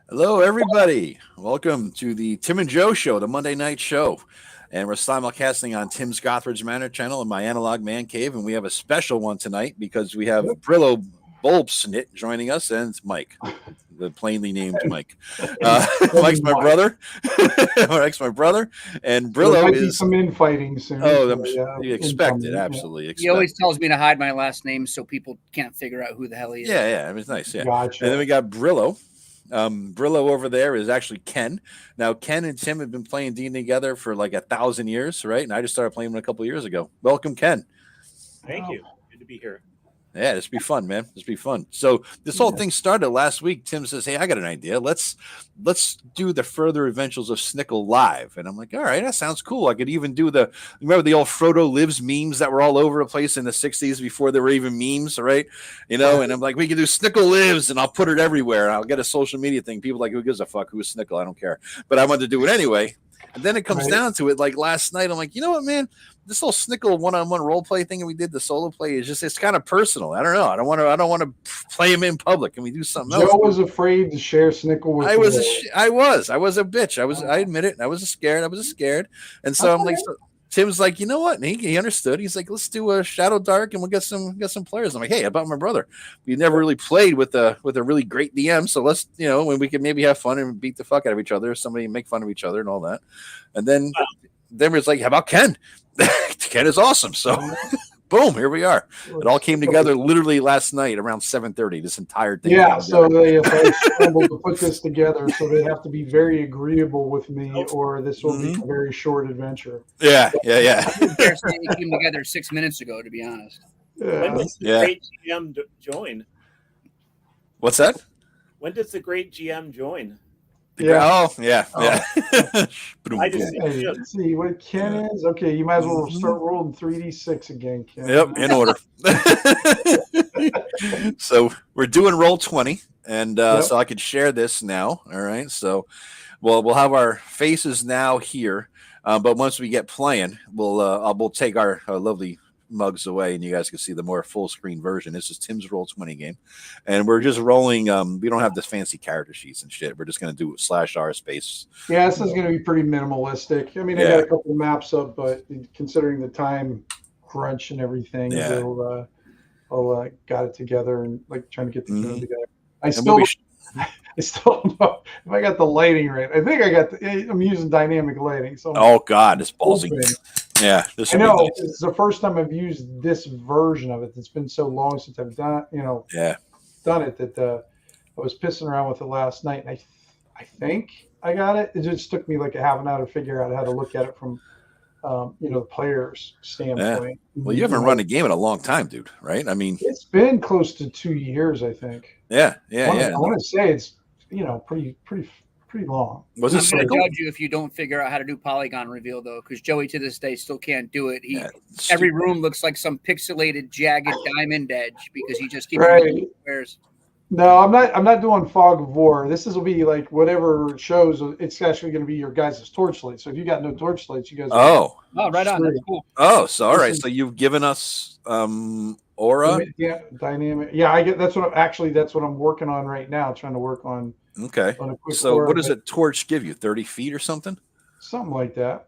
Hello, everybody. Welcome to the Tim and Joe Show, the Monday night show. And we're simulcasting on Tim's Gothridge Manor channel in my analog man cave. And we have a special one tonight because we have Brillo Bulbsnit joining us and Mike, the plainly named Mike. Mike's my brother. Mike's my brother. And There Brillo might be is. some infighting soon. Oh, so, you expect it. incoming, Absolutely. He always tells me to hide my last name so people can't figure out who the hell he is. Yeah. I mean, it's nice. Yeah. Gotcha. And then we got Brillo. Brillo over there is actually Ken. Now, Ken and Tim have been playing D&D together for like 1,000 years, right? And I just started playing them a couple of years ago. Welcome, Ken. Thank you. Good to be here. Yeah, this be fun, man. This be fun. So this whole thing started last week. Tim says, "Hey, I got an idea. Let's do the further adventures of Snickle live." And I'm like, "All right, that sounds cool. I could even do remember the old Frodo Lives memes that were all over the place in the 60s before there were even memes, right? And I'm like, we can do Snickle Lives, and I'll put it everywhere. And I'll get a social media thing. People are like, who gives a fuck? Who's Snickle? I don't care. But I wanted to do it anyway. And then it comes down to it, like last night, I'm like, you know what, man? This whole Snickle one-on-one role play thing that we did, the solo play, is it's kind of personal. I don't know. I don't want to play him in public. Can we do something else? Joe was afraid to share Snickle with I was a bitch. I admit it. I was scared. And so I'm like, Tim's like, you know what? And he understood. He's like, let's do a Shadowdark and we'll get some players. I'm like, hey, how about my brother? We never really played with a really great DM, so let's when we can maybe have fun and beat the fuck out of each other, somebody make fun of each other and all that. And then it's like, how about Ken? Ken is awesome. So boom, here we are. It all came together literally last night around 7:30. This entire thing. Yeah, so they scrambled to put this together, so they have to be very agreeable with me, or this will be a very short adventure. Yeah. It came together 6 minutes ago, to be honest. When does the great GM join? What's that? When does the great GM join? Yeah. I just Let's see what Ken is. Okay, you might as well start rolling 3d6 again, Ken. Yep, in order. So we're doing roll 20, and so I could share this now. All right. So, we'll have our faces now here, but once we get playing, we'll take our lovely mugs away, and you guys can see the more full screen version. This is Tim's roll 20 game, and we're just rolling. We don't have this fancy character sheets and shit. We're just gonna do /r space. Yeah, this is gonna be pretty minimalistic. I mean, I got a couple of maps up, but considering the time crunch and everything, I'll got it together and like trying to get together. I still don't know if I got the lighting right. I think I'm using dynamic lighting. So oh god, it's ballsy. Yeah, I know. Nice. It's the first time I've used this version of it. It's been so long since I've done it that I was pissing around with it last night, and I think I got it. It just took me like a half an hour to figure out how to look at it from the player's standpoint. Yeah. Well, you haven't run a game in a long time, dude, right? I mean, it's been close to 2 years, I think. Yeah. I want to say it's pretty long. I'm going to judge you if you don't figure out how to do polygon reveal, though, because Joey to this day still can't do it. Every room looks like some pixelated, jagged diamond edge because he just keeps squares. No, I'm not doing Fog of War. Will be like whatever shows. It's actually going to be your guys' torchlight. So if you got no torchlights, you guys. Oh, right on. That's cool. Oh, so all right. So you've given us aura. Yeah, dynamic. Yeah, I get. That's what I'm working on right now. Trying to work on. Okay. So what does a torch give you? 30 feet or something? Something like that.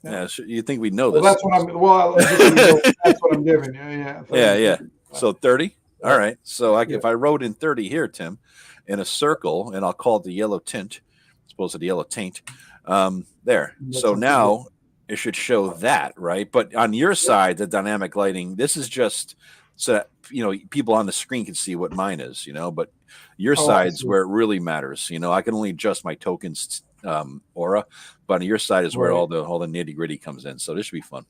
Yeah. You think we know this? That's what I'm giving you. Yeah. Yeah. So 30. All right. So if I wrote in 30 here, Tim, in a circle, and I'll call it the yellow tint, as opposed to the yellow taint. There. So now it should show that, right? But on your side, the dynamic lighting, this is just so that people on the screen can see what mine is, but your side's where it really matters. I can only adjust my tokens aura, but on your side is where all the nitty gritty comes in. So this should be fun.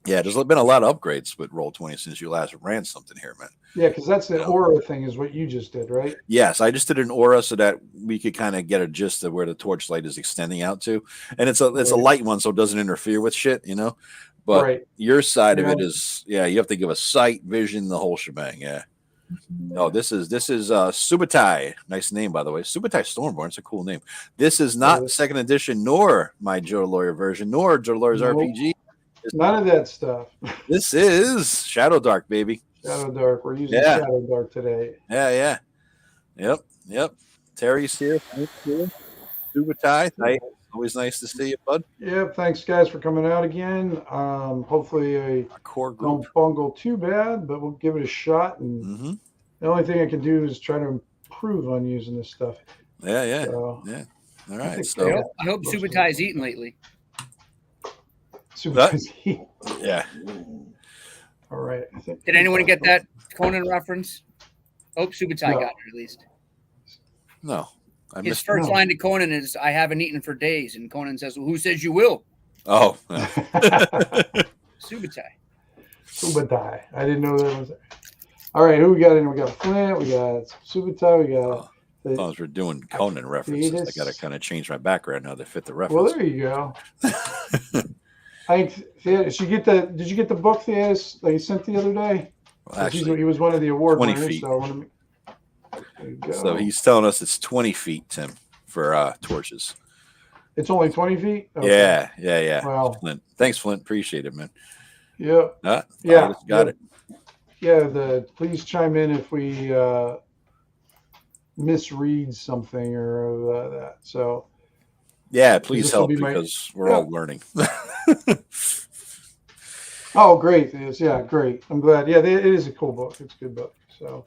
Yeah, there's been a lot of upgrades with Roll20 since you last ran something here, man. Yeah, because that's the aura thing is what you just did, right? Yes, I just did an aura so that we could kind of get a gist of where the torchlight is extending out to, and it's a light one, so it doesn't interfere with shit, But your side of it is, you have to give a sight, vision, the whole shebang. Yeah. Oh, this is Subutai. Nice name, by the way. Subutai Stormborn. It's a cool name. This is not second edition, nor my Joe Lawyer version, nor Joe Lawyer's RPG. None of that stuff. This is Shadowdark, baby. Shadowdark. We're using Shadowdark today. Yeah. Yep. Terry's here. Thank you. Subotai, always nice to see you, bud. Yeah, thanks guys for coming out again. Hopefully I core group don't bungle too bad, but we'll give it a shot. And the only thing I can do is try to improve on using this stuff. Yeah. So, yeah. All right. So I hope Subotai's eaten lately. Subotai's eaten. Yeah. All right. Did anyone get that Conan reference? Hope Subotai got it at least. No. His first line to Conan is, "I haven't eaten for days," and Conan says, "Well, who says you will?" Oh. Subotai. I didn't know that was there. All right, who we got in? We got Flint. We got Subotai. We got. As long as we're doing Conan references, I got to kind of change my background now to fit the reference. Well, there you go. Did you get the book that I sent the other day? Well, actually, he was one of the award 20 winners. feet. So he's telling us it's 20 feet, Tim, for torches. It's only 20 feet? Okay. Yeah. Well, Flint. Thanks, Flint. Appreciate it, man. Yeah. Got it. Yeah, please chime in if we misread something or that. So yeah, please help because we're all learning. Oh, great. Yeah, great. I'm glad. Yeah, it is a cool book. It's a good book. So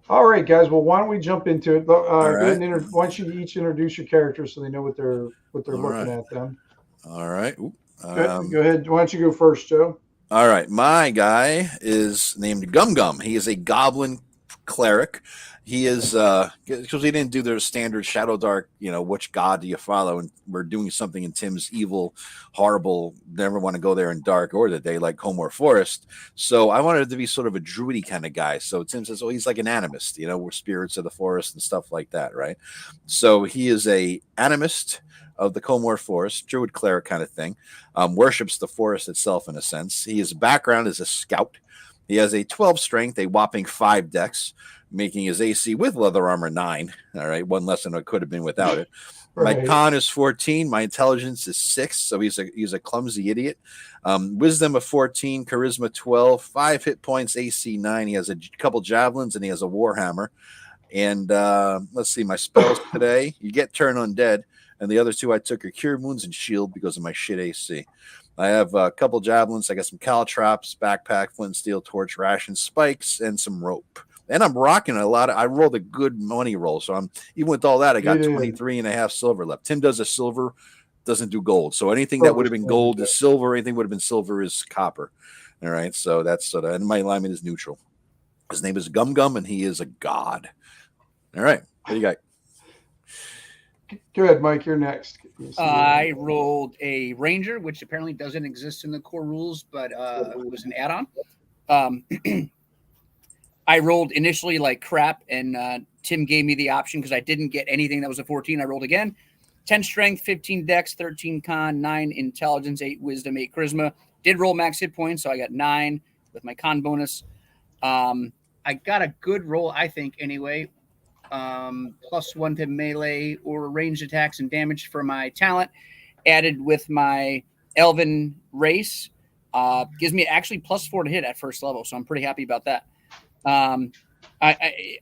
all right, guys. Well, why don't we jump into it? Why don't you each introduce your characters so they know what they're looking at them. All right. Go ahead. Why don't you go first, Joe? All right. My guy is named Gum Gum. He is a goblin cleric. He is because we didn't do their standard Shadowdark, which god do you follow? And we're doing something in Tim's evil, horrible, never want to go there in dark or the day like Comor Forest. So I wanted it to be sort of a druidy kind of guy. So Tim says, oh, he's like an animist, we're spirits of the forest and stuff like that, right? So he is a animist of the Comor Forest, druid cleric kind of thing, worships the forest itself in a sense. His background is a scout. He has a 12 strength, a whopping 5 dex, making his AC with leather armor 9. All right, one less than it could have been without it. Right. My con is 14. My intelligence is 6, so he's a clumsy idiot. Wisdom of 14, charisma 12, 5 hit points, AC 9. He has a couple javelins and he has a warhammer. And let's see, my spells today. You get turn undead, and the other 2 I took are cure wounds and shield because of my shit AC. I have a couple javelins. I got some caltrops, backpack, flint and steel, torch, ration, spikes, and some rope. And I'm rocking a lot. I rolled a good money roll. So I'm even with all that, I got 23.5 silver left. Tim does a silver, doesn't do gold. So anything that would have been gold is silver. Anything would have been silver is copper. All right. So that's and my alignment is neutral. His name is Gum Gum, and he is a god. All right. What do you got? Go ahead, Mike. You're next. I rolled a ranger, which apparently doesn't exist in the core rules, but it was an add-on. I rolled initially like crap, and Tim gave me the option because I didn't get anything that was a 14. I rolled again. 10 strength, 15 dex, 13 con, 9 intelligence, 8 wisdom, 8 charisma. Did roll max hit points, so I got 9 with my con bonus. I got a good roll, I think, anyway. +1 to melee or ranged attacks and damage for my talent, added with my elven race, gives me actually +4 to hit at first level, so I'm pretty happy about that. I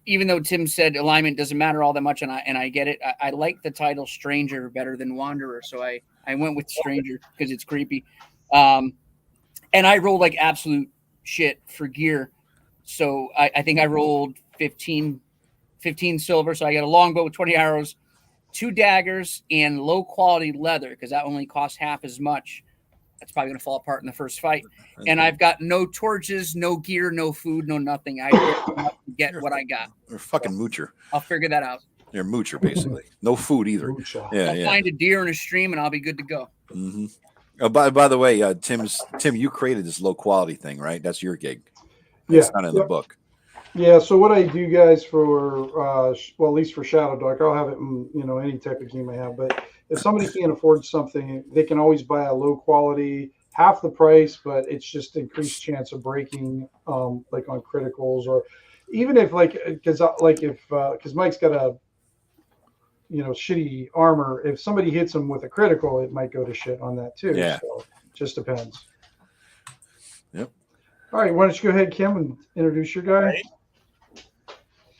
even though Tim said alignment doesn't matter all that much, and I get it, I like the title Stranger better than Wanderer, so I went with Stranger because it's creepy. And I rolled like absolute shit for gear, so I think I rolled 15 silver, so I got a longbow with 20 arrows, 2 daggers, and low quality leather because that only costs half as much. That's probably going to fall apart in the first fight. And I've got no torches, no gear, no food, no nothing. I get what I got. You're a fucking moocher. I'll figure that out. You're a moocher, basically. No food either. I'll find a deer in a stream, and I'll be good to go. Mm-hmm. Oh, by the way, Tim, you created this low quality thing, right? That's your gig. It's not in the book. Yeah, so what I do, guys, for at least for Shadowdark, I'll have it in any type of game I have. But if somebody can't afford something, they can always buy a low quality, half the price, but it's just increased chance of breaking, like on criticals, or even if because Mike's got a shitty armor. If somebody hits him with a critical, it might go to shit on that too. Yeah, so it just depends. Yep. All right, why don't you go ahead, Kim, and introduce your guy? Right.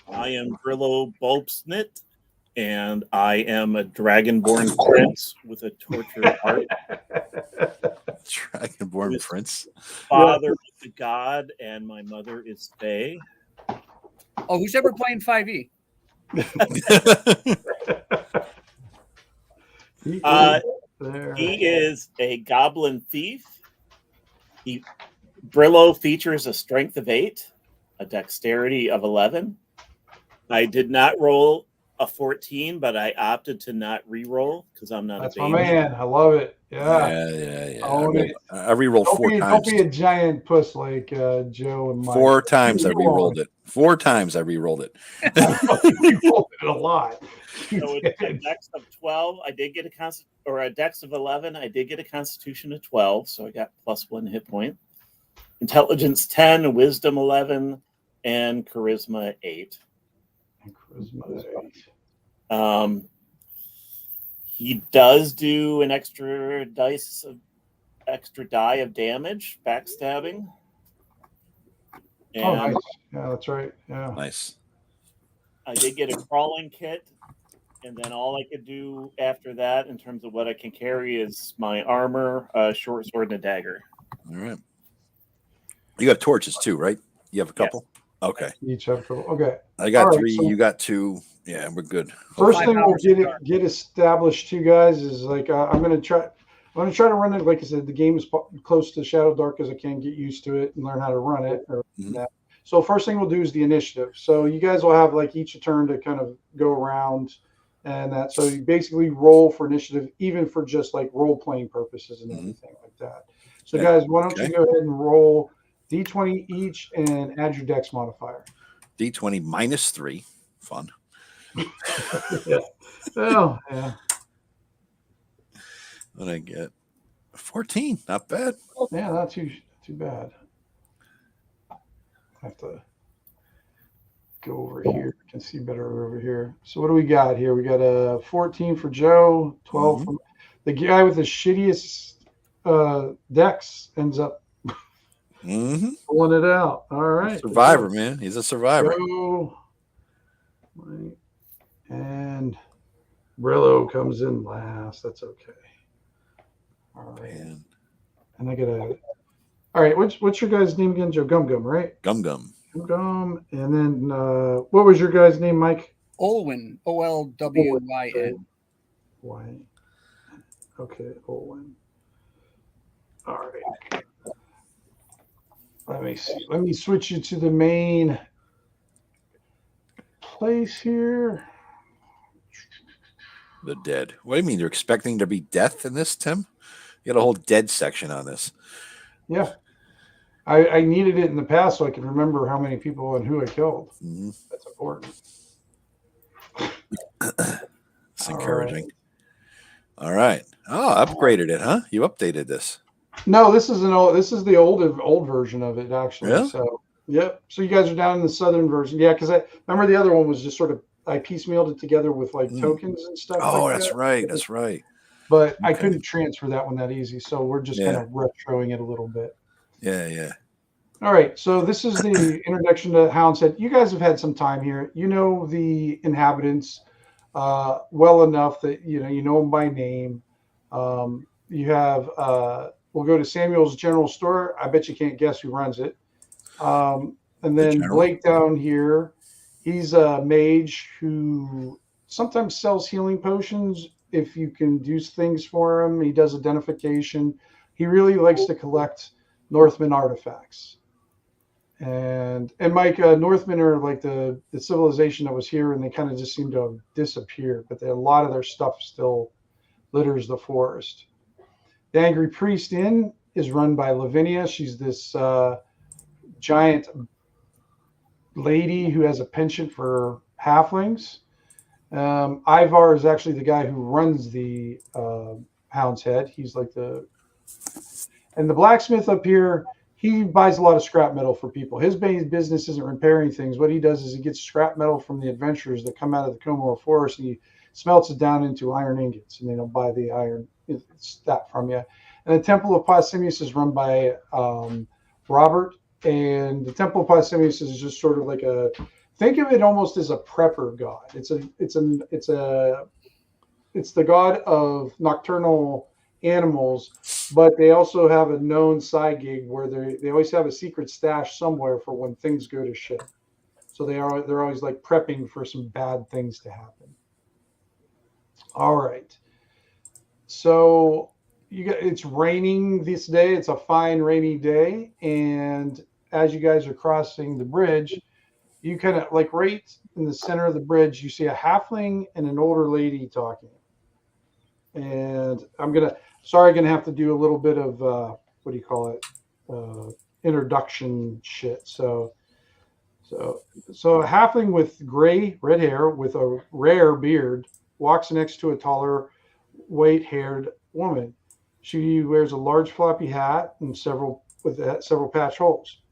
I am Brillo Bulbsnit. and I am a dragonborn prince with a tortured heart. Dragonborn prince. Father is a god, and my mother is Fae. Oh, who's ever playing 5e? He is a goblin thief. Brillo features a strength of 8, a dexterity of 11. I did not roll a 14, but I opted to not re-roll because I'm not That's a baby. my man. I love it. Yeah. I re-rolled 4 times. Don't be a giant puss like Joe and Mike. 4 times I re-rolled it. 4 times I re-rolled it. You rolled it a lot. So it's a dex of 12. I did get a dex of 11. I did get a constitution of 12, so I got +1 hit point. Intelligence 10, wisdom 11, and charisma 8. He does do an extra die of damage, backstabbing. And oh, nice. Yeah, that's right. Yeah. Nice. I did get a crawling kit, and then all I could do after that, in terms of what I can carry, is my armor, a short sword, and a dagger. All right. You have torches too, right? You have a couple? Yes. Okay. Each have a couple. Okay. I got 3. So you got 2. Yeah, we're good. First thing we'll get established, too, guys, is like I'm going to try to run it. Like I said, the game is close to Shadowdark as I can, get used to it and learn how to run it. So first thing we'll do is the initiative. So you guys will have like each a turn to kind of go around and that. So you basically roll for initiative, even for just like role playing purposes and everything like that. So guys, why don't you go ahead and roll D20 each and add your dex modifier. D20 -3. Fun. Yeah. Oh, yeah. What I get? 14. Not bad. Yeah, not too bad. I have to go over here. I can see better over here. So what do we got here? We got a 14 for Joe, 12 for the guy with the shittiest dex ends up pulling it out. All right. Survivor, man. He's a survivor. Joe, and Brillo comes in last. That's okay. All right. Man. And I gotta. All right. What's your guy's name again, Joe? Gum, right? Gum. And then what was your guy's name, Mike? Olwyn. Olwyn. Y. Okay, Olwyn. All right. Let me see. Let me switch you to the main place here. The dead. What do you mean? You're expecting to be death in this, Tim? You got a whole dead section on this. Yeah. I needed it in the past so I can remember how many people and who I killed. That's important. It's encouraging. All right. Oh, upgraded it, huh? You updated this. No, this is the old version of it, actually. Really? So yep. So you guys are down in the southern version. Yeah, because I remember the other one was just sort of I piecemealed it together with like tokens and stuff. Oh, like that's that. right. That's right. But I couldn't transfer that one that easy, so we're just kind of retroing it a little bit. Yeah. All right, so this is the introduction to Hound's Head. You guys have had some time here. You know the inhabitants well enough that you know them by name. You have we'll go to Samuel's General Store. I bet you can't guess who runs it. And then Blake down here, he's a mage who sometimes sells healing potions if you can do things for him. He does identification. He really likes to collect Northman artifacts. And Mike, Northmen are like the civilization that was here, and they kind of just seem to have disappeared. But a lot of their stuff still litters the forest. The Angry Priest Inn is run by Lavinia. She's this giant lady who has a penchant for halflings. Ivar is actually the guy who runs the Hound's Head. He's like and the blacksmith up here. He buys a lot of scrap metal for people. His main business isn't repairing things. What he does is he gets scrap metal from the adventurers that come out of the Como Forest, and he smelts it down into iron ingots, and they don't buy the iron that from you. And the Temple of Pausanias is run by Robert, and the Temple of Pausanias is just sort of like think of it almost as a prepper god. It's the god of nocturnal animals, but they also have a known side gig where they always have a secret stash somewhere for when things go to shit. So they're always like prepping for some bad things to happen. All right. So it's raining this day. It's a fine rainy day, and as you guys are crossing the bridge, you kind of like right in the center of the bridge, you see a halfling and an older lady talking. And I'm gonna have to do a little bit of what do you call it? Introduction shit. So a halfling with gray red hair with a rare beard walks next to a taller, white-haired woman. She wears a large floppy hat and several patch holes.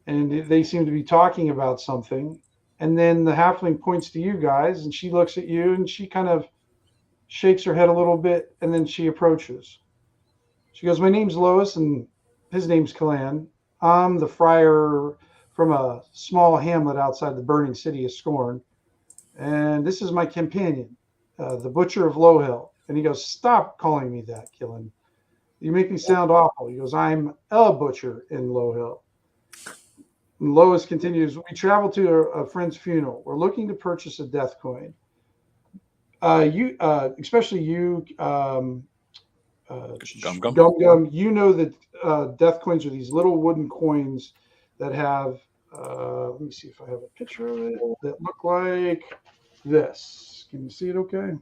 And they seem to be talking about something. And then the halfling points to you guys, and she looks at you, and she kind of shakes her head a little bit, and then she approaches. She goes, "My name's Lois, and his name's Kalan. I'm the friar from a small hamlet outside the burning city of Scorn. And this is my companion, the Butcher of Low Hill." And he goes, "Stop calling me that, Killen. You make me sound awful." He goes, "I'm a butcher in Low Hill." And Lois continues, "We travel to a friend's funeral. We're looking to purchase a death coin. Especially you, Gum Gum. Gum Gum, you know that death coins are these little wooden coins that have, let me see if I have a picture of it, that look like this. Can you see it okay?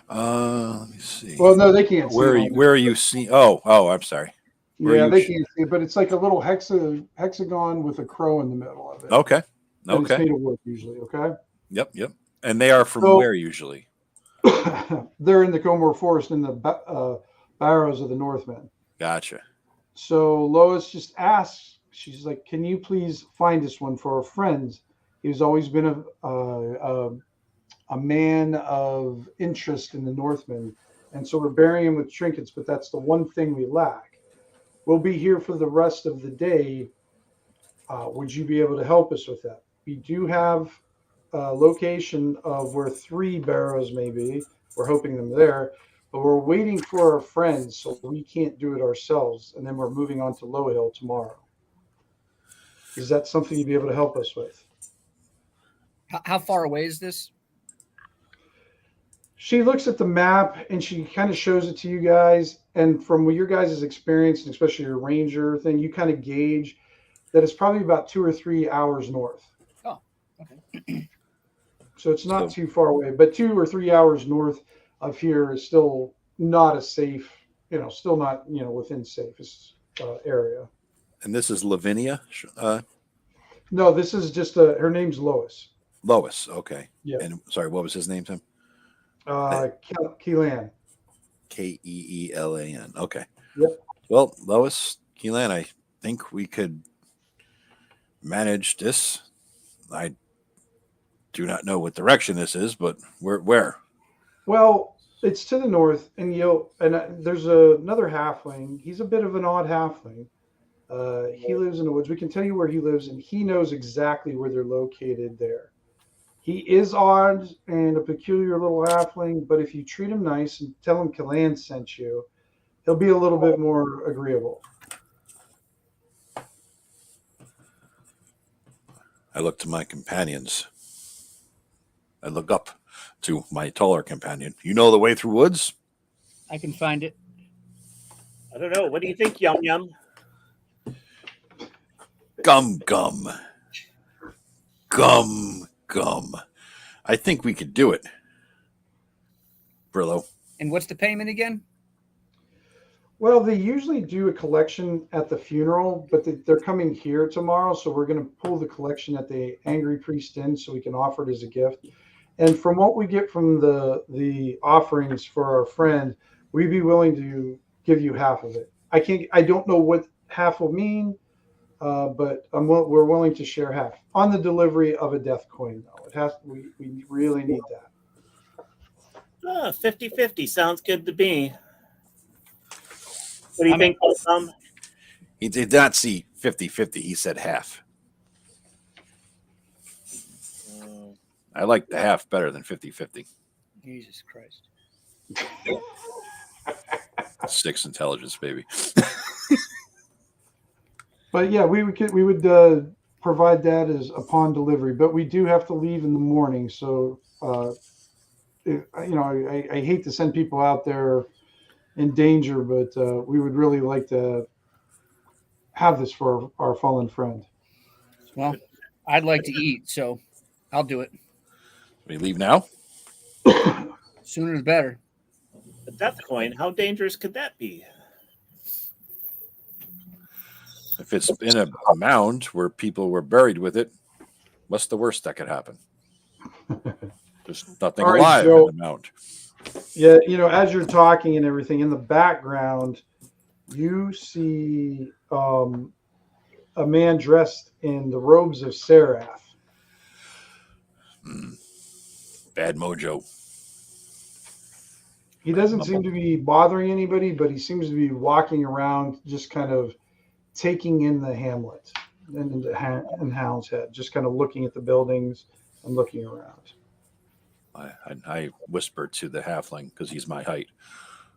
Let me see. Well, no, they can't see it. Where are you seeing? Oh, I'm sorry. Yeah, they can't see it, but it's like a little hexagon with a crow in the middle of it. Okay. And it's made of wood usually, okay? Yep. And they are from where usually? They're in the Comor Forest in the barrows of the Northmen. Gotcha. So Lois just asks, she's like, "Can you please find us one for our friends? He's always been a man of interest in the Northmen, and so we're burying him with trinkets, but that's the one thing we lack. We'll be here for the rest of the day. Would you be able to help us with that? We do have a location of where 3 barrows may be. We're hoping them there, but we're waiting for our friends, so we can't do it ourselves. And then we're moving on to Low Hill tomorrow. Is that something you'd be able to help us with?" How far away is this? She looks at the map and she kind of shows it to you guys. And from your guys' experience, and especially your ranger thing, you kind of gauge that it's probably about 2 or 3 hours north. Oh, okay. So it's not too far away, but 2 or 3 hours north of here is still not a safe, still not, within safest area. And this is Lavinia? No, this is just her name's Lois. Lois, okay. Yeah. And sorry, what was his name, Tim? Keelan. Keelan. Okay. Yep. Well, Lois, Keelan, I think we could manage this. I do not know what direction this is, but where? Well, it's to the north, and there's another halfling. He's a bit of an odd halfling. He lives in the woods. We can tell you where he lives, and he knows exactly where they're located there. He is odd and a peculiar little halfling, but if you treat him nice and tell him Kalan sent you, he'll be a little bit more agreeable. I look to my companions. I look up to my taller companion. You know the way through woods? I can find it. I don't know. What do you think, Yum Yum? Gum Gum. Gum Gum. I think we could do it. Brillo. And what's the payment again? Well, they usually do a collection at the funeral, but they're coming here tomorrow, so we're going to pull the collection at the Angry Priest Inn so we can offer it as a gift. And from what we get from the offerings for our friend, we'd be willing to give you half of it. I don't know what half will mean, but we're willing to share half on the delivery of a death coin. Though we really need that. 50-50 sounds good to me. What do you think, Tom? He did not see 50-50. He said half. I like the half better than 50-50. Jesus Christ. 6 intelligence, baby. But yeah, we would provide that as upon delivery, but we do have to leave in the morning. So I hate to send people out there in danger, but we would really like to have this for our fallen friend. Well, I'd like to eat, so I'll do it. We leave now? Sooner the better. The death coin, how dangerous could that be? If it's in a mound where people were buried with it, what's the worst that could happen? There's nothing All right, alive so- in the mound. Yeah, as you're talking and everything in the background, you see a man dressed in the robes of Seraph. Bad mojo. He doesn't seem to be bothering anybody, but he seems to be walking around just kind of taking in the hamlet and Hound's Head, just kind of looking at the buildings and looking around. I whispered to the halfling because he's my height.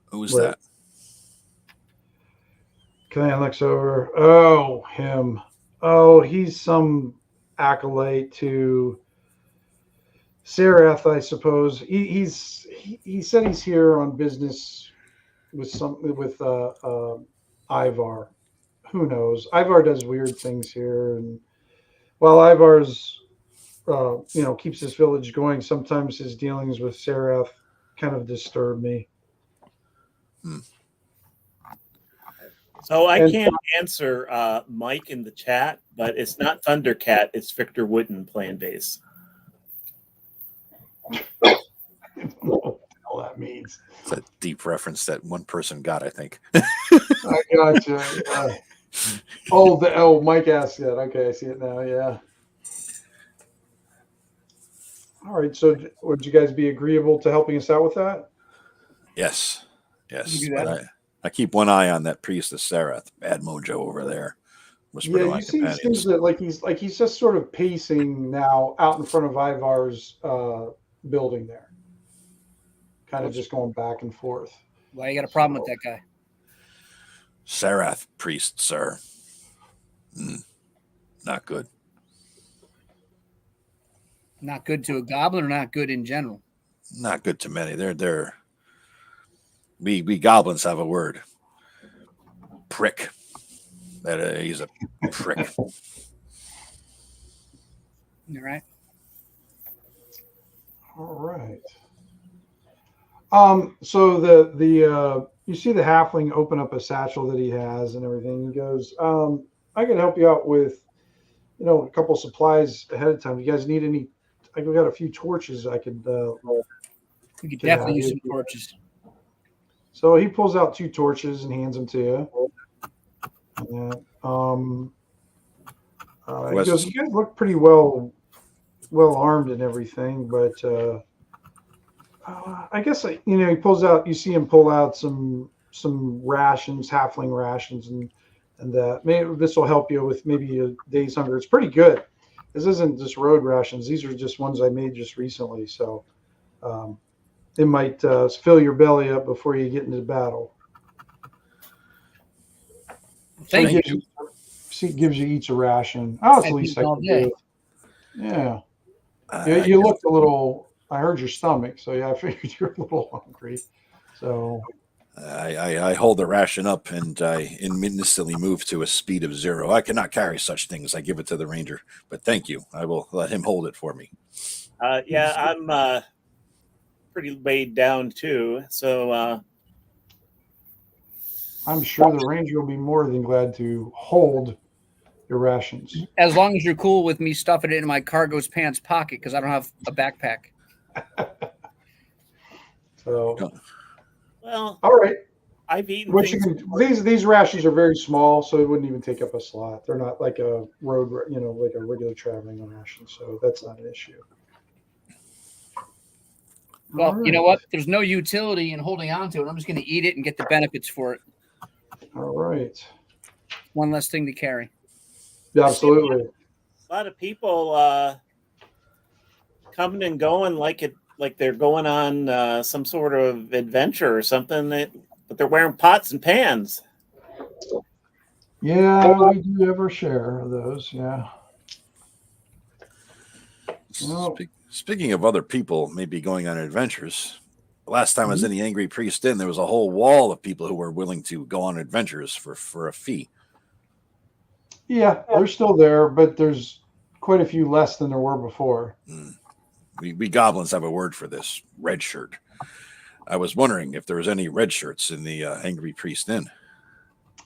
Who's Right. that? Clan looks over. Oh, him. Oh, he's some acolyte to Serath, I suppose. He said he's here on business with Ivar. Who knows? Ivar does weird things here, and while Ivar's keeps his village going, sometimes his dealings with Serath kind of disturb me. So I can't answer Mike in the chat, but it's not Thundercat, it's Victor Wooden playing bass. I don't know what the hell that means. It's a deep reference that one person got, I think. I gotcha. Mike asked that. Okay, I see it now. Yeah. All right. So, would you guys be agreeable to helping us out with that? Yes. You do that. But I keep one eye on that priest of Sarath. Bad mojo over there. Whisper to Yeah, my you see, it companions. seems that he's just sort of pacing now out in front of Ivar's building there, kind of just going back and forth. Why you got a problem with that guy? Sarath priest, sir. Not good. Not good to a goblin, or not good in general? Not good to many. We goblins have a word. Prick. That he's a prick. All right. All right. So the you see the halfling open up a satchel that he has and everything. He goes, I can help you out with, a couple supplies ahead of time. You guys need any? I got a few torches I could. We could definitely use some torches. So he pulls out 2 torches and hands them to you. And, he goes, you guys look pretty well armed and everything, but I guess he pulls out. You see him pull out some rations, halfling rations, and that maybe this will help you with maybe a day's hunger. It's pretty good. This isn't just road rations. These are just ones I made just recently, so it might fill your belly up before you get into battle. Thank you. Gives you each a ration. Oh, it's the least I can do. Yeah. You looked a little. I heard your stomach, so yeah, I figured you're a little hungry. So I hold the ration up and I instantly move to a speed of 0. I cannot carry such things. I give it to the ranger, but thank you. I will let him hold it for me. I'm pretty weighed down too, so I'm sure the ranger will be more than glad to hold your rations. As long as you're cool with me stuffing it in my cargo's pants pocket, because I don't have a backpack. So, well, all right. I've eaten What things. These rations are very small, so it wouldn't even take up a slot. They're not like a road, like a regular traveling ration. So that's not an issue. Well, you know what? There's no utility in holding on to it. I'm just going to eat it and get the benefits for it. All right. One less thing to carry. Yeah, absolutely. A lot of people coming and going like they're going on some sort of adventure or something. But they're wearing pots and pans. Yeah, we do have our share of those. Yeah. Speaking of other people maybe going on adventures, the last time I was in the Angry Priest Inn, there was a whole wall of people who were willing to go on adventures for a fee. Yeah, they're still there, but there's quite a few less than there were before. We goblins have a word for this: red shirt. I was wondering if there was any red shirts in the Angry Priest Inn.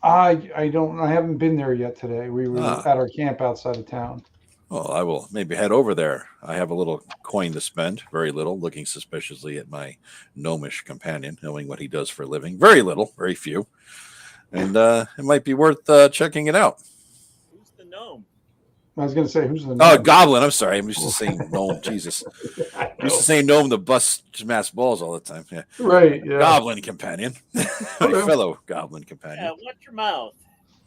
I haven't been there yet today. We were at our camp outside of town. Well, I will maybe head over there. I have a little coin to spend, very little, looking suspiciously at my gnomish companion, knowing what he does for a living. Very little, very few. And it might be worth checking it out. Who's the gnome? I was going to say, who's the gnome? Oh, goblin. I'm sorry. I'm used to saying gnome. Jesus. I'm used to saying gnome to bust mass balls all the time. Yeah. Right. Yeah. Goblin companion. My fellow goblin companion. Yeah, watch your mouth.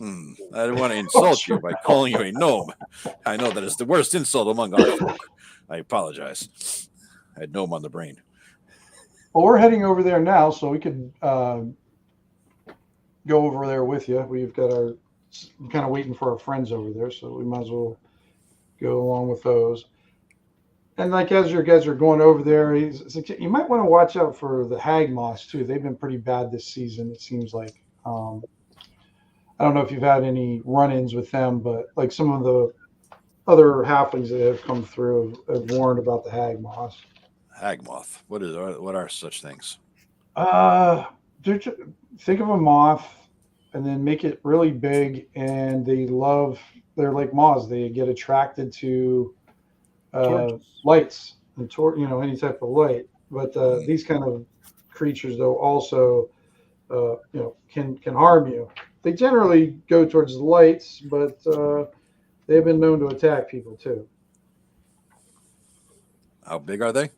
I don't want to insult you by calling you a gnome. I know that is the worst insult among our folk. I apologize. I had gnome on the brain. Well, we're heading over there now, so we could go over there with you. We've got we're kind of waiting for our friends over there, so we might as well go along with those. And like as your guys are going over there, you might want to watch out for the hag moss too. They've been pretty bad this season, it seems like. I don't know if you've had any run-ins with them, but like some of the other halflings that have come through have warned about the hag moss. Hag moth. What are such things? Think of a moth and then make it really big, and they're like moths. They get attracted to lights and any type of light. But these kind of creatures, though, also can harm you. They generally go towards the lights, but they've been known to attack people too. How big are they?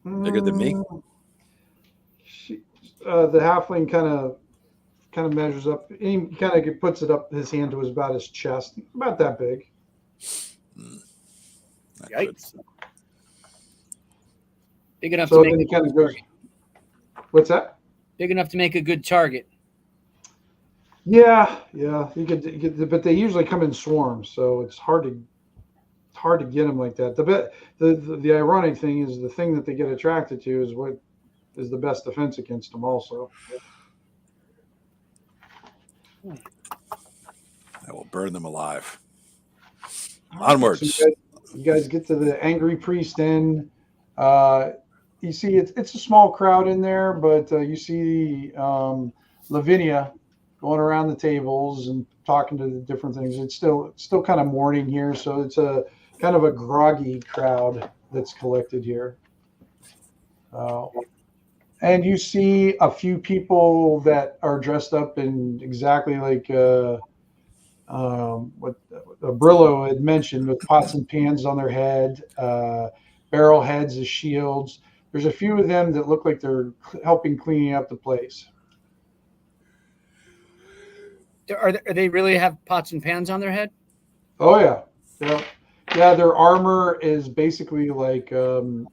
Bigger than me? The halfling kind of measures up. He kind of puts it up his hand to about his chest, about that big. Yikes! Big enough So to make a good target. What's that? Big enough to make a good target. Yeah. You could, but they usually come in swarms, so it's hard to get them like that. The ironic thing is the thing that they get attracted to is what is the best defense against them. Also, I will burn them alive. Onwards. So you guys get to the Angry Priest Inn. You see, it's a small crowd in there, but you see Lavinia going around the tables and talking to the different things. It's still kind of morning here, so it's a kind of a groggy crowd that's collected here. And you see a few people that are dressed up in exactly like what Brillo had mentioned, with pots and pans on their head, barrel heads as shields. There's a few of them that look like they're helping cleaning up the place. Are they really have pots and pans on their head? Oh yeah. Their armor is basically like a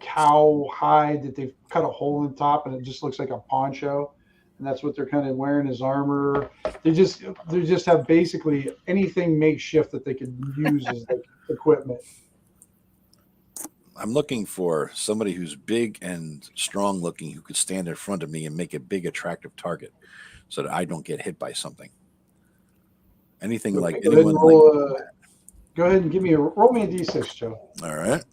cow hide that they've cut a hole in the top, and it just looks like a poncho, and that's what they're kind of wearing as armor. They just have basically anything makeshift that they could use as like equipment. I'm looking for somebody who's big and strong looking, who could stand in front of me and make a big attractive target, so that I don't get hit by something. Anything Go like ahead anyone go ahead and roll me a d6, Joe. All right.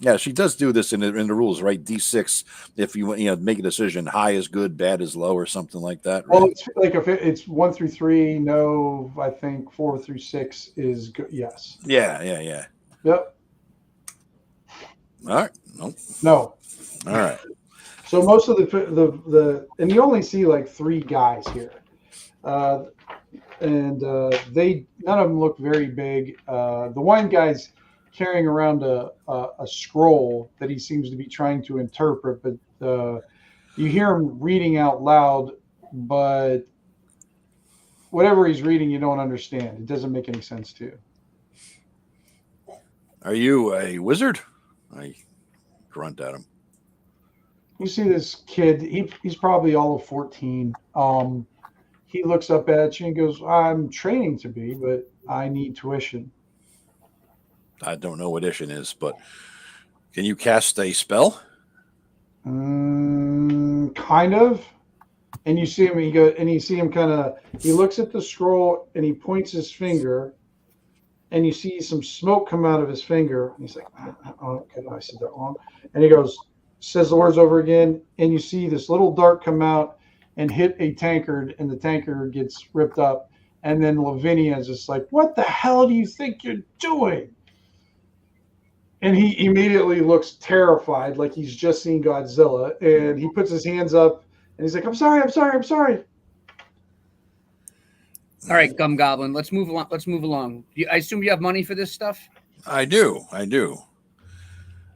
Yeah, she does do this in the rules, right? D6. If you make a decision, high is good, bad is low, or something like that. Right? Well, it's like if it's 1 through 3, no. I think 4 through 6 is good. Yes. Yeah. Yep. All right. Nope. No. All right. So most of the and you only see like 3 guys here, and they none of them look very big. The one guy's carrying around a scroll that he seems to be trying to interpret, but you hear him reading out loud, but whatever he's reading, you don't understand. It doesn't make any sense to you. All Are you a wizard? I grunt at him. You see this kid, he's probably all of 14. He looks up at you and goes, I'm training to be, but I need tuition. I don't know what Ishin is, but can you cast a spell? Kind of. And you see him, he looks at the scroll and he points his finger and you see some smoke come out of his finger. And he's like, oh, okay, I said that wrong. And he goes, says the words over again, and you see this little dart come out and hit a tankard, and the tankard gets ripped up. And then Lavinia is just like, what the hell do you think you're doing? And he immediately looks terrified, like he's just seen Godzilla. And he puts his hands up and he's like, I'm sorry. All right, Gum Goblin, let's move along. I assume you have money for this stuff? I do.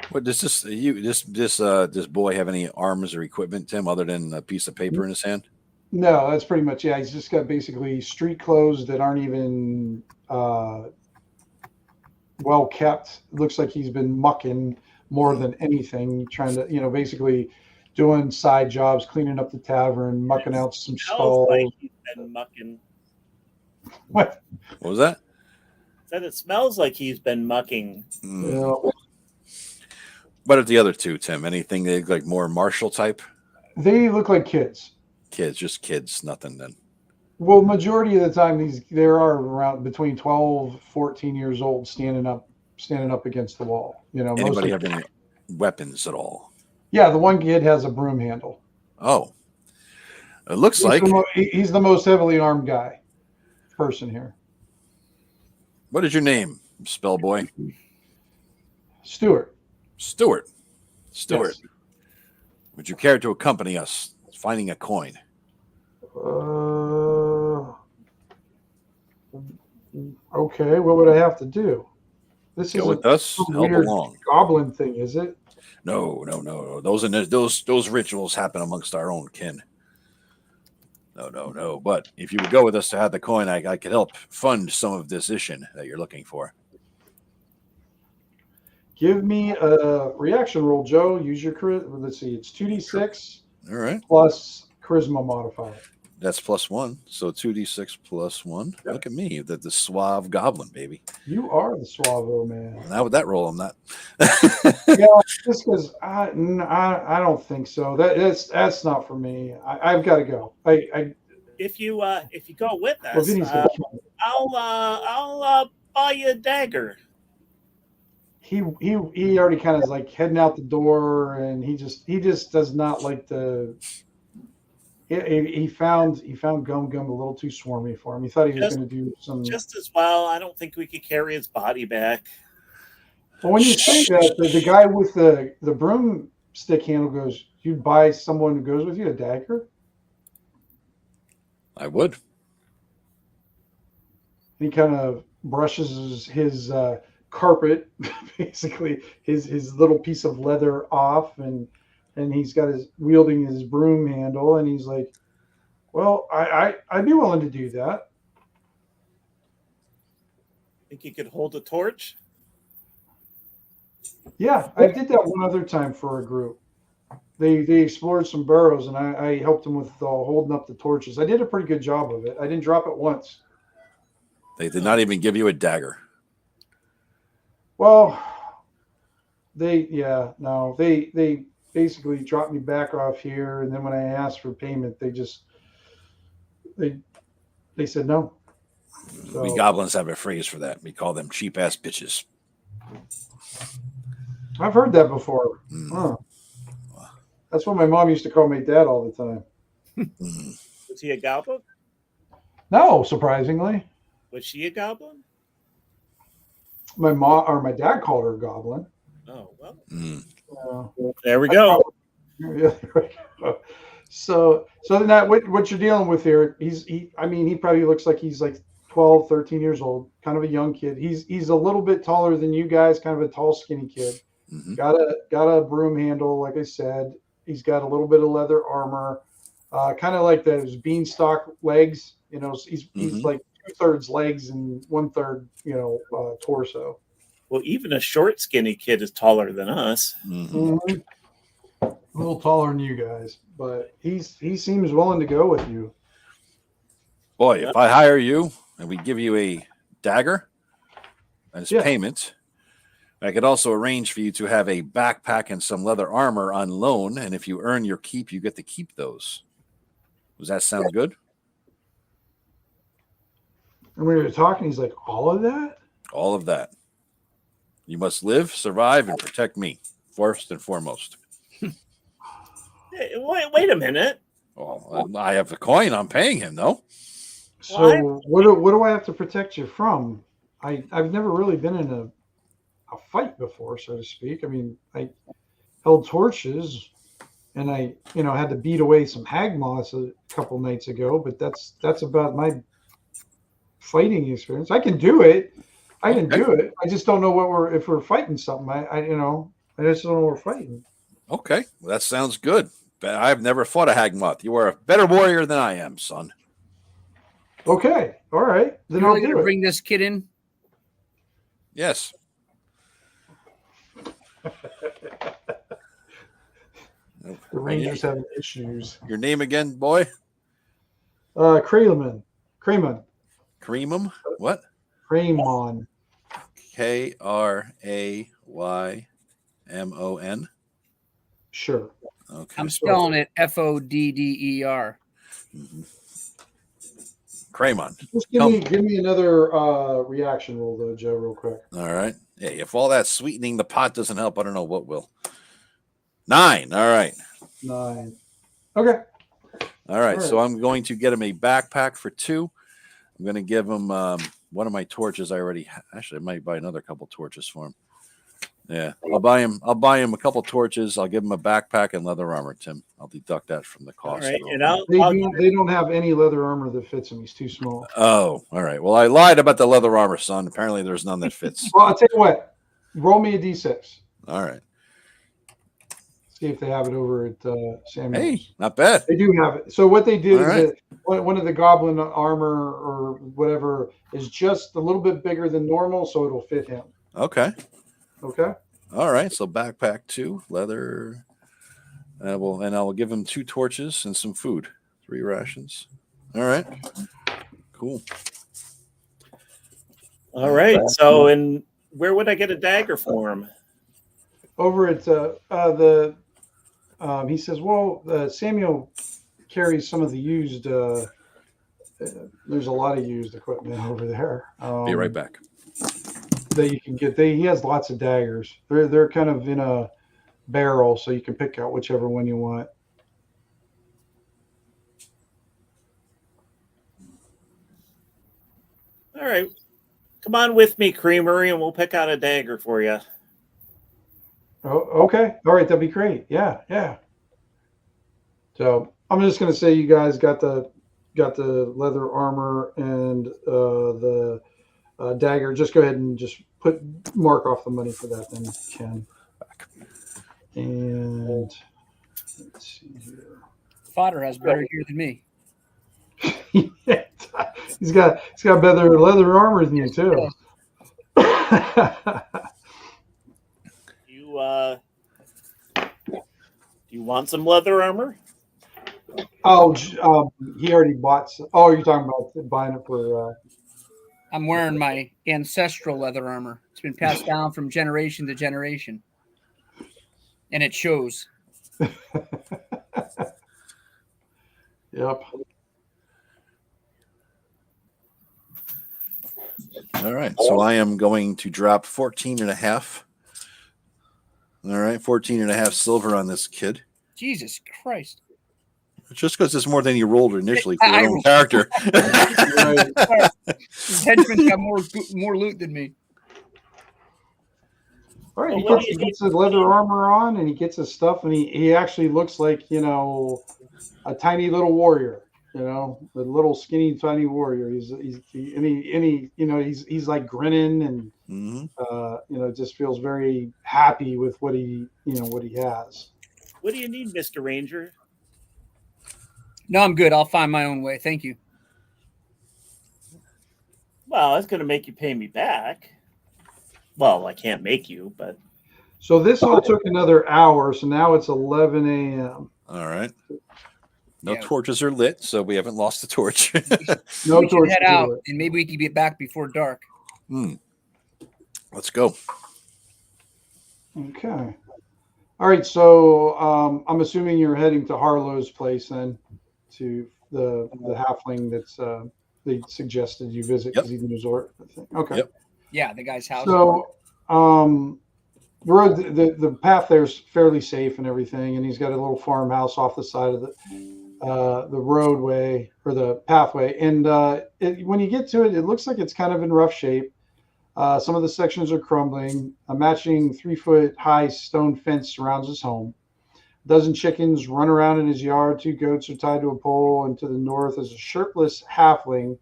What does this boy have any arms or equipment, Tim, other than a piece of paper in his hand? No, that's pretty much, yeah. He's just got basically street clothes that aren't even well kept. It looks like he's been mucking more than anything, trying to, basically doing side jobs, cleaning up the tavern, mucking out some stalls. Like he's been mucking. What was that? Said it smells like he's been mucking. What are the other two, Tim? Anything they look like more martial type? They look like kids. Just kids, nothing then. Well, majority of the time, there are around between 12, 14 years old, standing up against the wall. Anybody have any weapons at all? Yeah, the one kid has a broom handle. Oh, it looks he's the most heavily armed person here. What is your name, spell boy? Stuart. Yes. Would you care to accompany us finding a coin? Okay, what would I have to do? This is with us. Help weird along. Goblin thing, is it? No. Those rituals happen amongst our own kin. No. But if you would go with us to have the coin, I could help fund some of this Ishin that you're looking for. Give me a reaction roll, Joe. Use your charisma. Let's see. It's 2d6. All right. Plus charisma modifier. That's +1. So 2d6 +1. Yep. Look at me, the suave goblin, baby. You are the suavo man. Now with that roll, I'm not. Yeah, just because I don't think so. That's not for me. I've got to go. If you go with us, I'll buy you a dagger. He already kind of is like heading out the door, and he just does not like the. He found Gum a little too swarmy for him. He thought he was going to do some. Just as well. I don't think we could carry his body back. Well, when you say that, the guy with the broomstick handle goes, "You'd buy someone who goes with you a dagger?" I would. He kind of brushes his carpet, basically his little piece of leather off, and he's got wielding his broom handle, and he's like, well, I'd be willing to do that. Think you could hold a torch? Yeah, I did that one other time for a group. They explored some burrows, and I helped them with holding up the torches. I did a pretty good job of it. I didn't drop it once. They did not even give you a dagger. Well, they basically dropped me back off here, and then when I asked for payment, they said no. So, we goblins have a phrase for that. We call them cheap ass bitches. I've heard that before. Huh. That's what my mom used to call my dad all the time. Was he a goblin? No, surprisingly. Was she a goblin? My mom or my dad called her a goblin. Oh well. There we go. Yeah, So then what you're dealing with here, he probably looks like he's like 12, 13 years old, kind of a young kid. He's a little bit taller than you guys, kind of a tall, skinny kid. Mm-hmm. Got a broom handle, like I said. He's got a little bit of leather armor, kind of like those beanstalk legs. He's like 2/3 legs and 1/3, torso. Well, even a short, skinny kid is taller than us. Mm-hmm. A little taller than you guys, but he seems willing to go with you. Boy, if I hire you and we give you a dagger as payment, I could also arrange for you to have a backpack and some leather armor on loan. And if you earn your keep, you get to keep those. Does that sound good? And when we were talking, he's like, all of that? All of that. You must live, survive, and protect me, first and foremost. Hey, wait a minute. Well, I have the coin. I'm paying him, no? So what do I have to protect you from? I've never really been in a fight before, so to speak. I mean, I held torches and I, had to beat away some hag moths a couple nights ago, but that's about my fighting experience. I can do it. I just don't know if we're fighting something. I just don't know what we're fighting. Okay, well, that sounds good. But I've never fought a hag moth. You are a better warrior than I am, son. Okay, all right. Then You're really I'll do gonna it. bring this kid in? Yes. The Rangers having issues. Your name again, boy? Kraylman. Creamum? What? Kraymon. Kraymon. Sure. Okay. I'm spelling it Fodder. Mm-hmm. Kraymon. Just give me another reaction roll though, Joe, real quick. All right. Hey, if all that sweetening the pot doesn't help, I don't know what will. 9. All right. 9. Okay. All right. So I'm going to get him a backpack for 2. I'm going to give him one of my torches. I might buy another couple torches for him. Yeah, I'll buy him a couple torches. I'll give him a backpack and leather armor, Tim. I'll deduct that from the cost. All right, and they don't have any leather armor that fits him. He's too small. Oh, all right. Well, I lied about the leather armor, son. Apparently, there's none that fits. Well, I'll tell you what. Roll me a d6. All right. See if they have it over at Samuel's. Hey, not bad. They do have it. So what they did is that one of the goblin armor or whatever is just a little bit bigger than normal, so it'll fit him. Okay. Okay. All right. So backpack 2, leather. I will give him 2 torches and some food. 3 rations. All right. Cool. All right. So, and where would I get a dagger for him? Over at he says, well, Samuel carries some of the used. There's a lot of used equipment over there. Be right back. That you can get. He has lots of daggers. They're kind of in a barrel, so you can pick out whichever one you want. All right. Come on with me, Creamery, and we'll pick out a dagger for you. Oh, okay. All right, that'd be great. Yeah. So I'm just gonna say you guys got the leather armor and the dagger. Just go ahead and just mark off the money for that, then, Ken. And let's see here. Fodder has better gear than me. He's got better leather armor than you too. Do you want some leather armor? Oh, he already bought some. Oh, you're talking about buying it for. I'm wearing my ancestral leather armor. It's been passed down from generation to generation, and it shows. Yep. All right. So I am going to drop 14.5. All right. 14.5 silver on this kid. Jesus Christ. Just because it's more than you rolled initially for your own character. His henchman's got more loot than me. All right, he gets his leather armor on, and he gets his stuff, and he actually looks like a tiny little warrior. The little skinny tiny warrior. He's like grinning and just feels very happy with what he has. What do you need, Mr. Ranger? No, I'm good. I'll find my own way. Thank you. Well, that's going to make you pay me back. Well, I can't make you, but So this all took another hour. So now it's 11 a.m. All right. No Yeah. torches are lit, so we haven't lost the torch. No We should torches head are out, lit. and maybe we can get back before dark. Let's go. Okay. All right. So I'm assuming you're heading to Harlow's place then, to the halfling that's they suggested you visit because he's in resort. I think. Okay. Yep. Yeah, the guy's house. So the road, the path there's fairly safe and everything, and he's got a little farmhouse off the side of the roadway or the pathway. And when you get to it, it looks like it's kind of in rough shape. Some of the sections are crumbling. A matching 3-foot high stone fence surrounds his home. A dozen chickens run around in his yard. 2 goats are tied to a pole, and to the north is a shirtless halfling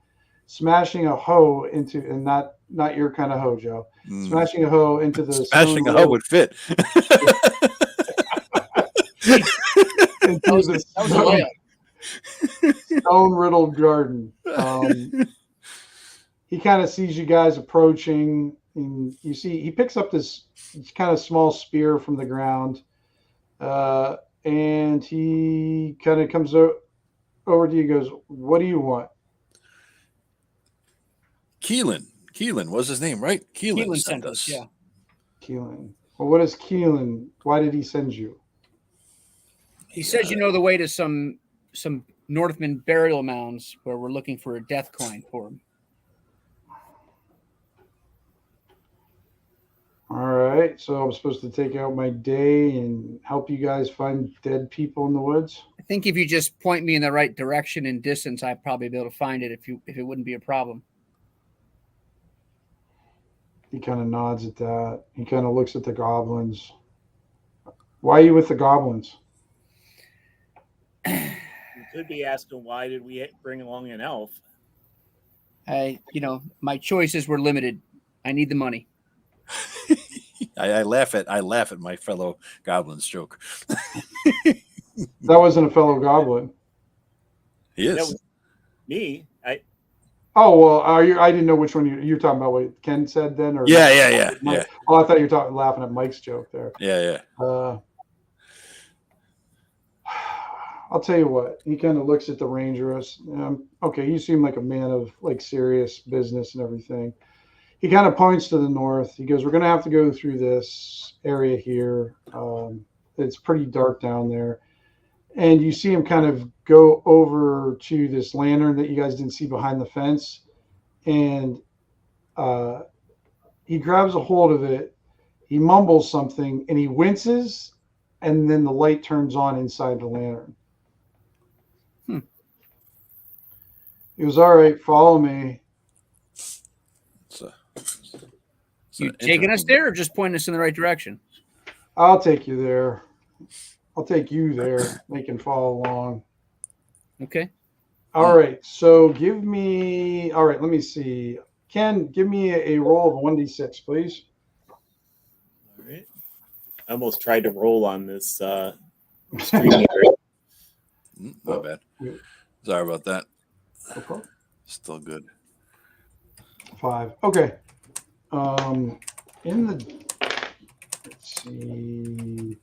smashing a hoe into, and not your kind of hoe, Joe. Smashing a hoe into the Smashing a hoe would fit. into the stone riddled garden. He kind of sees you guys approaching, and you see he picks up this kind of small spear from the ground, and he kind of comes over to you and goes, "What do you want?" Keelan was his name, right? Keelan sent us. Yeah. Keelan. Well, what is Keelan? Why did he send you? He says you know the way to some Northman burial mounds where we're looking for a death coin for him. All right, so I'm supposed to take out my day and help you guys find dead people in the woods? I think if you just point me in the right direction and distance, I'd probably be able to find it if it wouldn't be a problem. He kind of nods at that. He kind of looks at the goblins. Why are you with the goblins? you could be asking, why did we bring along an elf? My choices were limited. I need the money. I laugh at my fellow goblins joke. That wasn't a fellow goblin. He is. That was me. Oh well, I didn't know which one you're talking about. What Ken said then, or Yeah. Oh, I thought you were laughing at Mike's joke there. Yeah. I'll tell you what. He kind of looks at the ranger. Okay, you seem like a man of like serious business and everything. He kind of points to the north. He goes, "We're going to have to go through this area here. It's pretty dark down there." And you see him kind of go over to this lantern that you guys didn't see behind the fence. And he grabs a hold of it. He mumbles something and he winces. And then the light turns on inside the lantern. He goes, "All right, follow me." You taking us there or just pointing us in the right direction? I'll take you there. I'll take you there. They can follow along. Okay. All right. So give me. All right. Let me see. Ken, give me a roll of 1d6, please. All right. I almost tried to roll on this screen. My bad. Sorry about that. Okay. Still good. 5. Okay. Let's see.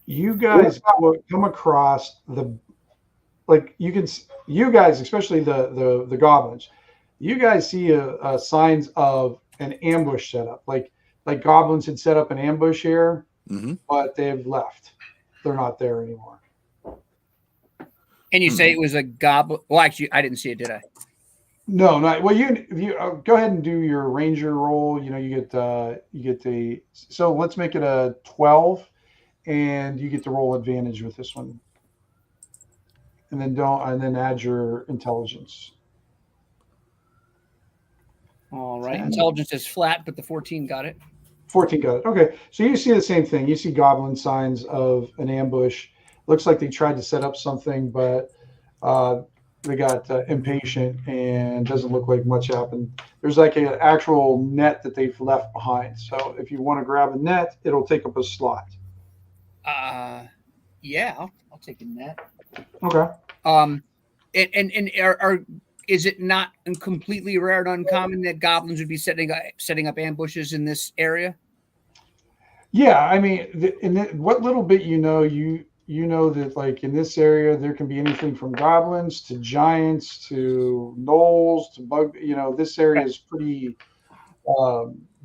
You guys come across you guys, especially the goblins, you guys see signs of an ambush setup. Like goblins had set up an ambush here, but they've left. They're not there anymore. And you say it was a goblin? Well, actually, I didn't see it, did I? No, not well. You go ahead and do your ranger roll. You get the. So let's make it a 12, and you get to roll advantage with this one. And then add your intelligence. All right. 10. Intelligence is flat, but the 14 got it. 14 got it. Okay. So you see the same thing. You see goblin signs of an ambush. Looks like they tried to set up something, but they got impatient and doesn't look like much happened. There's like an actual net that they've left behind. So if you want to grab a net, it'll take up a slot. Yeah, I'll take a net. Okay. And is it not completely rare and uncommon that goblins would be setting up ambushes in this area? Yeah, I mean, what little bit you know that like in this area there can be anything from goblins to giants to gnolls to bug. You know, this area is pretty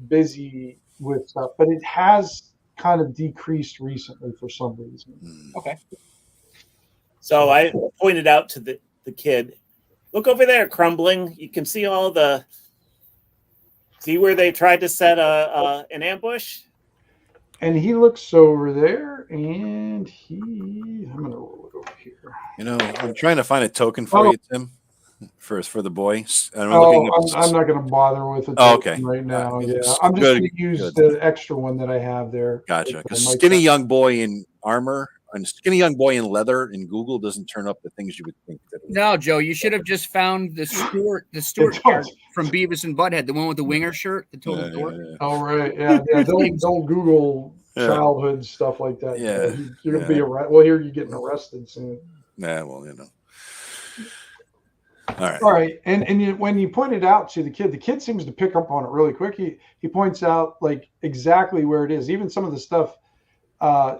busy with stuff, but it has kind of decreased recently for some reason. Okay. So I pointed out to the kid, look over there, Crumbling. You can see see where they tried to set an ambush? And he looks over there, and I'm going to roll it over here. You know, I'm trying to find a token for you, Tim, for the boy. I'm not going to bother with it right now. Yeah, I'm just going to use the extra one that I have there. Gotcha. Because skinny young boy in armor and skinny young boy in leather in Google doesn't turn up the things you would think. No, Joe, you should have just found the Stewart card from Beavis and Butthead, the one with the winger shirt, the total dork. Yeah. Oh, right. Yeah. Don't Google childhood stuff like that. Yeah. You're going to be arrested. Well, here you're getting arrested soon. Yeah, well, you know. All right. And when you point it out to the kid seems to pick up on it really quick. He points out like exactly where it is. Even some of the stuff,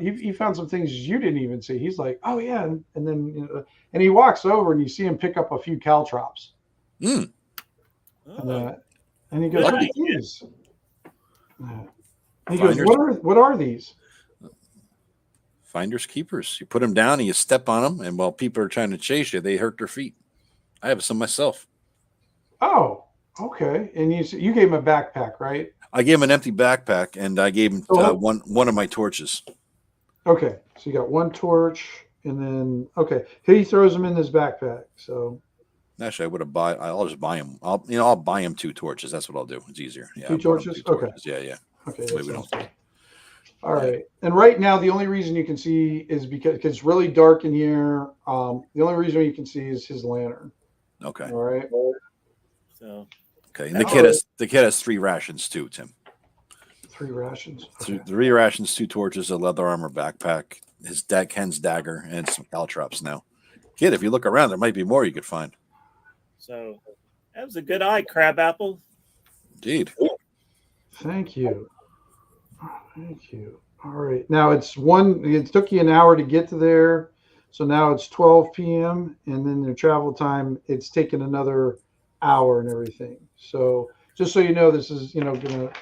he found some things you didn't even see. He's like, oh yeah. And then, and he walks over and you see him pick up a few caltrops. Mm. And he goes, what are these? He goes, what are these? Finders keepers. You put them down and you step on them, and while people are trying to chase you, they hurt their feet. I have some myself. Oh, okay. And you gave him a backpack, right? I gave him an empty backpack, and I gave him one of my torches. Okay. So you got one torch, and then he throws them in his backpack. So actually, I'll just buy him. I'll buy him 2 torches. That's what I'll do. It's easier. Yeah. 2 torches. Okay. Yeah. Okay. All right. And right now, the only reason you can see is because it's really dark in here. The only reason you can see is his lantern. Okay. All right. So. Okay. And the kid has 3 rations too, Tim. 3 rations. Okay. 3 rations, 2 torches, a leather armor backpack, Ken's dagger, and some caltrops. Now, kid, if you look around, there might be more you could find. So that was a good eye, Crabapple. Indeed. Thank you. All right. Now it took you an hour to get to there. So now it's 12 p.m. and then the travel time, it's taken another hour and everything. So just so you know, this is, gonna,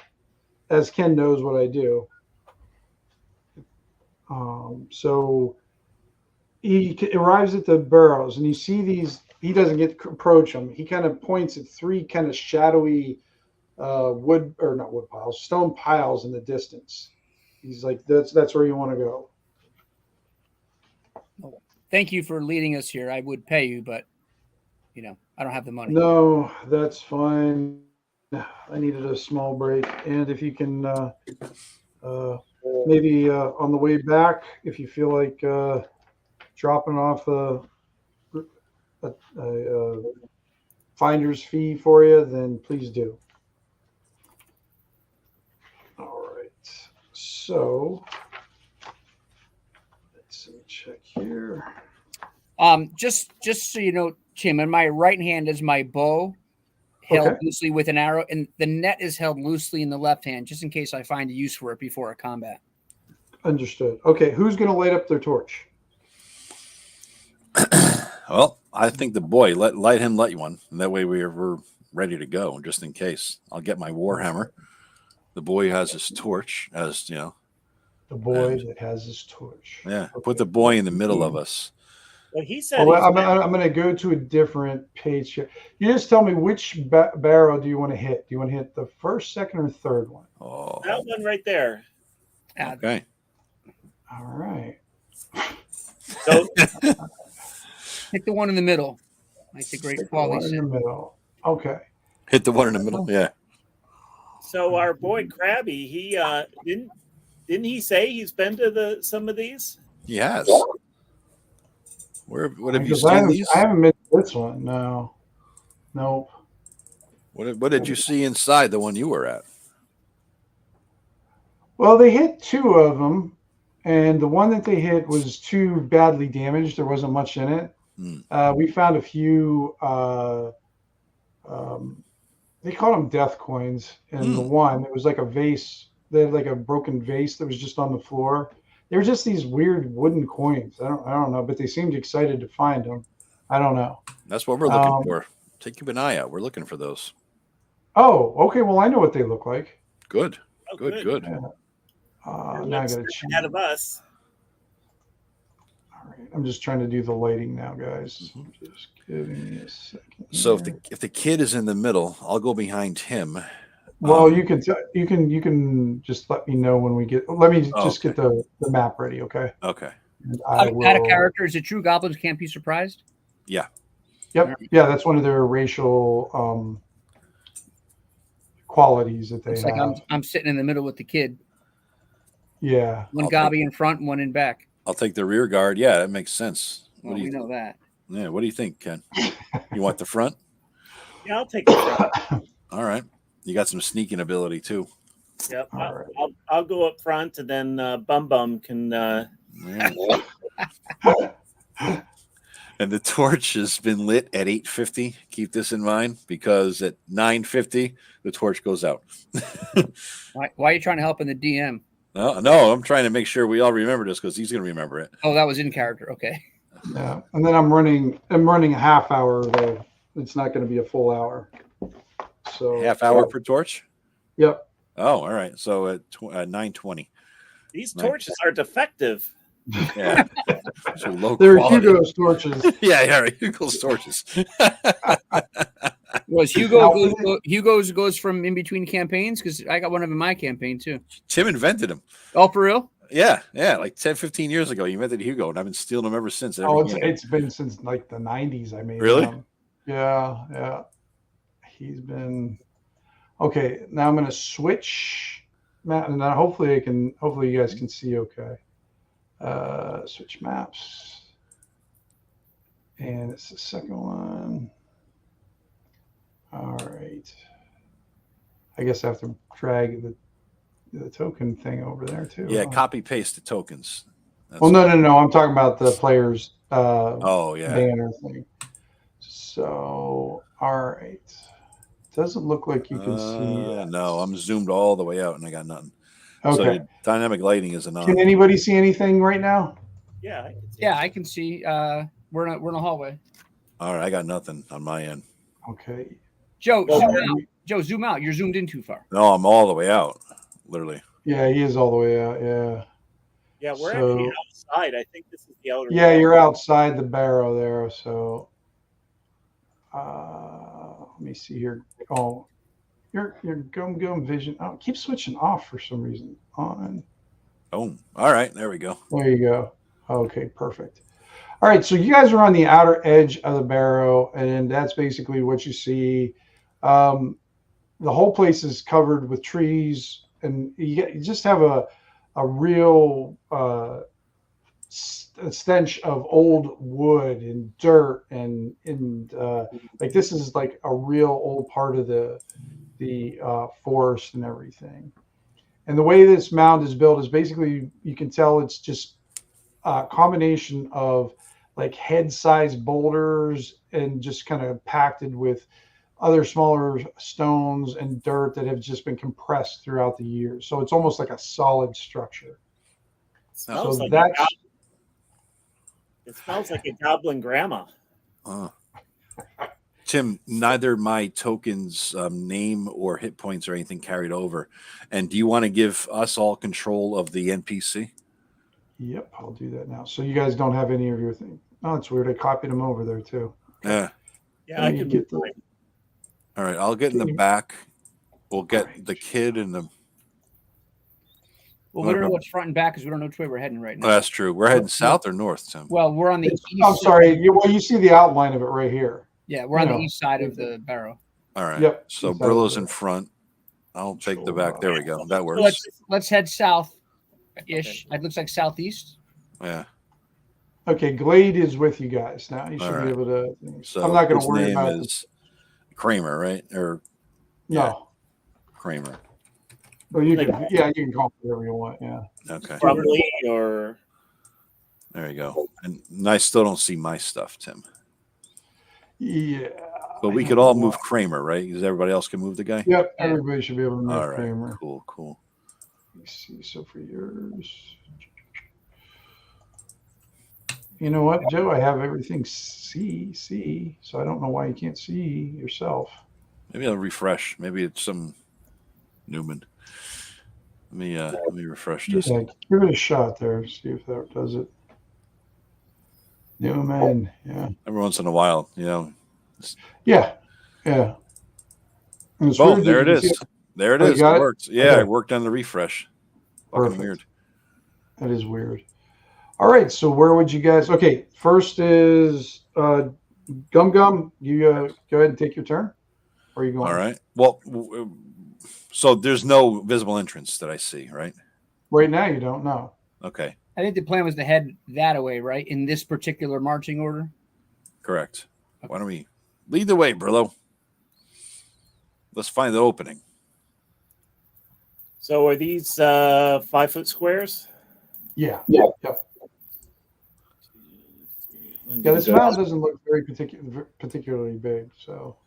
as Ken knows what I do. So he arrives at the burrows and you see these, he doesn't get to approach them. He kind of points at 3 kind of shadowy stone piles in the distance. He's like, that's where you want to go. Thank you for leading us here. I would pay you, but I don't have the money. No, that's fine. I needed a small break. And if you can maybe on the way back, if you feel like dropping off a finder's fee for you, then please do. All right. So let's check here. Just so you know, Tim, in my right hand is my bow held loosely with an arrow, and the net is held loosely in the left hand, just in case I find a use for it before a combat. Understood. Okay, who's going to light up their torch? Well, I think the boy light you one, and that way we're ready to go, just in case. I'll get my warhammer. The boy has his torch, The boy that has his torch. Yeah, put the boy in the middle of us. Well, he said. I'm going to go to a different page here. You just tell me which barrow do you want to hit? Do you want to hit the first, second, or third one? Oh, that one right there. Okay. All right. So hit the one in the middle, like the great Paulie said. In the middle. Okay. Hit the one in the middle. Yeah. So our boy Krabby, he didn't he say he's been to some of these? He has. What have you seen these? I haven't been to this one. No. Nope. What did you see inside the one you were at? Well, they hit 2 of them, and the one that they hit was too badly damaged. There wasn't much in it. We found a few they called them death coins. And the one, it was like a vase. They had like a broken vase that was just on the floor. They were just these weird wooden coins. I don't know, but they seemed excited to find them. I don't know. That's what we're looking for. Keep an eye out. We're looking for those. Oh, okay. Well, I know what they look like. Good. Oh, Good. Yeah. You're Now I got to ahead of us. All right. I'm just trying to do the lighting now, guys. Just giving me a second. So here. if the kid is in the middle, I'll go behind him. Well, you can just let me know when we get. Let me just okay. get the map ready, okay? Okay. And Out of character, is it true goblins can't be surprised? Yeah. Yep. Yeah, that's one of their racial qualities that they It's have. like I'm sitting in the middle with the kid. Yeah. One gobby in front, one in back. I'll take the rear guard. Yeah, that makes sense. Well, we know that. Yeah. What do you think, Ken? You want the front? Yeah, I'll take the front. All right. You got some sneaking ability too. Yep. All I'll go up front, and then Bum can. Yeah. And the torch has been lit at 8:50. Keep this in mind, because at 9:50 the torch goes out. Why are you trying to help in the DM? No, I'm trying to make sure we all remember this, because he's going to remember it. Oh, that was in character. Okay. Yeah, and then I'm running a half hour though. It's not going to be a full hour. So Half hour per torch. Yep. Oh, all right. So at 9:20. These torches are defective. Yeah. So low They're quality. Hugo's torches. Yeah, Hugo's torches. Was Hugo's goes from in between campaigns? Because I got one of them in my campaign too. Tim invented them. Oh, for real? Yeah, like 10, 15 years ago, he invented Hugo, and I've been stealing them ever since. It's been since like the 90s. I made really? them. Yeah. He's been okay. Now I'm going to switch map, and then hopefully you guys can see okay. Switch maps, and it's the second one. All right. I guess I have to drag the token thing over there too. Yeah, copy paste the tokens. No. I'm talking about the players. Banner thing. So, all right. Doesn't look like you can see. No, I'm zoomed all the way out, and I got nothing. Okay. So dynamic lighting isn't on. Can anybody see anything right now? Yeah. I can see. We're in a hallway. All right, I got nothing on my end. Okay. Joe, zoom out. Joe, zoom out. You're zoomed in too far. No, I'm all the way out, literally. Yeah, he is all the way out. Yeah. Yeah, we're actually outside. I think this is the outer. Yeah, you're outside the barrow there. So, let me see here. Oh, your gum vision. Oh, it keeps switching off for some reason. On. Oh, all right. There we go. There you go. Okay, perfect. All right, so you guys are on the outer edge of the barrow, and that's basically what you see. The whole place is covered with trees, and you just have a real stench of old wood and dirt, and like this is like a real old part of the forest and everything. And the way this mound is built is basically, you can tell it's just a combination of like head-sized boulders and just kind of packed with other smaller stones and dirt that have just been compressed throughout the years. So it's almost like a solid structure. It smells like a goblin grandma. Tim, neither my tokens name or hit points or anything carried over. And do you want to give us all control of the NPC? Yep, I'll do that now. So you guys don't have any of your things. Oh, it's weird. I copied them over there too. Yeah. Yeah, I can get All right, I'll get in the back. We'll get the kid in the. Well, we don't know what's front and back because we don't know which way we're heading right now. Oh, that's true. We're heading south or north, Tim? Well, we're on the east. I'm sorry. You see the outline of it right here. Yeah, we're on the east side of the barrow. All right. Yep. So Brillo's in front. I'll take the back. There we go. That works. So let's head south-ish. It looks like southeast. Yeah. Okay, Glade is with you guys now. You should be able to. So I'm not going to worry his name about is Kramer, right? Or no, Kramer. Well, you can call it whatever you want. Yeah. Okay. Probably or. There you go. And I still don't see my stuff, Tim. Yeah. But we could all move Kramer, right? Because everybody else can move the guy. Yep, everybody should be able to move All right, Kramer. cool. Let me see. So for yours, you know what, Joe? I have everything C, so I don't know why you can't see yourself. Maybe I'll refresh. Maybe it's some Newman. Let me refresh this. Yeah, give it a shot there. See if that does it. Newman, yeah. Every once in a while, you know. Yeah. Boom! There it is. There it is. It works. Yeah, okay. I worked on the refresh. Fucking weird. That is weird. All right, so where would you guys? Okay, first is Gum. You go ahead and take your turn. Where are you going? All right. Well, so there's no visible entrance that I see, right? Right now, you don't know. Okay. I think the plan was to head that away, right? In this particular marching order. Correct. Why don't we lead the way, Brillo? Let's find the opening. So are these 5-foot squares? Yeah. Yeah, this mountain doesn't look very particularly big, so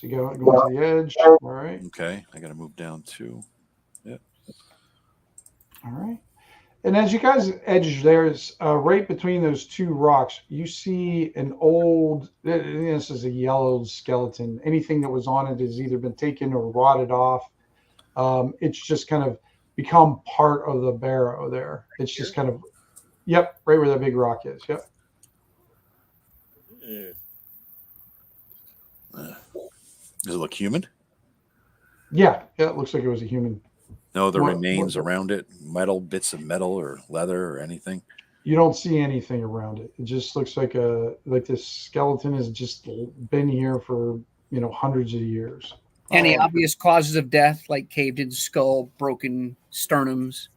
you go to the edge. All right. Okay, I got to move down too. Yep. All right. And as you guys edge, there's right between those two rocks, you see an old. This is a yellowed skeleton. Anything that was on it has either been taken or rotted off. It's just kind of become part of the barrow there. It's just kind of, right where that big rock is. Yep. Does it look human? Yeah, it looks like it was a human. No other remains around it, bits of metal or leather or anything. You don't see anything around it. It just looks like this skeleton has just been here for hundreds of years. Any obvious causes of death, like caved-in skull, broken sternums?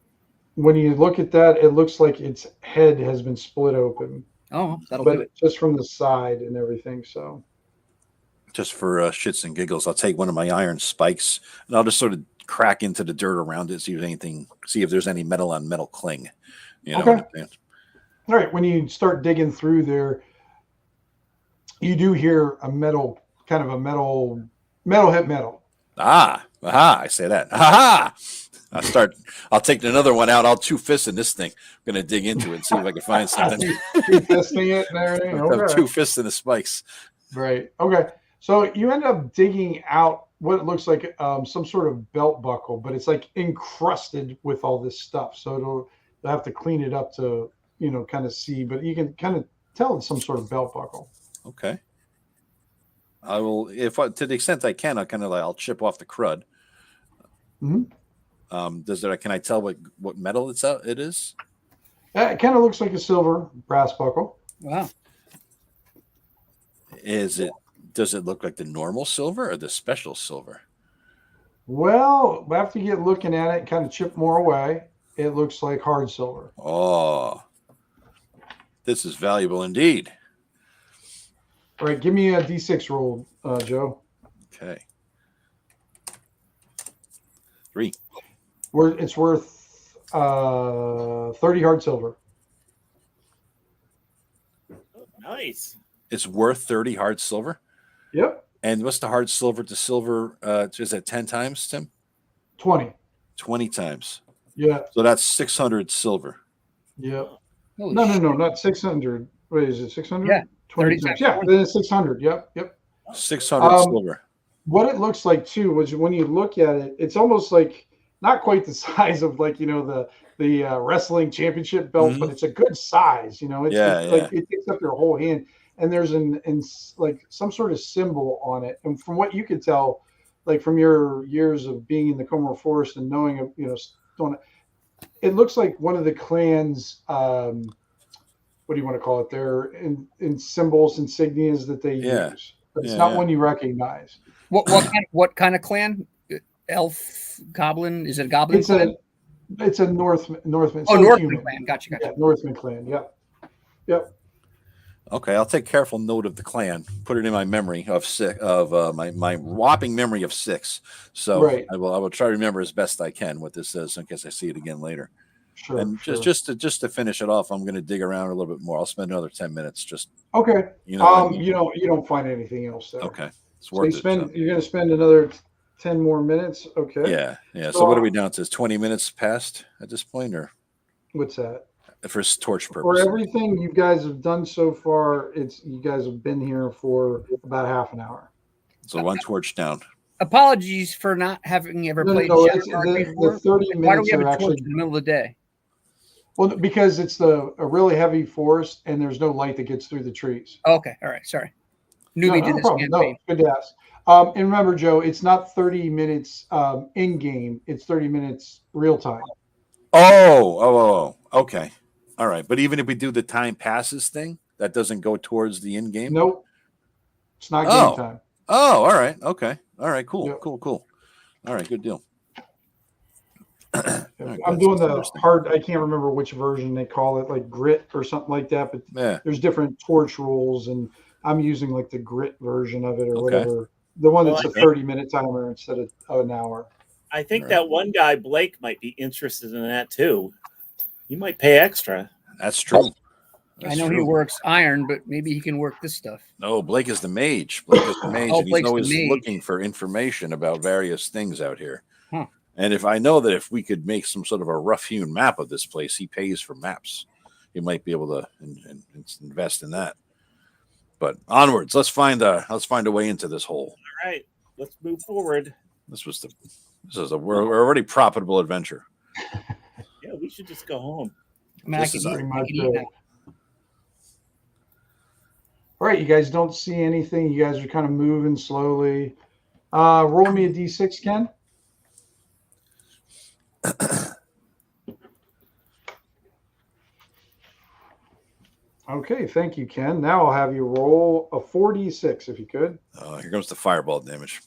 When you look at that, it looks like its head has been split open. Oh, that'll do it. Just from the side and everything. So, just for shits and giggles, I'll take one of my iron spikes and I'll just sort of crack into the dirt around it, see if there's any metal on metal cling. You know okay. what I'm saying? All right. When you start digging through there, you do hear a metal hit metal. I say that. I'll take another one out. I'll two fist in this thing. I'm going to dig into it and see if I can find something. Two fisting it and everything. Okay. Two fists in the spikes. Right. Okay. So you end up digging out what looks like some sort of belt buckle, but it's like encrusted with all this stuff. So you'll have to clean it up to, kind of see, but you can kind of tell it's some sort of belt buckle. Okay. I will, to the extent I can, I'll chip off the crud. Mm-hmm. Can I tell what metal it is? It kind of looks like a silver brass buckle. Wow. Does it look like the normal silver or the special silver? Well, after you get looking at it, kind of chip more away, it looks like hard silver. Oh, this is valuable indeed. All right, give me a D6 roll, Joe. Okay. 3. It's worth 30 hard silver. Nice. It's worth 30 hard silver? Yep. And what's the hard silver to silver? Is that 10 times, Tim? 20. 20 times. Yeah. So that's 600 silver. Yep. Holy No, not 600. Wait, is it 600? Yeah. 20 times. Yeah, then it's 600. Yep. 600 silver. What it looks like too was when you look at it, it's almost like not quite the size of the wrestling championship belt, Mm-hmm. but it's a good size. It's like it takes up your whole hand, and there's like some sort of symbol on it. And from what you could tell, like from your years of being in the Comor Forest and knowing, it looks like one of the clans. What do you want to call it? They're in symbols, insignias that they use, but it's not one you recognize. What kind of clan? Elf, goblin? Is it a goblin? It's a Northman. Oh, Northman clan. Gotcha. Yeah, Northman clan. Yep. Okay, I'll take careful note of the clan. Put it in my memory of my whopping memory of 6. So right. I will try to remember as best I can what this is in case I see it again later. Sure. And just to finish it off, I'm going to dig around a little bit more. I'll spend another 10 minutes. Just okay. You know, you don't find anything else there. Okay, it's So worth it. you're going to spend another 10 more minutes. Okay. Yeah. So what are we down to? Is 20 minutes past at this point, or what's that? For torch purposes? For everything you guys have done so far, you guys have been here for about half an hour. So one torch down. Apologies for not having ever played Shadowdark before. The 30 minutes Why do we have a torch actually in the middle of the day? Well, because it's a really heavy forest and there's no light that gets through the trees. Okay, all right, sorry. Newbie to this campaign. No, good to ask. And remember, Joe, it's not 30 minutes in game; it's 30 minutes real time. Oh, okay, all right. But even if we do the time passes thing, that doesn't go towards the in game. Nope, it's not game time. Oh, all right, okay, all right, cool, Yep. cool. All right, good deal. I'm doing the hard. I can't remember which version they call it, like grit or something like that. But there's different torch rules, and I'm using like the grit version of it or whatever. The one that's a 30-minute timer instead of an hour. I think that one guy, Blake, might be interested in that too. You might pay extra. That's true. I know he works iron, but maybe he can work this stuff. No, Blake is the mage. Blake is the mage, and he's Blake's always looking for information about various things out here. And if I know that if we could make some sort of a rough-hewn map of this place, he pays for maps. He might be able to invest in that. But onwards, let's find a way into this hole. All right, let's move forward. This is we're already profitable adventure. Yeah, we should just go home. I mean, I can eat now. All right, you guys don't see anything. You guys are kind of moving slowly. Roll me a d6, Ken. Okay, thank you, Ken. Now I'll have you roll a 4d6 if you could. Here comes the fireball damage.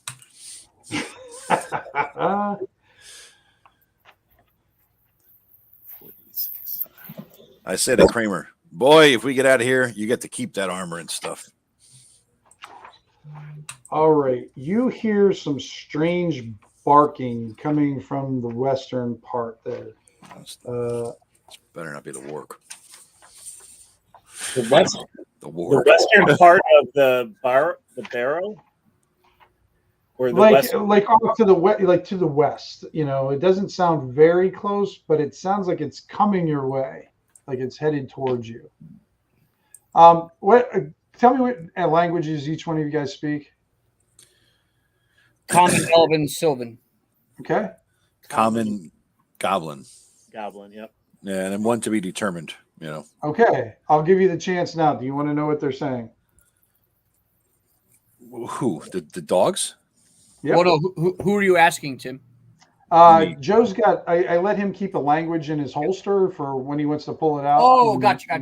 I say to Kramer, boy, if we get out of here, you get to keep that armor and stuff. All right, you hear some strange barking coming from the western part there. This better not be the warg. The western part of the barrow, or the like off to the west, like to the west. You know, it doesn't sound very close, but it sounds like it's coming your way, like it's headed towards you. Tell me what languages each one of you guys speak. Common, Elven, Sylvan. Okay. Common, Goblin. Goblin, yep. Yeah, and then one to be determined, you know. Okay, I'll give you the chance now. Do you want to know what they're saying? Who? The dogs? Yeah. Well, no, who are you asking, Tim? Joe's got. I let him keep a language in his holster for when he wants to pull it out. Oh, gotcha.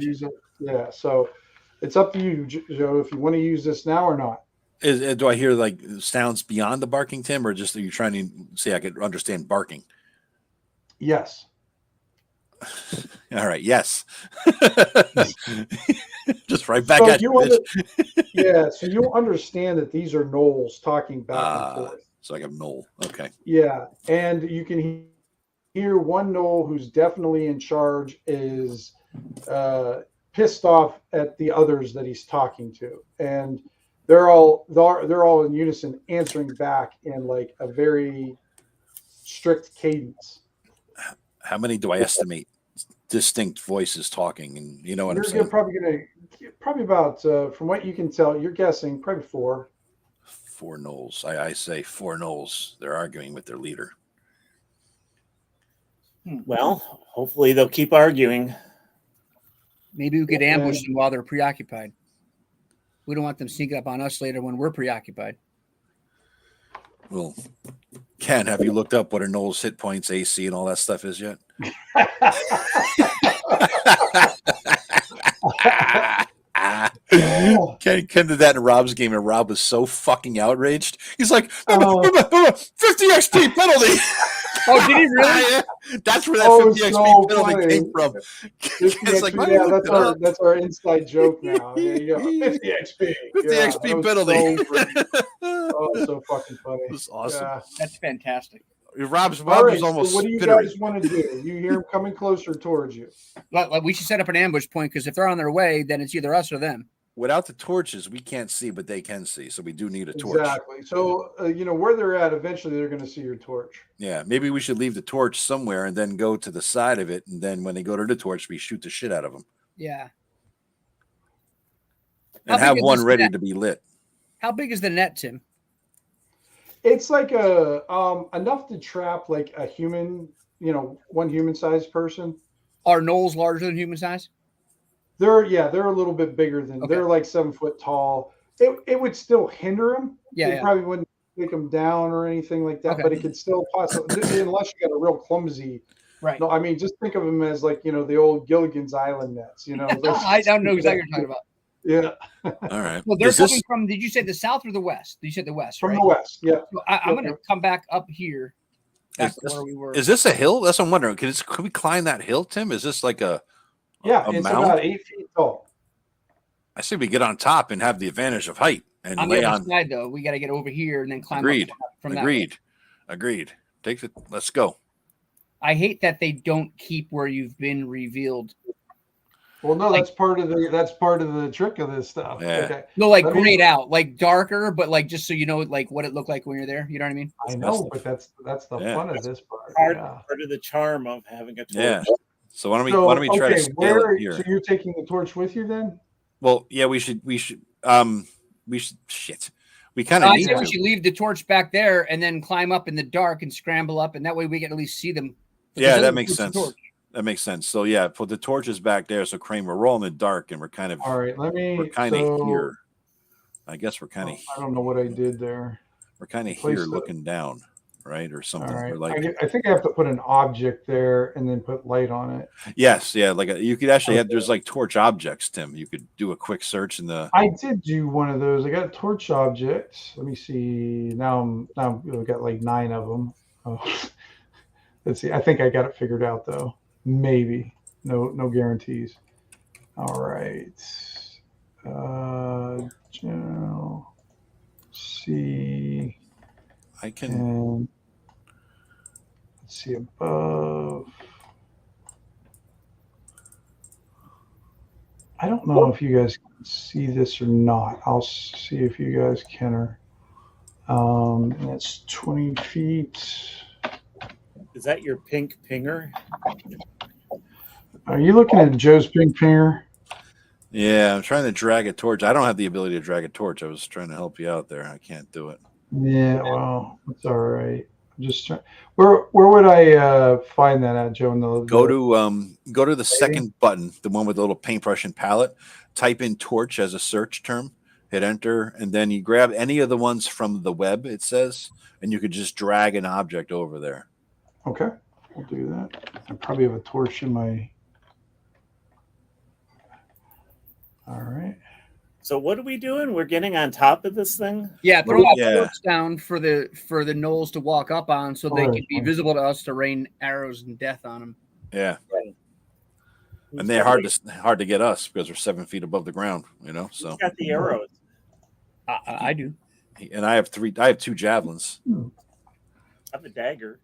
Yeah, so it's up to you, Joe, if you want to use this now or not. Do I hear like sounds beyond the barking, Tim, or just are you trying to say I could understand barking? Yes. All right. Yes. Just right back at you. Yeah. So you'll understand that these are gnolls talking back and forth. So I have gnoll. Okay. Yeah, and you can hear one gnoll who's definitely in charge is pissed off at the others that he's talking to, and they're all in unison answering back in like a very strict cadence. How many do I estimate distinct voices talking? And you know what I'm saying? You're probably about from what you can tell, you're guessing probably 4. 4 gnolls. I say 4 gnolls. They're arguing with their leader. Well, hopefully they'll keep arguing. Maybe we could ambush them while they're preoccupied. We don't want them sneaking up on us later when we're preoccupied. Well, Ken, have you looked up what a gnoll's hit points, AC, and all that stuff is yet? Ken did that in Rob's game, and Rob was so fucking outraged. He's like, 50 XP penalty. Oh, did he really? That's where that 50 XP penalty funny. came from. 50 XP, that's our inside joke now. There you go. 50 XP. 50 XP penalty. So fucking funny. It was awesome. Yeah. That's fantastic. Rob's All right, almost so what do you spittery. guys want to do? You hear them coming closer towards you. Like, we should set up an ambush point because if they're on their way, then it's either us or them. Without the torches, we can't see, but they can see. So we do need a torch. Exactly. So, where they're at, eventually they're going to see your torch. Yeah, maybe we should leave the torch somewhere and then go to the side of it. And then when they go to the torch, we shoot the shit out of them. Yeah. And have one ready to be lit. How big is the net, Tim? It's like enough to trap like a human, one human-sized person. Are gnolls larger than human size? They're a little bit bigger than they're like 7 foot tall. It would still hinder them. Yeah, Probably wouldn't take them down or anything like that. Okay. But it could still possibly, unless you got a real clumsy. Right. No, I mean just think of them as like the old Gilligan's Island nets. I don't know exactly what you're talking about. Yeah. All right. Well, they're coming from. Did you say the south or the west? You said the west. From right? the west. Yeah. So I'm going to come back up here. Back to where we were. Is this a hill? That's what I'm wondering. Could we climb that hill, Tim? Is this like a it's mound? about 8 feet tall. I say we get on top and have the advantage of height and on lay the on. other side, though, we got to get over here and then climb. Agreed. Up from that. Agreed. Let's go. I hate that they don't keep where you've been revealed. Well, no, that's part of the trick of this stuff. Yeah. Okay. No, like grayed out, like darker, but like just so you know, like what it looked like when you're there. You know what I mean? I know, but that's the fun of this part. Part of the charm of having a torch. Yeah. So why don't we try to scale it here? So you're taking the torch with you then? Well, yeah, we should. Shit. We kind of need to. We should leave the torch back there and then climb up in the dark and scramble up, and that way we can at least see them. Yeah, that makes sense. That makes sense. So yeah, put the torches back there. So Kramer, we're all in the dark, and we're kind of all right. We're kind of here. I guess we're kind of. I don't know what I did there. We're kind of here, looking down, right, or something. All right. Or like I think I have to put an object there and then put light on it. Yes, yeah. You could actually have. There's like torch objects, Tim. You could do a quick search in the. I did do one of those. I got torch objects. Let me see. Now I've got like 9 of them. Oh. Let's see. I think I got it figured out though. Maybe. No guarantees. All right. General C. I can. And let's see above. I don't know if you guys can see this or not. I'll see if you guys can. That's 20 feet. Is that your pink pinger? Are you looking at Joe's pink finger? Yeah, I'm trying to drag a torch. I don't have the ability to drag a torch. I was trying to help you out there. I can't do it. Yeah, well, it's all right. I'm just trying. Where would I find that at, Joe? Go to the second button, the one with the little paintbrush and palette. Type in torch as a search term. Hit enter, and then you grab any of the ones from the web. It says, and you could just drag an object over there. Okay, I'll do that. I probably have a torch in my. All right. So what are we doing? We're getting on top of this thing? Yeah, throw the torch down for the gnolls to walk up on, so they can be visible to us to rain arrows and death on them. Yeah. Right. And they're hard to get us because we're 7 feet above the ground. So. Who's got the arrows? I do. And I have 2 javelins. I have a dagger.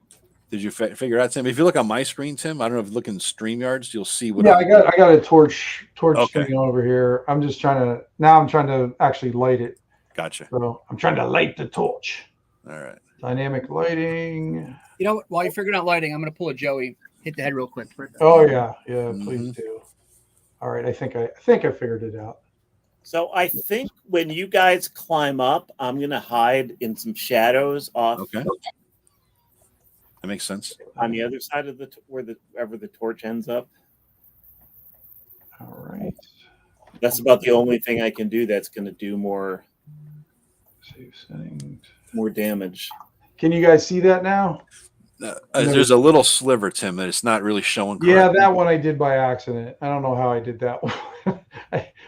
Did you figure out, Tim? If you look on my screen, Tim, I don't know if you look in StreamYards, you'll see what. Yeah, I got a torch thing over here. I'm just trying to actually light it. Gotcha. So I'm trying to light the torch. All right. Dynamic lighting. You know what? While you're figuring out lighting, I'm going to pull a Joey. Hit the head real quick. Oh yeah, please do. All right, I think I figured it out. So I think when you guys climb up, I'm going to hide in some shadows off. Okay. That makes sense. On the other side of wherever the torch ends up. All right. That's about the only thing I can do that's going to do more damage. Can you guys see that now? There's a little sliver, Tim, that it's not really showing correctly. Yeah, that one I did by accident. I don't know how I did that one.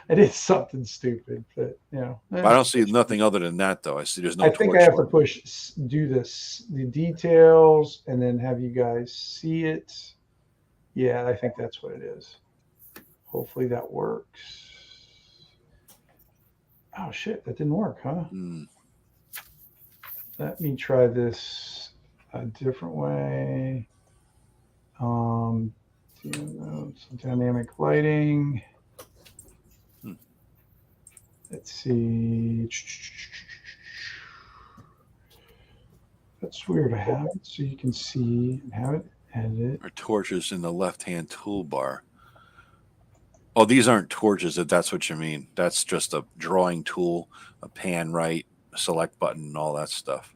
I did something stupid, but I don't see nothing other than that, though. I see there's no. I think I have to do the details, and then have you guys see it. Yeah, I think that's what it is. Hopefully that works. Oh shit, that didn't work, huh? Let me try this. a different way. Dynamic lighting. Let's see. That's weird. I have it so you can see and have it edit. Or torches in the left-hand toolbar. Oh, these aren't torches, if that's what you mean. That's just a drawing tool, a pan right, a select button, and all that stuff.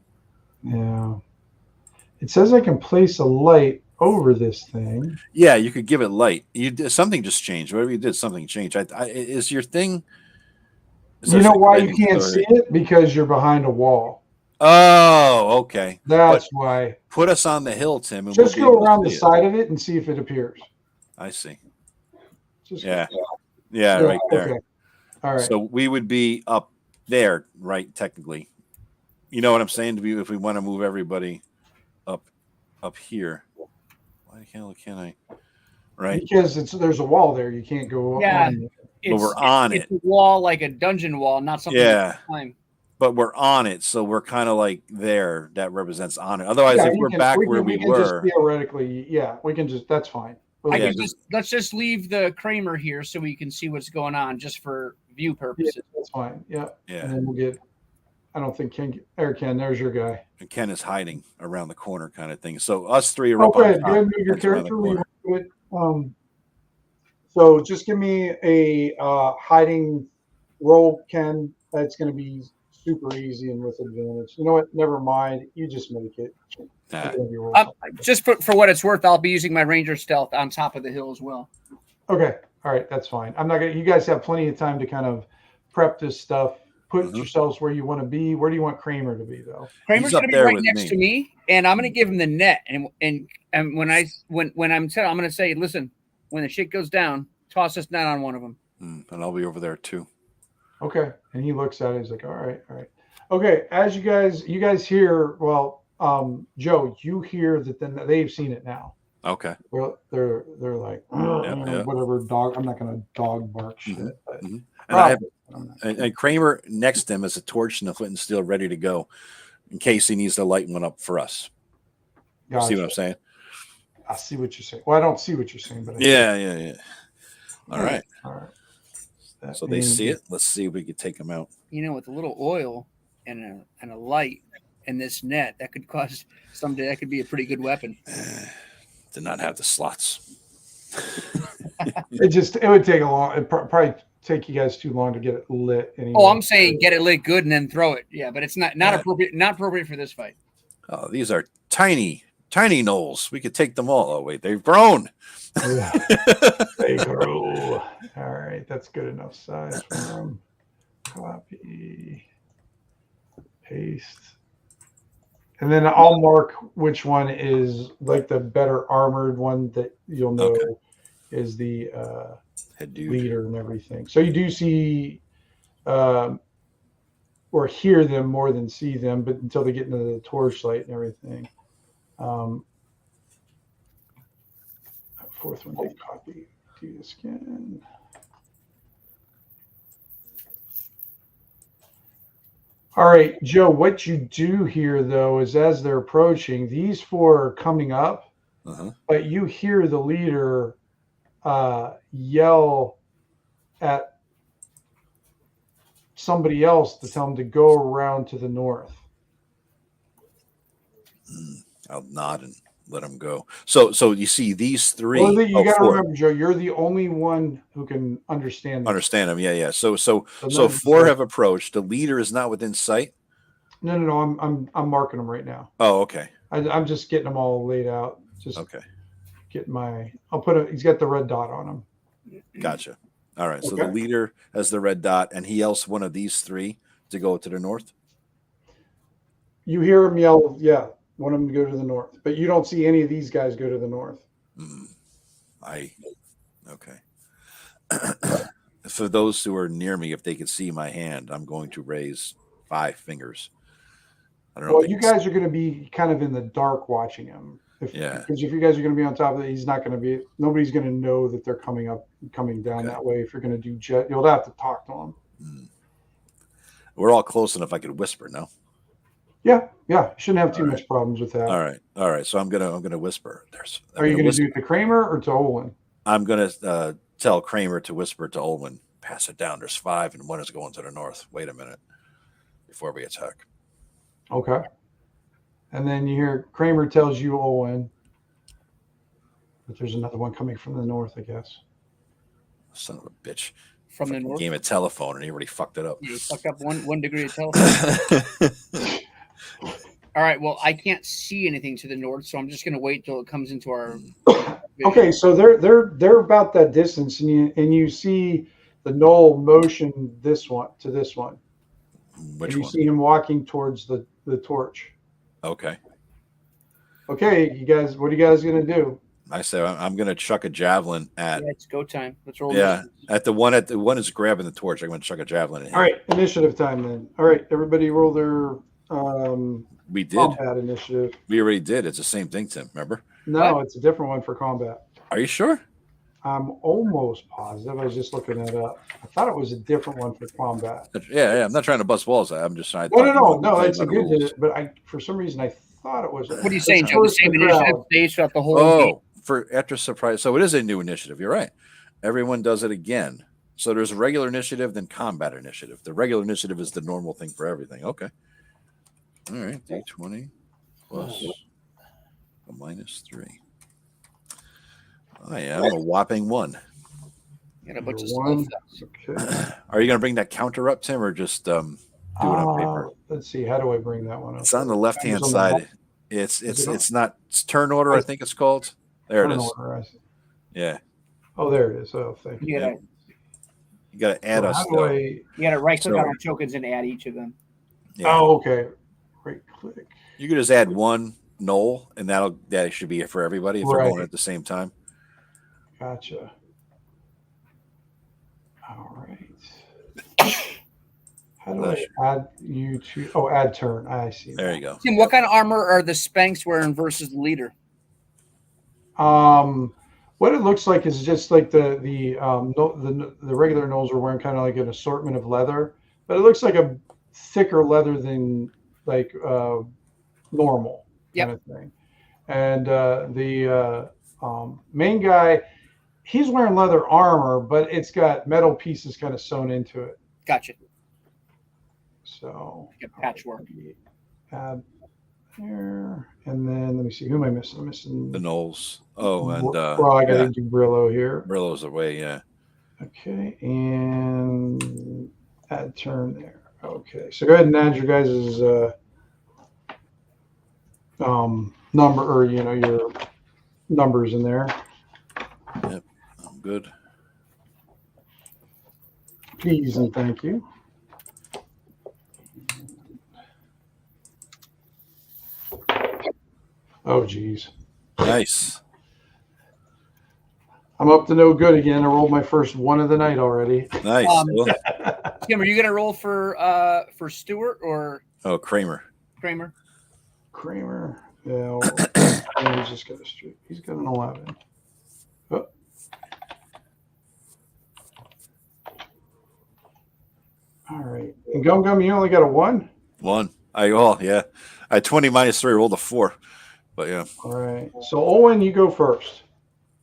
Yeah. It says I can place a light over this thing. Yeah, you could give it light. Something just changed. Whatever you did, something changed. Is your thing? You know why you can't see it? Because you're behind a wall. Oh, okay. That's why. Put us on the hill, Tim. And just go around the side of it and see if it appears. I see. Yeah, right there. Okay. All right. So we would be up there, right? Technically, you know what I'm saying? If we want to move everybody up here, why the hell can't I? Right? Because there's a wall there. You can't go. Yeah, but we're on it. It's a wall, like a dungeon wall, not something. Yeah. But we're on it, so we're kind of like there. That represents on it. Otherwise, if we're back where we were, just theoretically, we can just. That's fine. Let's just leave the Kramer here so we can see what's going on, just for view purposes. Yeah, that's fine. Yeah. Yeah. And then we'll get. I don't think Ken. There's your guy. And Ken is hiding around the corner, kind of thing. So us three are up on top. Go ahead and move your character. So just give me a hiding roll, Ken. That's going to be super easy and with advantage. You know what? Never mind. You just make it. Just for what it's worth, I'll be using my Ranger stealth on top of the hill as well. Okay. All right. That's fine. I'm not going to. You guys have plenty of time to kind of prep this stuff. Put yourselves where you want to be. Where do you want Kramer to be, though? Kramer's going to be right next to me, and I'm going to give him the net. And when I'm going to say, listen, when the shit goes down, toss this net on one of them. And I'll be over there too. Okay. And he looks at it. He's like, all right. Okay. As you guys hear, well, Joe, you hear that then they've seen it now. Okay. Well, they're like, whatever dog. I'm not going to dog bark shit. But and Kramer next to him is a torch and a flint and steel ready to go in case he needs to light one up for us. Gotcha. See what I'm saying? I see what you're saying. Well, I don't see what you're saying, but yeah. All right. So they see it. Let's see if we could take them out. With a little oil and a light and this net, that could cause someday. That could be a pretty good weapon. Did not have the slots. It would take a long. It probably take you guys too long to get it lit. Anyway. Oh, I'm saying get it lit good and then throw it. Yeah, but it's not appropriate. Not appropriate for this fight. Oh, these are tiny gnolls. We could take them all. Oh wait, they've grown. Yeah. They grow. All right, that's good enough size for them. Copy, paste, and then I'll mark which one is like the better armored one that you'll know is the head dude leader and everything. So you do see or hear them more than see them, but until they get into the torchlight and everything. Fourth one, they copy. Do this again. All right, Joe, what you do here, though, is as they're approaching, these four are coming up, but you hear the leader yell at somebody else to tell them to go around to the north. I'll nod and let them go. So you see these three. Well, you got to remember, Joe, you're the only one who can understand them. Understand them, yeah. So four have approached. The leader is not within sight. No. I'm marking them right now. Oh, okay. I'm just getting them all laid out. Just okay. Get my. I'll put he's got the red dot on him. Gotcha. All right. So the leader has the red dot, and he yells one of these three to go to the north. You hear him yell, yeah. Want them to go to the north, but you don't see any of these guys go to the north. Okay. For those who are near me, if they could see my hand, I'm going to raise 5 fingers. I don't know. Well, you guys are going to be kind of in the dark watching him. Because if you guys are going to be on top of it, he's not going to be. Nobody's going to know that they're coming down that way. If you're going to do jet, you'll have to talk to them. We're all close enough. I could whisper. No. Yeah. Shouldn't have too much problems with that. All right. So I'm gonna whisper. Are you gonna do it to Kramer or to Olin? I'm gonna tell Kramer to whisper to Olin. Pass it down. There's 5, and 1 is going to the north. Wait a minute before we attack. Okay. And then you hear Kramer tells you, Olin, that there's another one coming from the north, I guess. Son of a bitch. From the north. Game of telephone, and he already fucked it up. Yeah, you fucked up one degree of telephone. All right. Well, I can't see anything to the north, so I'm just going to wait till it comes into our. Okay, so they're about that distance, and you see the knoll motion this one to this one. Which and you one? see him walking towards the torch. Okay. Okay, you guys, what are you guys gonna do? I say I'm gonna chuck a javelin at. Yeah, it's go time. Let's roll. Yeah, at the one is grabbing the torch. I'm gonna chuck a javelin at him. All right, initiative time then. All right, everybody roll their We did. combat initiative. We already did. It's the same thing, Tim. Remember? No, What? it's a different one for combat. Are you sure? I'm almost positive. I was just looking that up. I thought it was a different one for combat. Yeah. I'm not trying to bust balls. I'm just trying. No. It's a good. But for some reason I thought it was. What are you saying, Joe? The same initiative stays throughout the whole game? For after surprise. So it is a new initiative. You're right. Everyone does it again. So there's regular initiative, then combat initiative. The regular initiative is the normal thing for everything. Okay. All right. D20 plus a -3. I am a whopping 1. You got a bunch of One. stuff. Okay. Are you going to bring that counter up, Tim, or just do it on paper? Let's see. How do I bring that one up? It's on the left-hand It's on the side. It's on- not. It's turn order. I think it's called. There it is. Yeah. Oh, there it is. Oh, thank you. You got to add So us. how do Though. You got to right click So- on our tokens and add each of them. Yeah. Oh, okay. Right click. You could just add one knoll, and that should be it for everybody if they're Right. going at the same time. Gotcha. All right. How do I add you to? Oh, add turn. I see. There you go. Tim, what kind of armor are the Spanks wearing versus the leader? What it looks like is just like the regular gnolls are wearing kind of like an assortment of leather, but it looks like a thicker leather than like normal kind of thing. And the main guy, he's wearing leather armor, but it's got metal pieces kind of sewn into it. Gotcha. So Like a patchwork. Add here, and then let me see. Who am I missing? I'm missing The knolls. Oh, and well, I got to do Brillo here. Brillo's away. Yeah. Okay, and add turn there. Okay, so go ahead and add your guys' number, or your numbers in there. Yep, I'm good. Please and thank you. Oh, geez. Nice. I'm up to no good again. I rolled my first one of the night already. Nice. Tim, are you gonna roll for Stewart or Kramer. Kramer? Kramer. Yeah. He's just got a streak. He's got an 11. Oh. All right. And Gum Gum, you only got a 1? 1. Yeah. I had 20 -3, rolled a 4. But yeah. All right. So Owen, you go first.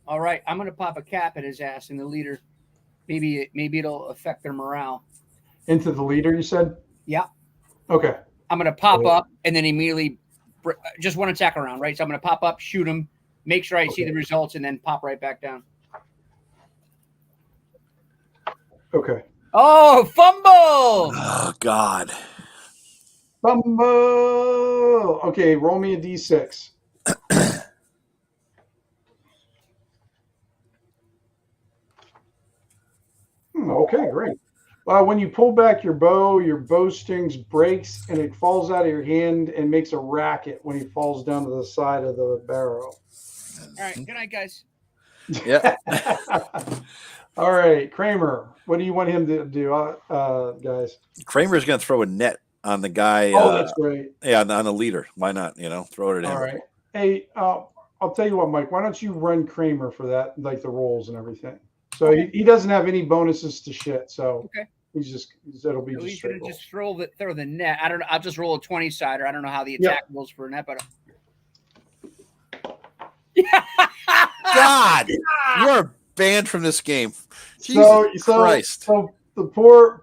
All right, I'm gonna pop a cap at his ass, and the leader, maybe it'll affect their morale. Into the leader, you said? Yeah. Okay. I'm gonna pop up and then immediately just one attack around, right? So I'm gonna pop up, shoot him, make sure I see the results, and then pop right back down. Okay. Oh, fumble! Oh God. Fumble. Okay, roll me a d6. Okay, great. When you pull back your bow strings breaks and it falls out of your hand and makes a racket when he falls down to the side of the barrow. All right, good night, guys. Yeah. All right, Kramer, what do you want him to do, guys? Kramer's going to throw a net on the guy. Oh, that's great. Yeah, on the leader. Why not? Throw it at him. All right. Hey, I'll tell you what, Mike. Why don't you run Kramer for that, like the rolls and everything? So he doesn't have any bonuses to shit. So Okay. It'll be So just he's straight gonna roll. just throw the net. I don't know. I'll just roll a 20-sider. I don't know how the attack rolls for a net, but God, you're banned from this game. So Christ. the poor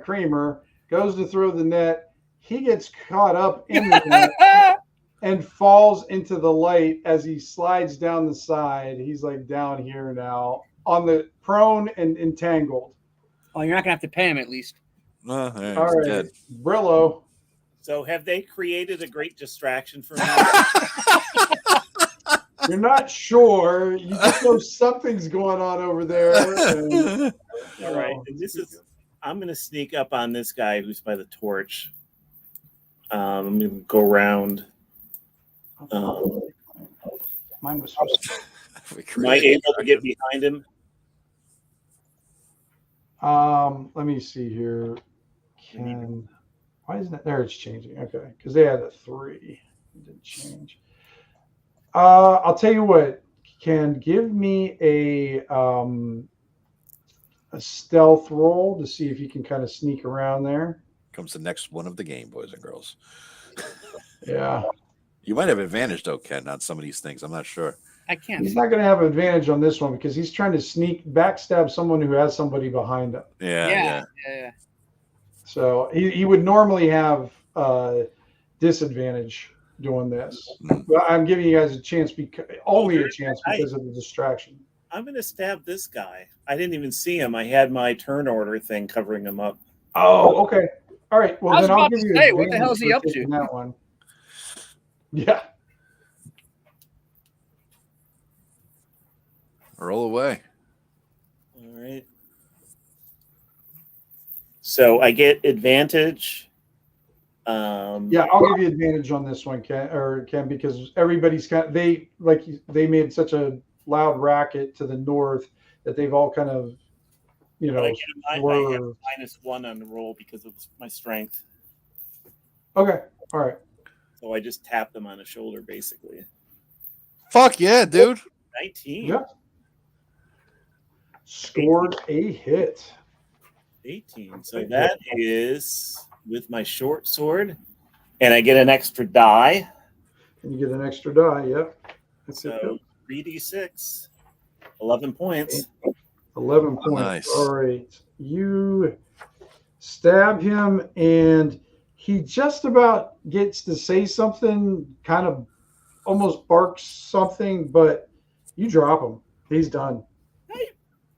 Creamer goes to throw the net. He gets caught up in the net and falls into the light as he slides down the side. He's like down here now on the prone and entangled. Oh, you're not gonna have to pay him at least. All right, Dead. Brillo. So have they created a great distraction for me? You're not sure. You just know something's going on over there. And, All right. And I'm going to sneak up on this guy who's by the torch. I'm going to go around. Mine was supposed to. Am I able to get behind him? Let me see here. Why isn't it there? It's changing. Okay, because they had a 3. It didn't change. I'll tell you what. Can give me a stealth roll to see if you can kind of sneak around there. Comes the next one of the game, boys and girls. Yeah. You might have advantage though, Ken, on some of these things. I'm not sure. I can't. He's not going to have advantage on this one because he's trying to backstab someone who has somebody behind him. Yeah. So he would normally have disadvantage doing this. But I'm giving you guys a chance only a chance because of the distraction. I'm going to stab this guy. I didn't even see him. I had my turn order thing covering him up. Oh, okay. All right. Well, then I'll give you. Hey, what the hell is he up to? That one. Yeah. Roll away. All right. So I get advantage. Yeah, I'll give you advantage on this one, Ken, because everybody's they made such a loud racket to the north that they've all kind of, I have -1 on the roll because of my strength. Okay. All right. So I just tapped them on the shoulder, basically. Fuck yeah, dude. 19. Yeah. Scored a hit. 18. So that is with my short sword, and I get an extra die. And you get an extra die. Yep. That's so 3d6, 11 points. 11 points. Nice. All right. You stab him, and he just about gets to say something, kind of almost barks something, but you drop him. He's done.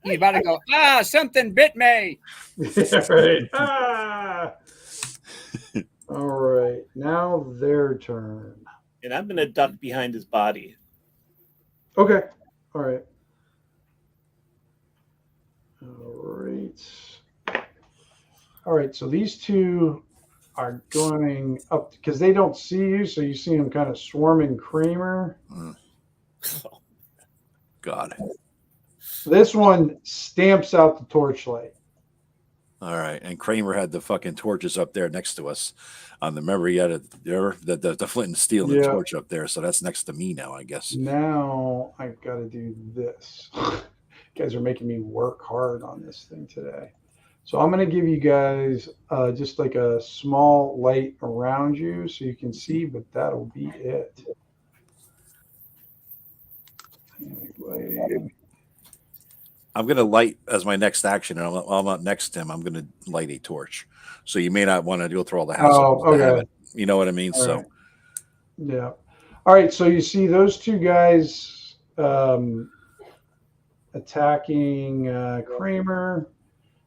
He's about to go, something bit me. Yeah, right. All right. Now their turn. And I'm going to duck behind his body. Okay. All right. All right. So these two are going up because they don't see you. So you see them kind of swarming Creamer. God. This one stamps out the torchlight. All right. And Kramer had the fucking torches up there next to us. Remember he had the flint and steel and the torch up there. So that's next to me now, I guess. Now I've got to do this. You guys are making me work hard on this thing today. So I'm going to give you guys just like a small light around you so you can see, but that'll be it. I'm going to light as my next action, and I'm not next to him. I'm going to light a torch. So you may not want to go through all the house. Oh, okay. You know what I mean? All so, right. Yeah. All right. So you see those two guys attacking Kramer.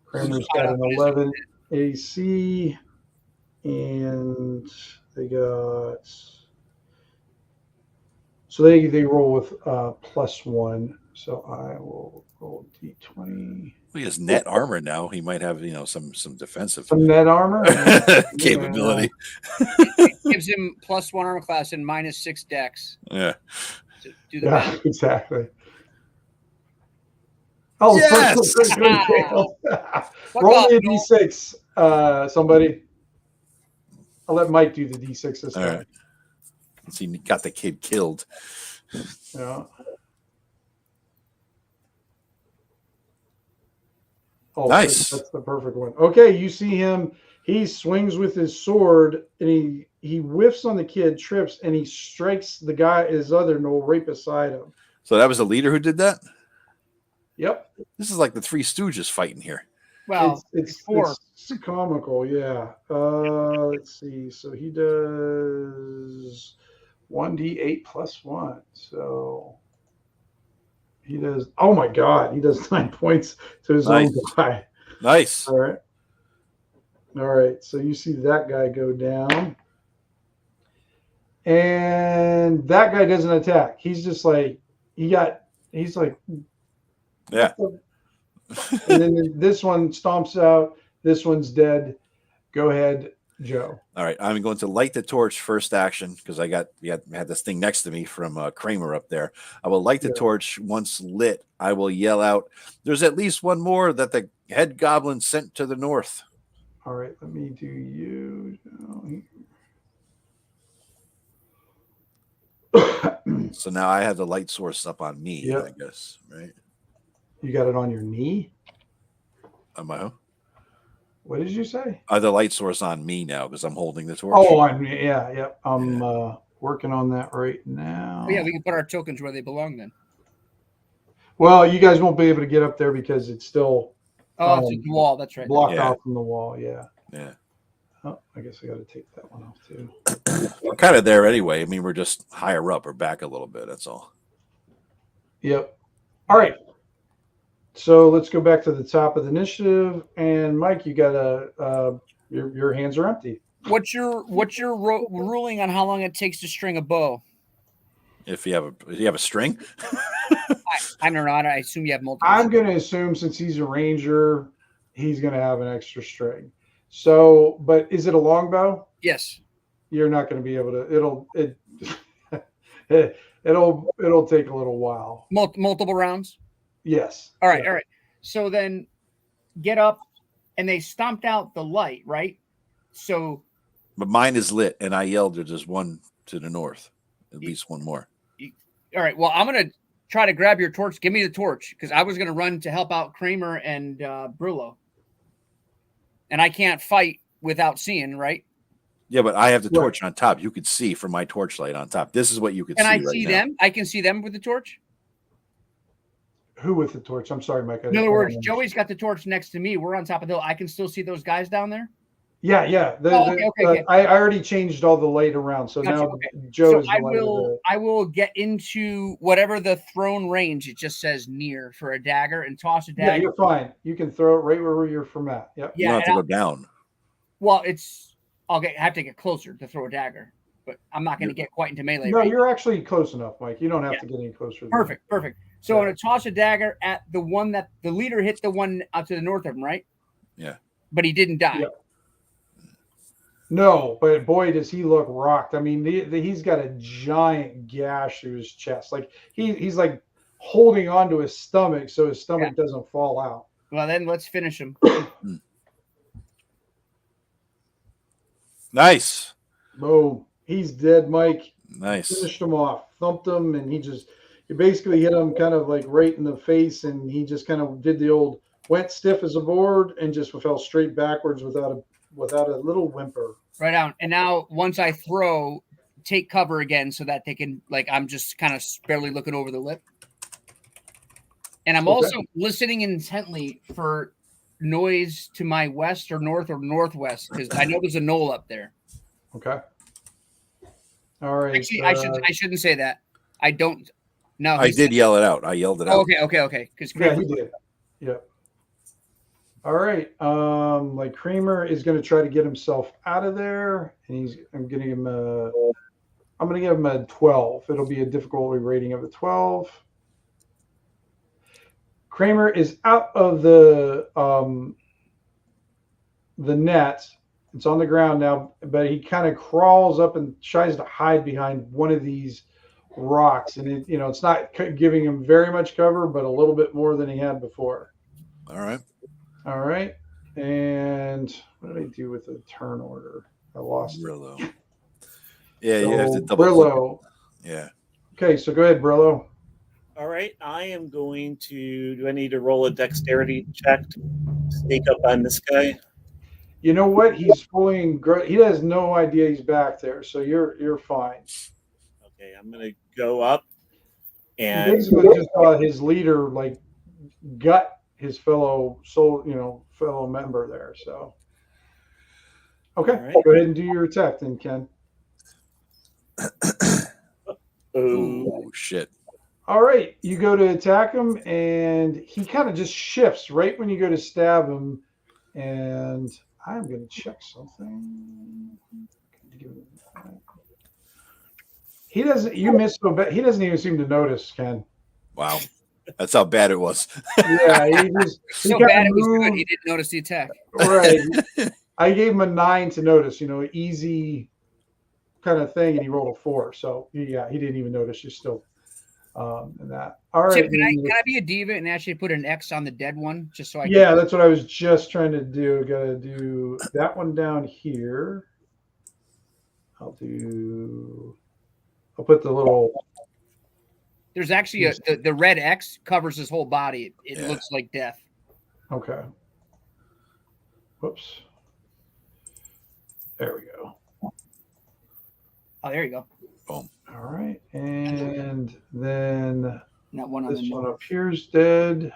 Kramer's got an 11 AC, and they got. So they roll with +1. So I will roll D20. He has net armor now. He might have, some defensive. Some net armor capability. It gives him +1 armor class and -6 dex. Yeah. Do the math. Exactly. Oh, yes! Roll me a D6, somebody. I'll let Mike do the D6 this time. Right. He got the kid killed. Yeah. Oh, Nice. That's the perfect one. Okay, you see him. He swings with his sword, and he whiffs on the kid, trips, and he strikes the guy, his other gnoll, right beside him. So that was the leader who did that? Yep. This is like the Three Stooges fighting here. Well, it's four. It's comical, yeah. Let's see. So he does 1d8 plus 1. So he does, oh my God, he does 9 points to his own guy. Nice. All right. All right. So you see that guy go down. And that guy doesn't attack. He's just like, he's like, yeah. And then this one stomps out. This one's dead. Go ahead, Joe. All right, I'm going to light the torch first action because we had this thing next to me from Kramer up there. I will light the torch. Once lit, I will yell out, "There's at least one more that the head goblin sent to the north." All right, let me do you. So now I have the light source up on me, I guess, right? You got it on your knee? On my own? What did you say? The light source on me now because I'm holding the torch. Oh, on me. Yeah. I'm working on that right now. Oh, yeah, we can put our tokens where they belong then. Well, you guys won't be able to get up there because it's still it's the wall. That's right. Blocked off from the wall. Yeah. Yeah. Oh, I guess I got to take that one off too. We're kind of there anyway. I mean, we're just higher up or back a little bit. That's all. Yep. All right. So let's go back to the top of the initiative. And Mike, you got your hands are empty. What's your ruling on how long it takes to string a bow? If you have a string, I don't know. I assume you have multiple. I'm going to assume since he's a ranger, he's going to have an extra string. So, but is it a longbow? Yes. You're not going to be able to. It'll take a little while. Multiple rounds. Yes. All right. All right. So then, get up, and they stomped out the light, right? So. But mine is lit, and I yelled, "There's one to the north, at least one more." All right. Well, I'm gonna try to grab your torch. Give me the torch because I was gonna run to help out Kramer and Brillo. And I can't fight without seeing, right? Yeah, but I have the torch on top. You could see from my torchlight on top. This is what you could see. Can I see them? I can see them with the torch. Who with the torch? I'm sorry, Mike. In other words, Joey's got the torch next to me. We're on top of the hill. I can still see those guys down there. Yeah, yeah. Okay. I already changed all the light around, so now Joe is. I will get into whatever the thrown range. It just says near for a dagger and toss a dagger. Yeah, you're fine. You can throw it right where you're from at. Yep. You don't have to go down. Well, I have to get closer to throw a dagger, but I'm not going to get quite into melee. No, you're actually close enough, Mike. You don't have to get any closer. Perfect. So I'm going to toss a dagger at the one that the leader hit, the one out to the north of him, right? Yeah. But he didn't die. Yeah. No, but boy, does he look rocked. I mean, he's got a giant gash through his chest. Like he's like holding onto his stomach so his stomach doesn't fall out. Well, then let's finish him. Nice. Boom. He's dead, Mike. Nice. Finished him off. Thumped him, and you basically hit him kind of like right in the face, and he just kind of did the old went stiff as a board and just fell straight backwards without a little whimper. Right on. And now once I throw, take cover again so that they can, like, I'm just kind of barely looking over the lip. And I'm also listening intently for noise to my west or north or northwest because I know there's a knoll up there. Okay. All right. Actually, I shouldn't say that. I don't. No, I did yell it out. I yelled it out. Okay. Because he did. Yeah. All right. Like Kramer is going to try to get himself out of there, and I'm going to give him a 12. It'll be a difficulty rating of a 12. Kramer is out of the net. It's on the ground now, but he kind of crawls up and tries to hide behind one of these rocks, and it's not giving him very much cover, but a little bit more than he had before. All right. And what did I do with the turn order? I lost Brillo. Yeah, so you have to double Brillo. Yeah. Okay, so go ahead, Brillo. All right, I am going to. Do I need to roll a dexterity check to sneak up on this guy? You know what? He's pulling. He has no idea he's back there, so you're fine. Okay, I'm gonna go up He and basically just saw his leader like gut his fellow fellow member there. So okay, right. go ahead and do your attack then, Ken. Oh shit! All right, you go to attack him, and he kind of just shifts right when you go to stab him. And I'm going to check something. He doesn't. You missed so bad. He doesn't even seem to notice, Ken. Wow, that's how bad it was. Yeah, he so bad it was good. He didn't notice the attack. Right. I gave him a 9 to notice. Easy kind of thing, and he rolled a 4. So yeah, he didn't even notice. You're still in that. All right. Tim, can I be a diva and actually put an X on the dead one just so I? Yeah, that's what I was just trying to do. Got to do that one down here. I'll put the little. There's actually the red X covers his whole body. It looks like death. Okay. Whoops. There we go. Oh, there you go. Boom. All right, and then not one on this one appears dead.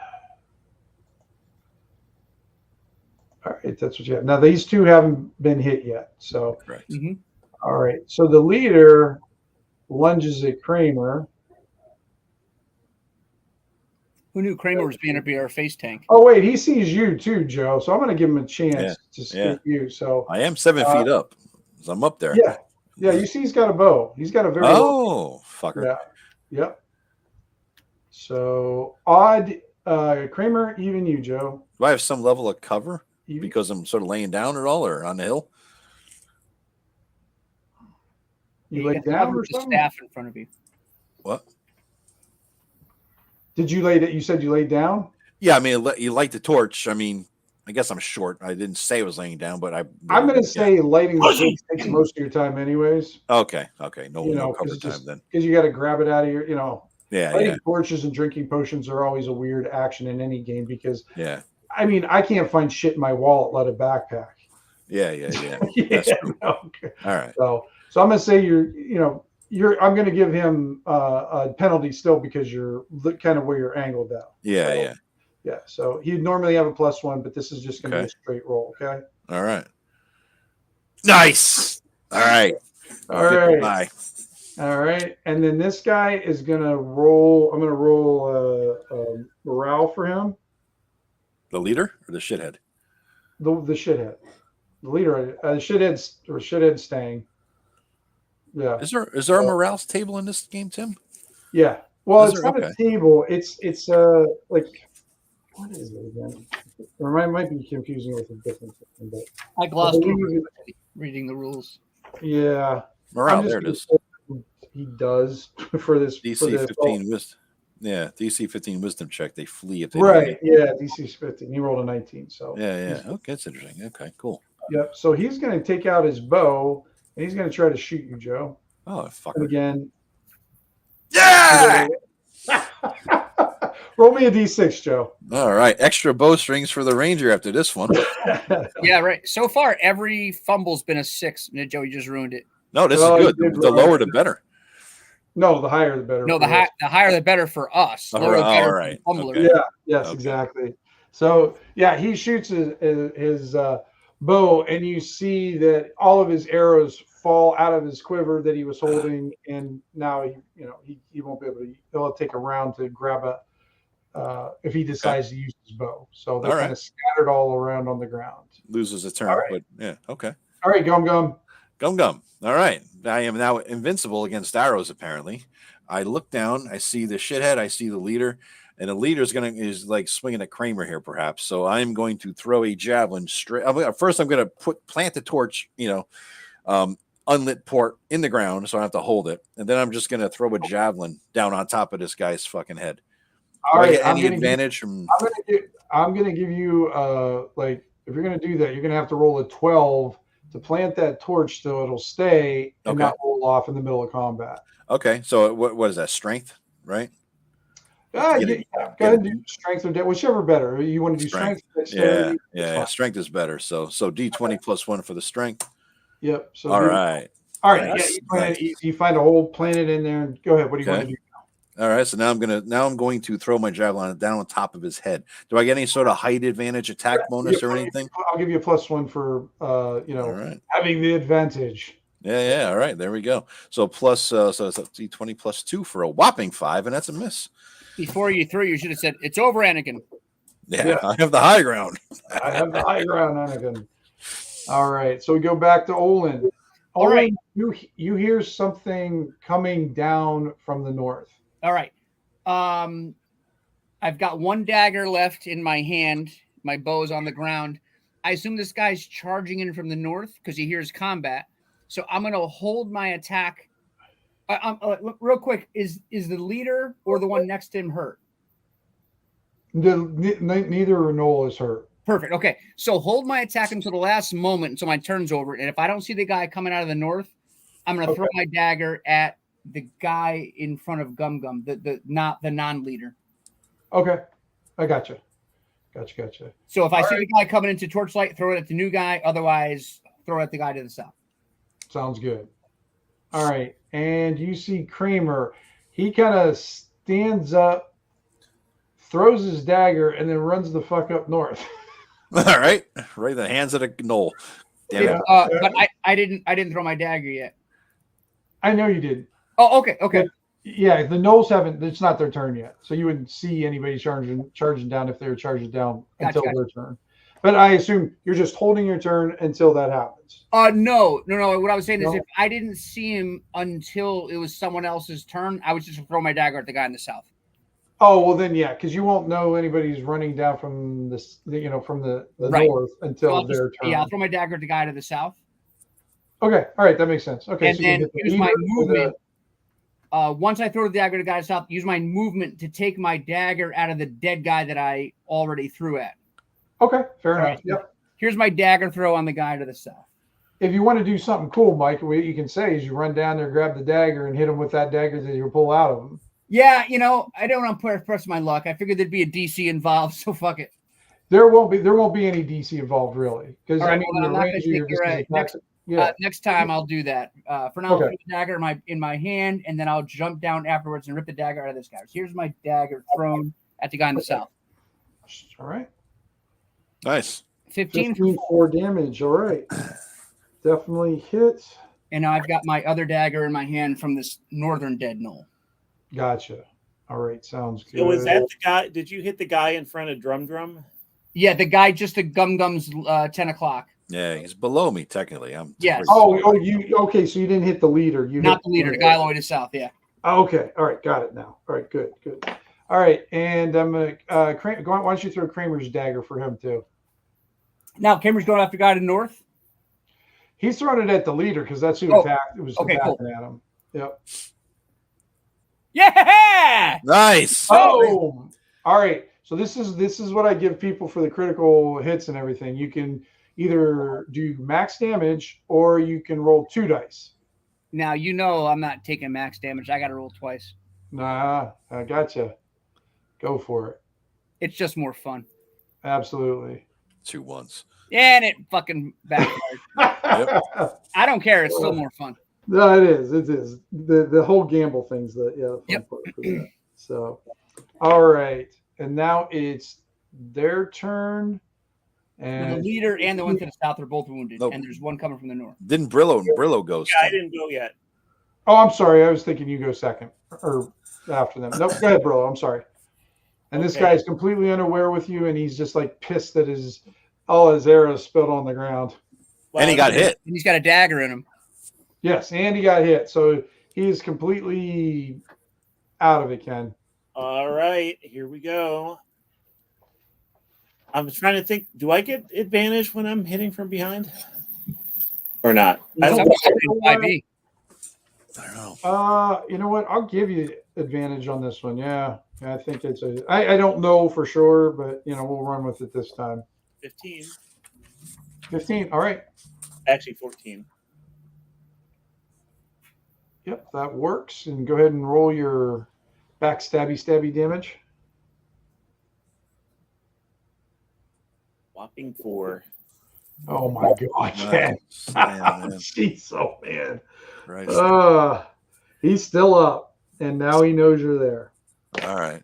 All right, that's what you have. Now these two haven't been hit yet. So right. All right. So the leader lunges at Kramer. Who knew Kramer was being our face tank? Oh wait, he sees you too, Joe. So I'm going to give him a chance to skip you. So I am 7 feet up. So I'm up there. Yeah. Yeah, you see he's got a bow. He's got a very fucker. Yeah. Yep. So odd Kramer, even you, Joe. Do I have some level of cover because I'm sort of laying down at all or on the hill? You lay down or the something? Staff in front of you. What? Did you lay that? You said you laid down? Yeah, I mean, you light the torch. I mean, I guess I'm short. I didn't say I was laying down, but I'm going to say lighting the torch takes most of your time, anyways. Okay. No cover time then. Because you got to grab it out of your, lighting torches and drinking potions are always a weird action in any game because, I mean, I can't find shit in my wallet, let a backpack. Yeah. That's true. Okay. All right. So I'm going to say I'm going to give him a penalty still because you're kind of where you're angled down. Yeah. So he'd normally have a +1, but this is just going to be a straight roll. Okay. All right. Nice. All right. Bye. All right. And then this guy is going to roll. I'm going to roll morale for him. The leader or the shithead? The shithead. The leader. Shithead staying. Yeah. Is there a morale table in this game, Tim? Yeah. Well, it's not a table. It's like what is it again? Or I might be confusing with a different thing, but I glossed reading the rules. Yeah. Morale, there it is. He does for this DC 15 wisdom. Yeah, DC 15 wisdom check. They flee if they DC 15. He rolled a 19. So yeah. Okay, that's interesting. Okay, cool. Yep. So he's going to take out his bow and he's going to try to shoot you, Joe. Oh, fuck. Again. Yeah. Roll me a D6, Joe. All right. Extra bowstrings for the ranger after this one. Yeah, right. So far, every fumble's been a 6. And Joey just ruined it. No, this is good. The lower, the better. No, the higher, the better. No, the higher, the better for us. Lower, the better for the fumbler. Okay. Yeah, yes, exactly. So, yeah, he shoots his bow, and you see that all of his arrows fall out of his quiver that he was holding, and now he won't be able to. He'll take a round to grab if he decides to use his bow. So they're kind of scattered all around on the ground. Loses a turn, but yeah, okay. All right, Gum. All right. I am now invincible against arrows, apparently. I look down, I see the shithead, I see the leader, and the leader is like swinging at Kramer here, perhaps. So I'm going to throw a javelin straight. First, I'm going to plant the torch, unlit port in the ground, so I have to hold it. And then I'm just going to throw a javelin down on top of this guy's fucking head. All right. Any advantage from? I'm going to give you, if you're going to do that, you're going to have to roll a 12 to plant that torch so it'll stay and not roll off in the middle of combat. Okay, so what is that? Strength, right? Go get it. ahead and do strength or whichever better. You want to do strength? Yeah. Strength is better. So D20 plus 1 for the strength. Yep. So all right. Nice. You find a whole planet in there. And go ahead. What do you want to do? All right, so now I'm going to throw my javelin down on top of his head. Do I get any sort of height advantage, attack bonus, or anything? I'll give you a +1 for having the advantage. Yeah. All right, there we go. So plus, so it's a D20 plus 2 for a whopping 5, and that's a miss. Before you threw, you should have said, "It's over, Anakin." Yeah, I have the high ground. I have the high ground, Anakin. All right, so we go back to Olin. All right, you hear something coming down from the north. All right. I've got one dagger left in my hand. My bow's on the ground. I assume this guy's charging in from the north because he hears combat. So I'm going to hold my attack. Real quick, is the leader or the one next to him hurt? Neither Renol is hurt. Perfect. Okay. So hold my attack until the last moment until my turn's over. And if I don't see the guy coming out of the north, I'm going to throw my dagger at the guy in front of Gum Gum, the non-leader. Okay, I gotcha. So if I see the guy coming into Torchlight, throw it at the new guy. Otherwise, throw it at the guy to the south. Sounds good. All right, and you see Kramer. He kind of stands up, throws his dagger, and then runs the fuck up north. All right in the hands of the knoll. Damn it. But I didn't throw my dagger yet. I know you did. Oh, okay. But, yeah, the Knolls haven't. It's not their turn yet, so you wouldn't see anybody charging down if they were charging down until their turn. But I assume you're just holding your turn until that happens. No. What I was saying is, if I didn't see him until it was someone else's turn, I was just gonna throw my dagger at the guy in the south. Oh well, then yeah, because you won't know anybody's running down from this, from the north until their turn. Yeah, I'll throw my dagger at the guy to the south. Okay, all right, that makes sense. Okay, and so then use my movement. Once I throw the dagger to the guy to the south, use my movement to take my dagger out of the dead guy that I already threw at. Okay, fair enough. Yep. Here's my dagger throw on the guy to the south. If you want to do something cool, Mike, what you can say is you run down there, grab the dagger, and hit him with that dagger that you pull out of him. Yeah, I don't want to press my luck. I figured there'd be a DC involved, so fuck it. There won't be any DC involved really, because right, next time I'll do that. For now, I'll put the dagger in my hand, and then I'll jump down afterwards and rip the dagger out of this guy. So here's my dagger thrown at the guy in the south. All right. Nice. 15 for damage. All right. Definitely hit. And now I've got my other dagger in my hand from this northern dead knoll. Gotcha. All right. Sounds good. So was that the guy? Did you hit the guy in front of Drum? Yeah, the guy just at Gum Gum's 10 o'clock. Yeah, he's below me technically. Yes. Okay. So you didn't hit the leader. Not the leader. The guy all the way to south. Yeah. Okay. All right. Got it now. All right. Good. All right. And I'm gonna why don't you throw Kramer's dagger for him too? Now Kramer's going after the guy to the north. He's throwing it at the leader because that's who attacked. It was attacking at him. Yep. Yeah. Nice. Oh. All right. So this is what I give people for the critical hits and everything. You can either do max damage or you can roll 2 dice. Now I'm not taking max damage. I got to roll twice. Nah, I gotcha. Go for it. It's just more fun. Absolutely. 2 1s. And it fucking backfired. Yep. I don't care. It's still more fun. No, it is. It is. The whole gamble thing's the fun part for that. So, all right. And now it's their turn. And the leader and the one to the south are both wounded. Nope. And there's one coming from the north. Didn't Brillo go? Yeah, I didn't go yet. Oh, I'm sorry. I was thinking you go second or after them. Nope. Go ahead, Brillo. I'm sorry. And this guy is completely unaware with you, and he's just like pissed that all his arrows spilled on the ground. Well, and he got hit. And he's got a dagger in him. Yes, and he got hit. So he is completely out of it, Ken. All right, here we go. I'm trying to think. Do I get advantage when I'm hitting from behind, or not? I don't know. You know what? I'll give you advantage on this one. Yeah, I think it's I don't know for sure, but we'll run with it this time. 15. 15. All right. Actually, 14. Yep, that works. And go ahead and roll your backstabby damage. whopping 4. Oh my God, Ken. Jeez, oh man. He's still up, and now he knows you're there. All right.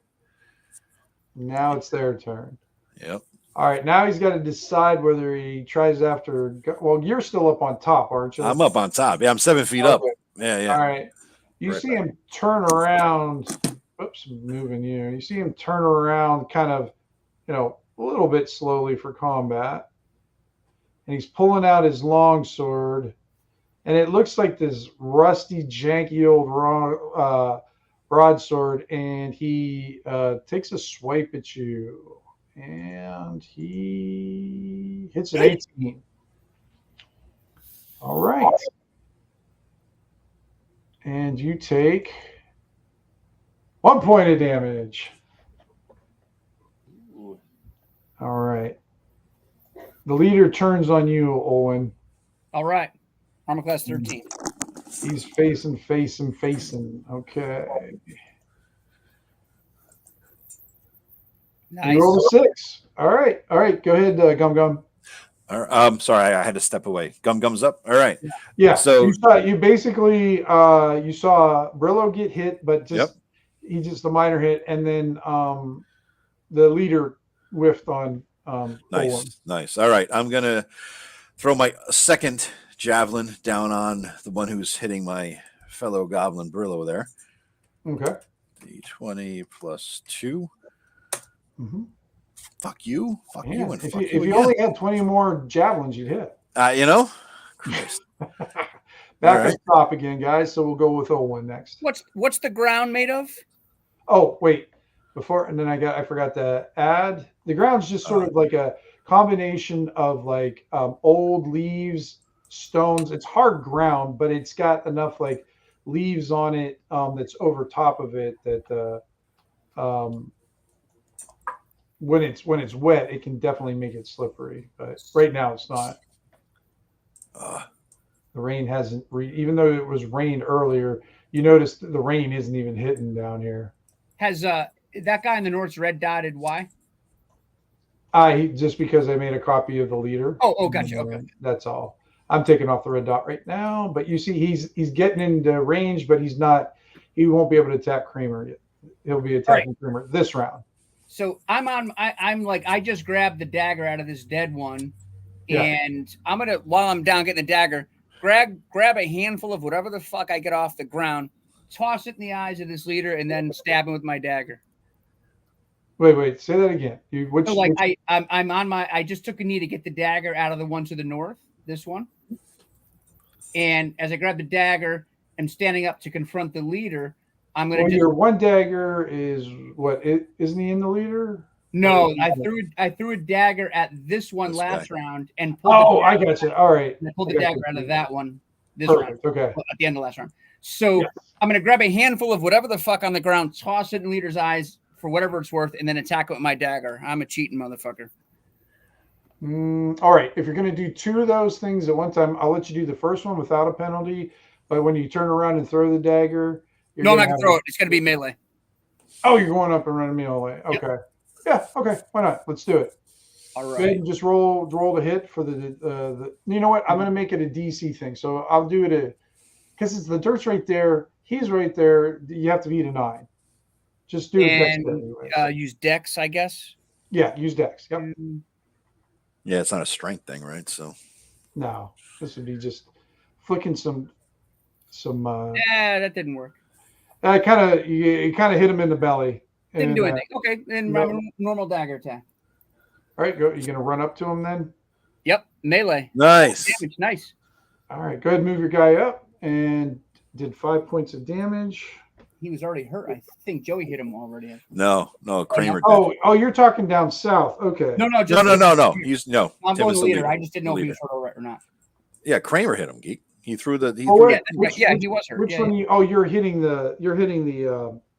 Now it's their turn. Yep. All right, now he's got to decide whether he tries after. Well, you're still up on top, aren't you? I'm up on top. Yeah, I'm 7 feet up. Yeah. All right. You see him turn around. Oops, I'm moving you. You see him turn around kind of, a little bit slowly for combat. And he's pulling out his longsword. And it looks like this rusty, janky old broadsword. And he takes a swipe at you. And he hits an 18. All right. And you take 1 point of damage. Ooh. All right. The leader turns on you, Owen. All right. Armor class 13. He's facing. Okay. Nice. You rolled a 6. All right. Go ahead, Gum Gum. Sorry, I had to step away. Gum's up. All right. Yeah. So you basically you saw Brillo get hit, but he just a minor hit, and then the leader whiffed on. Nice. All right, I'm gonna throw my second javelin down on the one who's hitting my fellow goblin Brillo there. Okay. D20 plus 2. Mm-hmm. Fuck you, and if fuck you only had 20 more javelins, you'd hit. Christ. Back up top again, guys. So we'll go with Owen next. What's the ground made of? Oh, wait. I forgot to add. The ground's just sort of like a combination of like old leaves, stones. It's hard ground, but it's got enough like leaves on it that's over top of it that when it's wet, it can definitely make it slippery. But right now, it's not. The rain hasn't, even though it was rained earlier, you noticed the rain isn't even hitting down here. Has that guy in the north's red dotted? Why? Just because I made a copy of the leader. Oh, gotcha. Okay. That's all. I'm taking off the red dot right now, but you see he's getting into range, but he won't be able to attack Kramer yet. He'll be attacking Kramer this round. So I just grabbed the dagger out of this dead one, and I'm gonna, while I'm down getting the dagger, grab a handful of whatever the fuck I get off the ground, toss it in the eyes of this leader, and then stab him with my dagger. Wait, say that again. I just took a knee to get the dagger out of the one to the north, this one. And as I grab the dagger, I'm standing up to confront the leader. I'm going to. Your one dagger is what? Isn't he in the leader? No, I threw a dagger at this one last round and pulled. I got you. All right. I pulled the dagger out of that one this round. Okay. At the end of last round. So I'm going to grab a handful of whatever the fuck on the ground, toss it in the leader's eyes for whatever it's worth, and then attack it with my dagger. I'm a cheating motherfucker. All right. If you're going to do 2 of those things at one time, I'll let you do the first one without a penalty. But when you turn around and throw the dagger, I'm not going to throw it. It's going to be melee. Oh, you're going up and running melee. Okay. Yep. Yeah. Okay. Why not? Let's do it. All right. Go ahead and just roll the hit for the. You know what? I'm going to make it a DC thing. So I'll do it because it's the dirt's right there. He's right there. You have to beat a 9. Just do it. Use Dex, I guess. Yeah, use Dex. Yep. Yeah, it's not a strength thing, right? So. No, this would be just flicking some. That didn't work. You kind of hit him in the belly. Didn't do anything. Okay, then normal dagger attack. All right, go. You gonna run up to him then? Yep, melee. Nice. Damage, nice. All right, go ahead and move your guy up and did 5 points of damage. He was already hurt. I think Joey hit him already. No, Kramer did. Oh, you're talking down south. Okay. No. I'm going to the leader. I just didn't know if he was hurt or not. Yeah, Kramer hit him, Geek. He threw the. He was hurt. Which one? You're hitting the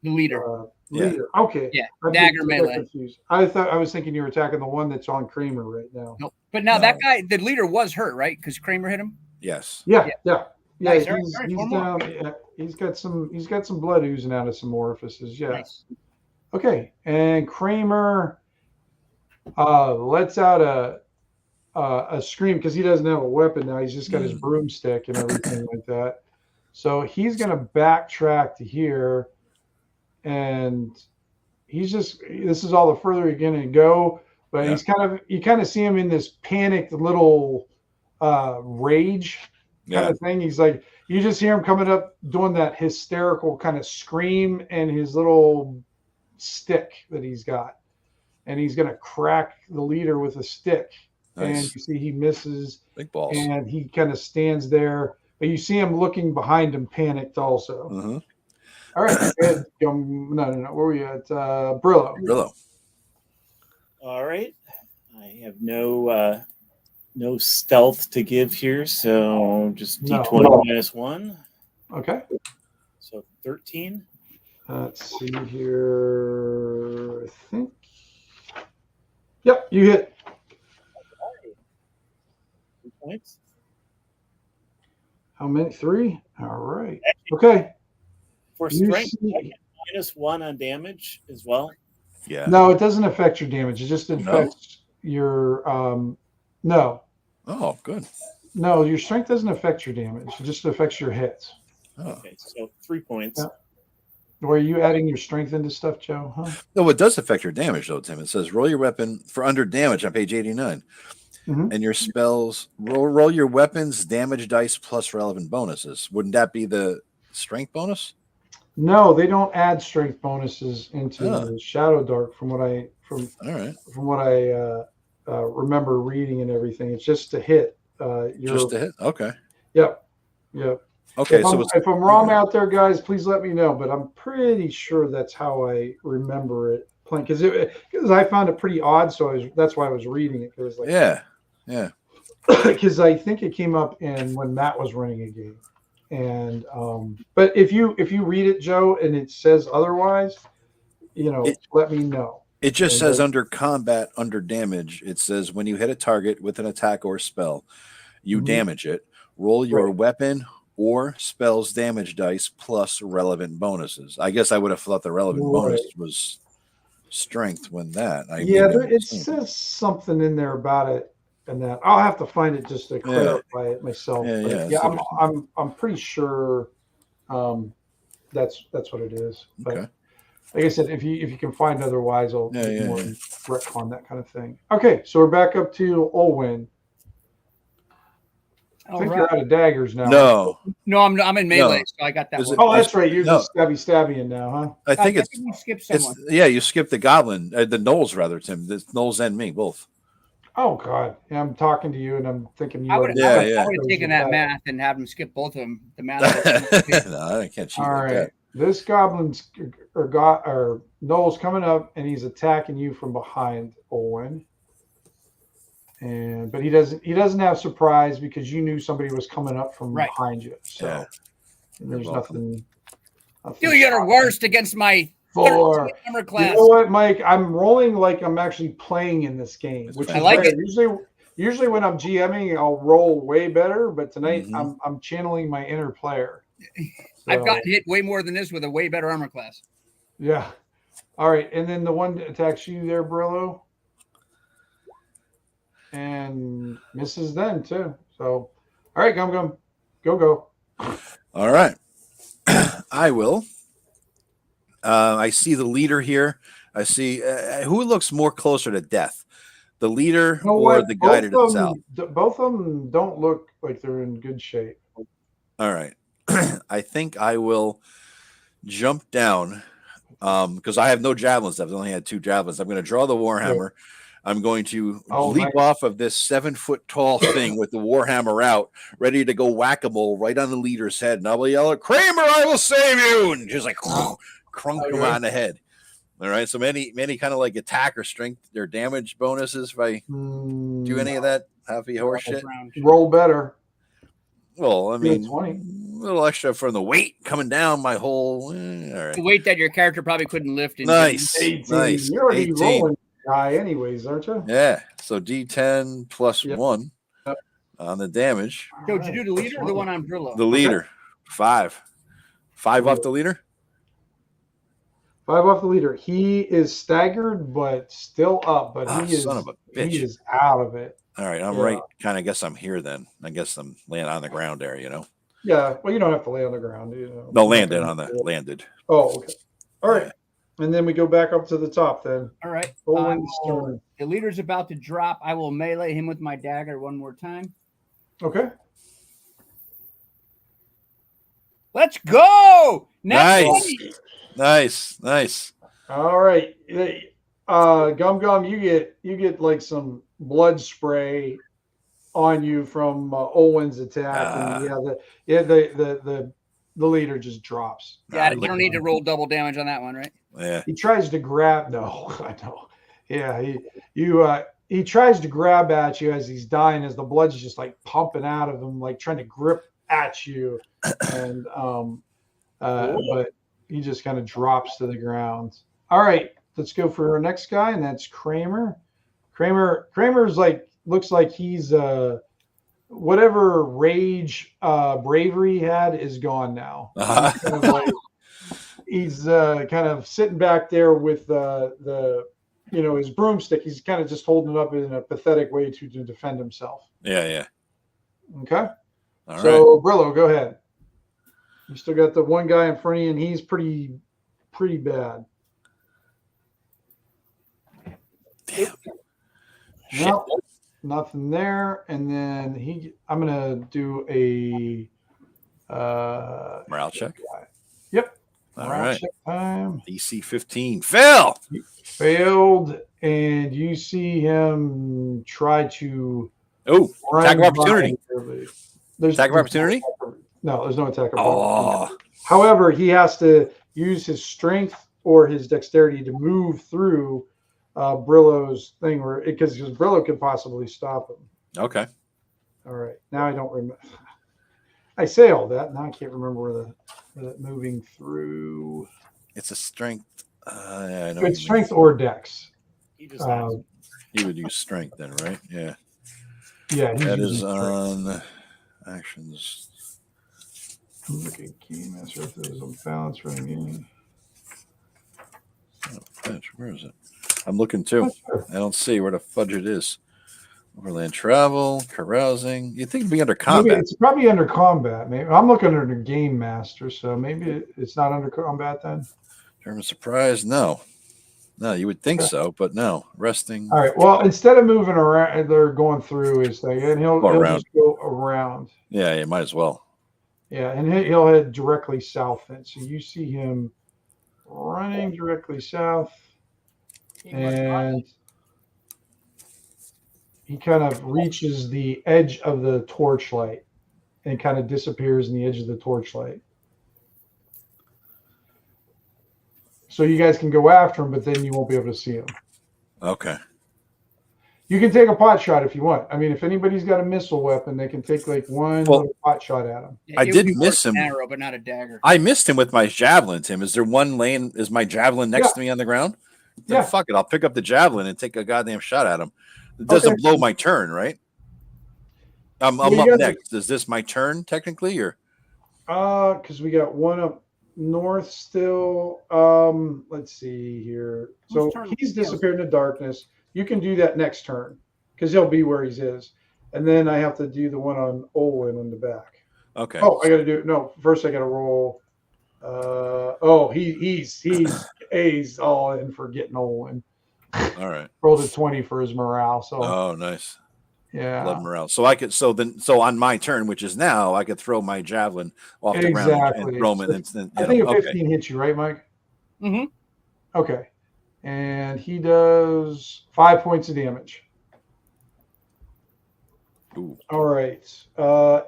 leader. Leader. Okay. Yeah. Dagger melee. Confused. I was thinking you were attacking the one that's on Kramer right now. Nope. But now that guy, the leader, was hurt, right? Because Kramer hit him. Yes. Yeah. Nice. He's down. Yeah, he's got some blood oozing out of some orifices. Yeah. Nice. Okay. And Kramer lets out a scream because he doesn't have a weapon now. He's just got his broomstick and everything like that. So he's going to backtrack to here, and this is all the further he's going to go. But you kind of see him in this panicked little rage kind of thing. He's like, you just hear him coming up doing that hysterical kind of scream and his little stick that he's got. And he's going to crack the leader with a stick. Nice. And you see he misses. Big balls. And he kind of stands there. But you see him looking behind him, panicked also. Mm-hmm. All right. No. Where were we at? Brillo. Brillo. All right. I have no stealth to give here, so just D20 minus 1. Okay. So 13. Let's see here. I think. Yep, you hit. 3 points. How many? 3? All right. Okay. For strength, I get -1 on damage as well. Yeah. No, it doesn't affect your damage. It just affects your no. Oh, good. No, your strength doesn't affect your damage. It just affects your hits. Oh. Okay, so 3 points. Yeah. Were you adding your strength into stuff, Joe? Huh? No, it does affect your damage, though, Tim. It says roll your weapon for under damage on page 89. Mm-hmm. And your spells, roll your weapons damage dice plus relevant bonuses. Wouldn't that be the strength bonus? No, they don't add strength bonuses into Shadowdark from what I remember reading and everything. It's just to hit. Just to hit? Okay. Yep. Okay, if I'm wrong out there, guys, please let me know. But I'm pretty sure that's how I remember it playing because I found it pretty odd. So that's why I was reading it. Because because I think it came up when Matt was running a game, and but if you read it, Joe, and it says otherwise, let me know. It just says under combat, under damage. It says when you hit a target with an attack or spell, you damage it. Roll your weapon or spells damage dice plus relevant bonuses. I guess I would have thought the relevant bonus was strength when that. It says something in there about it, and that I'll have to find it just to clarify it myself. I'm pretty sure that's what it is. But like I said, if you can find otherwise, I'll retcon that kind of thing. Okay, so we're back up to Olwen. I think you're out of daggers now. No, I'm in melee, so I got that one. Oh, that's right. You're just stabby now, huh? I think you skipped someone. You skipped the goblin, the gnolls rather, Tim. The gnolls and me both. Oh God, I'm talking to you, and I'm thinking you. I would have taken that math and have him skip both of them. The math. No, I can't cheat. All like right, that. This goblin's or Noel's coming up, and he's attacking you from behind, Olwen. But he doesn't have surprise because you knew somebody was coming up from behind you. So there's nothing. Do your worst against my 4 armor class. You know what, Mike? I'm rolling like I'm actually playing in this game, which I like it. Usually when I'm GMing, I'll roll way better, but tonight I'm channeling my inner player. So, I've gotten hit way more than this with a way better armor class. Yeah. All right, and then the one that attacks you there, Brillo. And misses then too. So, all right, Gum, go. All right, I will. I see the leader here. I see who looks more closer to death, the leader or the guy to the south. Both of them don't look like they're in good shape. All right, I think I will jump down because I have no javelins. I've only had 2 javelins. I'm going to draw the warhammer. Yeah. I'm going to leap off of this 7-foot tall thing with the warhammer out, ready to go whack-a-mole right on the leader's head. And I will yell, "Kramer, I will save you!" And just like crunk him on the head. All right. So many kind of like attack or strength or damage bonuses if I do any of that happy horse shit. Roll better. Well, I mean, 20. A little extra from the weight coming down my whole. All right. The weight that your character probably couldn't lift. Nice. 18. Nice. You're already rolling high anyways, aren't you? Yeah. So D10 plus 1 on the damage. So did you do the leader or the one on Brillo? The leader. 5. 5 off the leader? 5 off the leader. He is staggered, but still up. But he is son of a bitch. He is out of it. All right, I'm right. Kind of guess I'm here then. I guess I'm laying on the ground there, Yeah, well, you don't have to lay on the ground. No, landed. Oh, okay. All right. And then we go back up to the top then. All right. Turn. The leader's about to drop. I will melee him with my dagger one more time. Okay. Let's go. Nice. All right. Gum, you get like some blood spray on you from Owen's attack, and the leader just drops. Yeah, you don't need to roll double damage on that one, right? Yeah. He tries to grab. No, I know. Yeah, he tries to grab at you as he's dying, as the blood's just like pumping out of him, like trying to grip at you, and but he just kind of drops to the ground. All right, let's go for our next guy, and that's Kramer. Kramer's like looks like he's whatever rage bravery he had is gone now. He's kind of sitting back there with the his broomstick. He's kind of just holding it up in a pathetic way to defend himself. Yeah. Okay. All so right. Brillo, go ahead. You still got the one guy in front of you, and he's pretty bad. Damn. Nope, nothing there. And then I'm gonna do a morale check. Yep. All right. Check time. DC 15. Failed. And you see him try to. Oh, attack of opportunity. There's attack of opportunity? No, there's no attack of opportunity. However, he has to use his strength or his dexterity to move through Brillo's thing, because Brillo could possibly stop him. Okay. All right. Now I don't remember. I say all that. Now I can't remember where the moving through. It's a strength. I know it's strength or dex. He just he would use strength then, right? Yeah. Yeah. That is on actions. Look at key master. If there's a balance running in. Where is it? I'm looking too. I don't see where the fudge it is. Overland travel, carousing. You think it'd be under combat? Maybe it's probably under combat. Maybe I'm looking under game master, so maybe it's not under combat then. German surprise? No, you would think so, but no. Resting. All right. Well, instead of moving around, they're going through his thing, and he'll just go around. Yeah, you might as well. Yeah, and he'll head directly south. Then, so you see him running directly south, and he kind of reaches the edge of the torchlight and kind of disappears in the edge of the torchlight. So you guys can go after him, but then you won't be able to see him. Okay. You can take a pot shot if you want. I mean, if anybody's got a missile weapon, they can take like one little pot shot at him. Yeah, I did miss him. An arrow, but not a dagger. I missed him with my javelin, Tim. Is there one lane? Is my javelin next to me on the ground? Then fuck it. I'll pick up the javelin and take a goddamn shot at him. It doesn't blow my turn, right? I'm up next. Is this my turn technically, or? Because we got one up north still. Let's see here. So he's disappeared into darkness. You can do that next turn because he'll be where he is, and then I have to do the one on Olin on the back. Okay. Oh, I got to do no. First, I got to roll. He's all in for getting Olin. All right. Rolled a 20 for his morale. So. Oh, nice. Yeah. Love morale. So I could. So on my turn, which is now, I could throw my javelin off the ground and throw him. I think a 15 hits you, right, Mike? Mm-hmm. Okay. And he does 5 points of damage. Ooh. All right.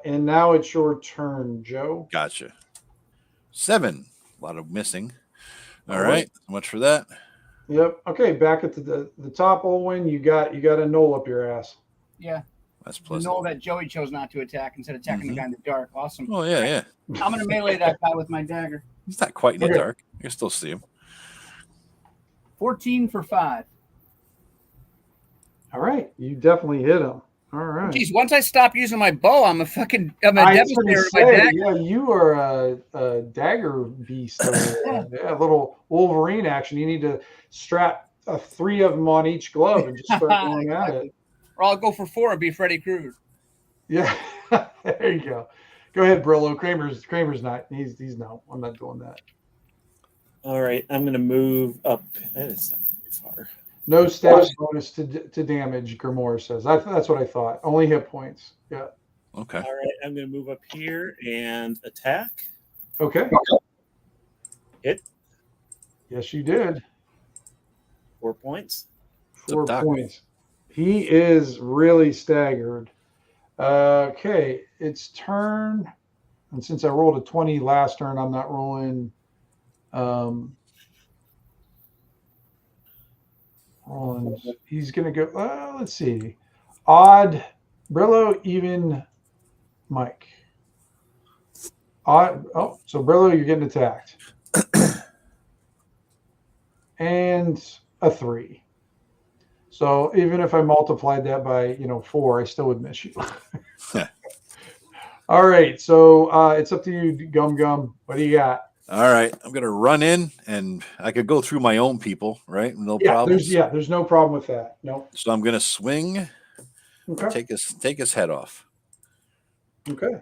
And now it's your turn, Joe. Gotcha. 7. A lot of missing. All right. So much for that. Yep. Okay. Back at the top, Olwyn, you got a knoll up your ass. Yeah. That's pleasant. The knoll that Joey chose not to attack instead of attacking the guy in the dark. Awesome. Oh, yeah. I'm going to melee that guy with my dagger. He's not quite in the dark. You can still see him. 14 for 5. All right. You definitely hit him. All right. Geez, once I stop using my bow, I'm a devastator with my dagger. Yeah, you are a dagger beast. A little Wolverine action. You need to strap 3 of them on each glove and just start going at it. Or I'll go for 4 and be Freddy Krueger. Yeah, there you go. Go ahead, Brillo. Kramer's not. He's no. I'm not doing that. All right, I'm going to move up. That is not very far. No stat bonus to damage. Grimoire says. That's what I thought. Only hit points. Yeah. Okay. All right, I'm going to move up here and attack. Okay. Hit. Yes, you did. 4 points. 4 points. He is really staggered. Okay, it's turn. And since I rolled a 20 last turn, I'm not rolling. He's going to go. Let's see. Odd, Brillo, even, Mike. Odd. Oh, so Brillo, you're getting attacked. And a 3. So even if I multiplied that by 4, I still would miss you. All right, so it's up to you, Gum Gum. What do you got? All right, I'm gonna run in, and I could go through my own people, right? No problem. There's no problem with that. No. So I'm gonna swing. Okay. Take his head off. Okay.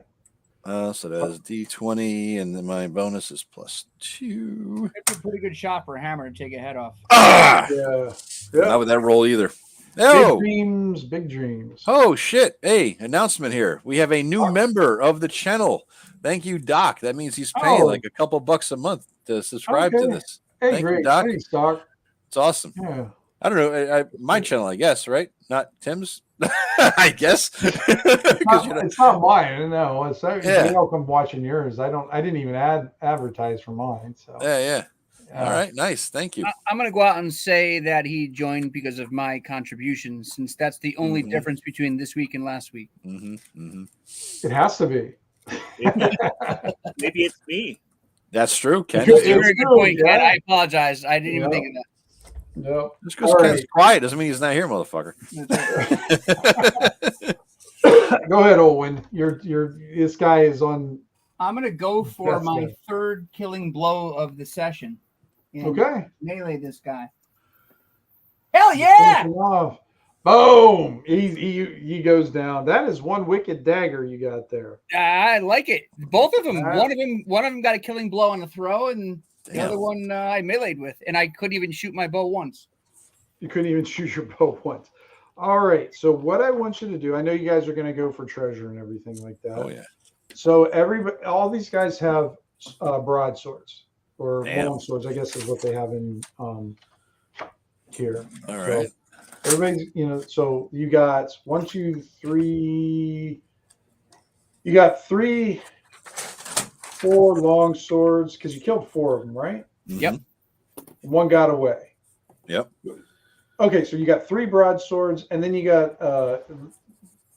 So that's D20, and then my bonus is +2. It's a pretty good shot for a hammer to take a head off. Ah! Yeah. Not with that roll either. Oh! Big dreams. Oh, shit. Hey, announcement here. We have a new member of the channel. Thank you, Doc. That means he's paying like a couple bucks a month to subscribe to this. Hey, Thank great. you, Doc. Thanks, Doc. It's awesome. Yeah. I don't know. My channel, I guess, right? Not Tim's, I guess. It's not mine. No, it's yeah. I'm watching yours. I didn't even advertise for mine. So yeah. All right, nice. Thank you. I'm going to go out and say that he joined because of my contribution, since that's the only difference between this week and last week. It has to be. Maybe it's me. That's true, Ken. That's a very good point, Ken. I apologize. I didn't even think of that. No. Just because Ken's quiet doesn't mean he's not here, motherfucker. Go ahead, Owen. This guy is on. I'm going to go for my third killing blow of the session. Okay. Melee this guy. Hell yeah! Boom! He goes down. That is one wicked dagger you got there. I like it. Both of them. One of them got a killing blow on the throw, and the other one I meleeed with, and I couldn't even shoot my bow once. You couldn't even shoot your bow once. All right. So what I want you to do, I know you guys are going to go for treasure and everything like that. Oh yeah. So all these guys have broadswords or long swords, I guess is what they have in here. All right. So everybody's, so you got 1, 2, 3. You got 4 long swords because you killed 4 of them, right? Yep. One got away. Yep. Okay, so you got 3 broadswords, and then you got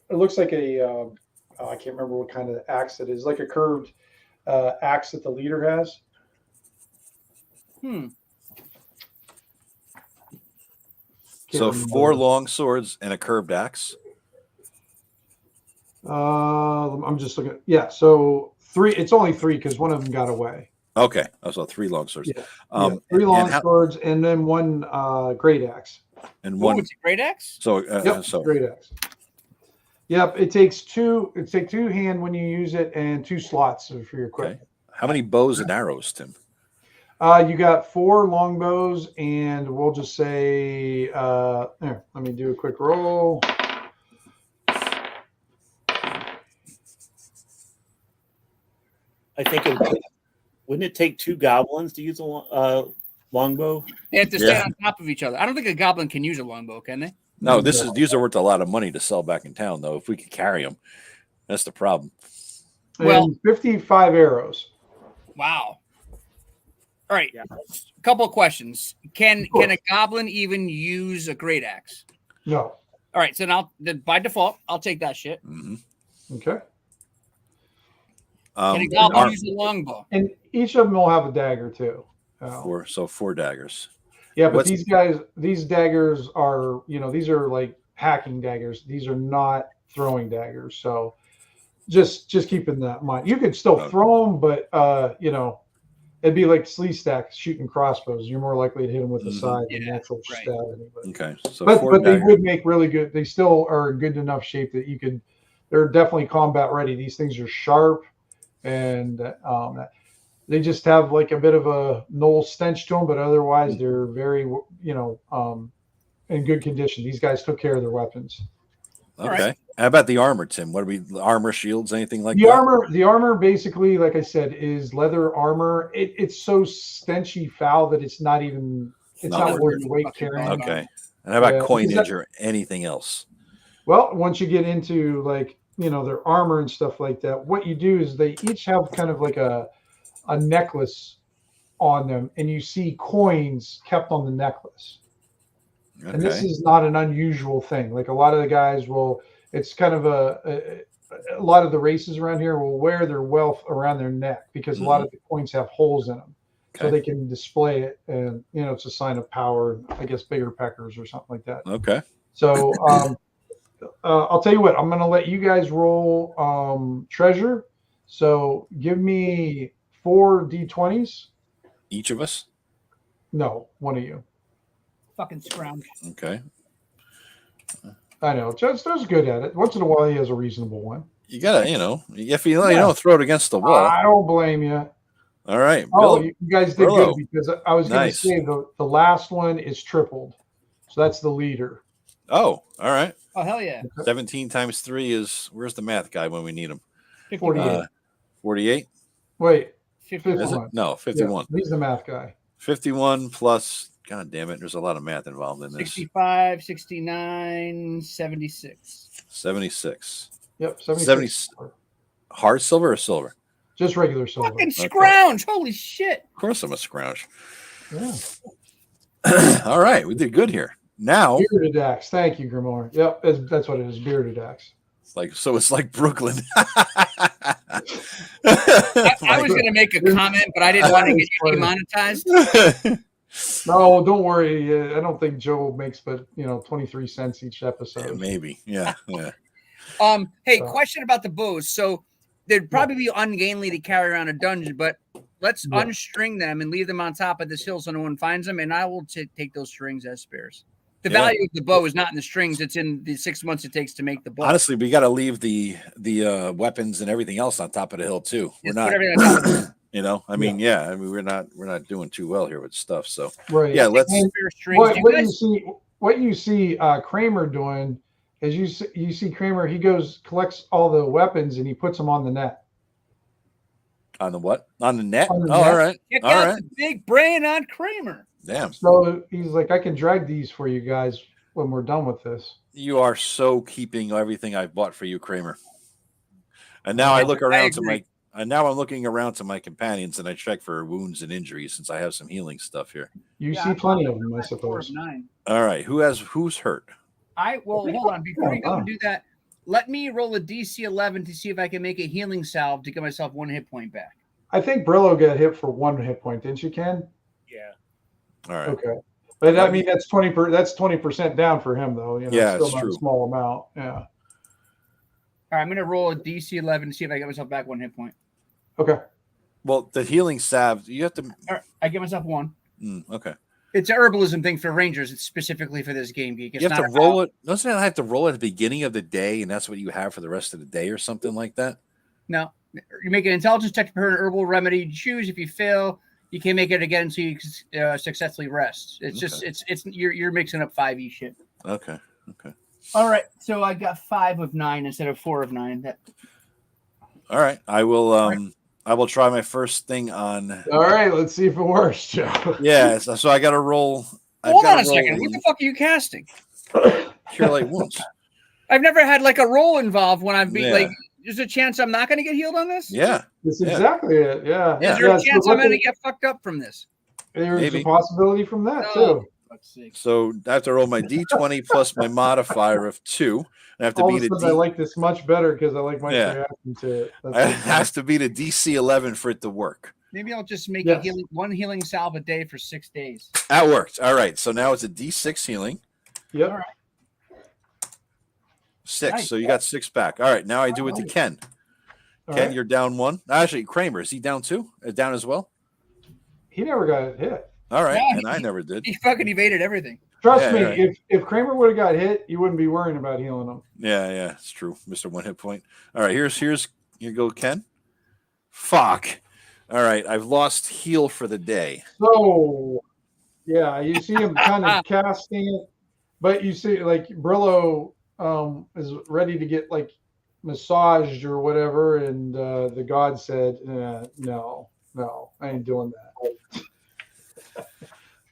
it looks like a I can't remember what kind of axe it is, like a curved axe that the leader has. So 4 long swords and a curved axe. I'm just looking. Yeah, so 3. It's only 3 because one of them got away. Okay, so 3 long swords. Yeah. 3 long swords and then 1 great axe. And one. It's a great axe. So great axe. Yep, it takes 2. It takes 2 hand when you use it and 2 slots for your equipment. Okay. How many bows and arrows, Tim? You got 4 longbows, and we'll just say, let me do a quick roll. I think wouldn't it take 2 goblins to use a longbow? They have to stand on top of each other. I don't think a goblin can use a longbow, can they? No, these are worth a lot of money to sell back in town, though. If we could carry them, that's the problem. Well, 55 arrows. Wow. All right. A couple of questions. Can a goblin even use a great axe? No. All right. So by default, I'll take that shit. Okay. Can a goblin use a longbow? And each of them will have a dagger too. 4 daggers. Yeah, but these daggers are, these are like hacking daggers. These are not throwing daggers. So just keeping that in mind. You could still throw them, but it'd be like Sleestack shooting crossbows. You're more likely to hit them with a side than Yeah, natural right. stab anybody. Okay, so But they dagger. would make really good. They still are in good enough shape that you could. They're definitely combat ready. These things are sharp, and they just have like a bit of a knoll stench to them. But otherwise, they're very in good condition. These guys took care of their weapons. Okay. Right. How about the armor, Tim? What are we? Armor, shields, anything like The that? the armor, basically, like I said, is leather armor. It's so stenchy foul that it's not even. It's Not not worth the weight fucking carrying. bad. Okay. And how about Yeah, coinage or anything else? Well, once you get into like their armor and stuff like that, what you do is they each have kind of like a necklace on them, and you see coins kept on the necklace. Okay. And this is not an unusual thing. Like a lot of the guys will. It's kind of a lot of the races around here will wear their wealth around their neck because a lot of the coins have holes in them, so they can display it, and it's a sign of power. I guess bigger peckers or something like that. Okay. So I'll tell you what. I'm going to let you guys roll treasure. So give me 4 d20s. Each of us? No, one of you. Fucking scrounge. Okay. I know. Joe's good at it. Once in a while, he has a reasonable one. You gotta, if you don't throw it against the wall. I don't blame you. All right. Oh, you guys did Burlow. good because I was going to Nice. say the last one is tripled. So that's the leader. Oh, all right. Oh, hell yeah. 17 times 3 is, where's the math guy when we need him? 48. 48? Wait, 51. Is it? 51. No, 51. Yeah, he's the math guy. 51 plus, God damn it, there's a lot of math involved in this. 65, 69, 76. 76. Yep, 76. Hard silver or silver? Just regular silver. Fucking scrounge. Holy shit. Of course I'm a scrouge. Yeah. All right, we did good here. Now Bearded axe. Thank you, Grimoire. Yep, that's what it is. Bearded axe. it's like Brooklyn. I was going to make a comment, but I didn't want to get demonetized. No, don't worry. I don't think Joe makes but 23 cents each episode. Yeah, maybe. Yeah. Hey, question about the bows. So they'd probably be ungainly to carry around a dungeon, but let's unstring them and leave them on top of this hill so no one finds them, and I will take those strings as spares. The value of the bow is not in the strings; it's in the 6 months it takes to make the bow. Honestly, we got to leave the weapons and everything else on top of the hill too. We're not, we're not doing too well here with stuff. So right, let's. What you see Kramer doing is you see Kramer. He collects all the weapons and he puts them on the net. On the what? On the net? On the net. All right. Check out the big brain on Kramer. Damn. So he's like, I can drag these for you guys when we're done with this. You are so keeping everything I've bought for you, Kramer. And now I look around I'm looking around to my companions and I check for wounds and injuries since I have some healing stuff here. You see plenty of them, I suppose. 4 of 9. All right. Who's hurt? Hold on. Before we go and do that, let me roll a DC 11 to see if I can make a healing salve to get myself 1 hit point back. I think Brillo got hit for 1 hit point, didn't you, Ken? Yeah. All right. Okay. But I mean, that's 20% down for him, though. Yeah, still it's not true. A small amount. Yeah. All right, I'm going to roll a DC 11 to see if I get myself back 1 hit point. Okay. Well, the healing salve, you have to. All right, I get myself 1. Okay. It's an herbalism thing for Rangers. It's specifically for this game geek. It's you have to roll it. Doesn't it have to roll at the beginning of the day, and that's what you have for the rest of the day, or something like that? No. You make an intelligence check for an herbal remedy. You choose. If you fail, you can't make it again until you successfully rest. It's just you're mixing up 5e shit. Okay. All right. So I got 5 of 9 instead of 4 of 9. All right. I will. I will try my first thing on. All right. Let's see if it works, Joe. Yeah. So I got to roll. Hold on a second. What the fuck are you casting? Cure Light Wounds. I've never had like a roll involved when I've been like. There's a chance I'm not going to get healed on this? Yeah. That's exactly it. Yeah. Is there a chance I'm going to get fucked up from this? There's a possibility from that, too. So I have to roll my D20 plus my modifier of 2. I have to beat a I like this much better because I like my reaction to it. It has to beat a DC 11 for it to work. Maybe I'll just make one healing salve a day for 6 days. That worked. All right. So now it's a D6 healing. Yep. All right. 6. Nice. So you got 6 back. All right. Now I do it to Ken. Ken, you're down 1. Actually, Kramer, is he down 2? Down as well? he never got hit. All right, Yeah, and I never did. He fucking evaded everything. Trust me, right. if Kramer would have got hit, you wouldn't be worrying about healing him. Yeah, it's true. Mr. One Hit Point. All right, here you go, Ken. Fuck. All right, I've lost heal for the day. So, yeah, you see him kind of casting it, but you see like Brillo is ready to get like massaged or whatever, and the god said, "No, I ain't doing that."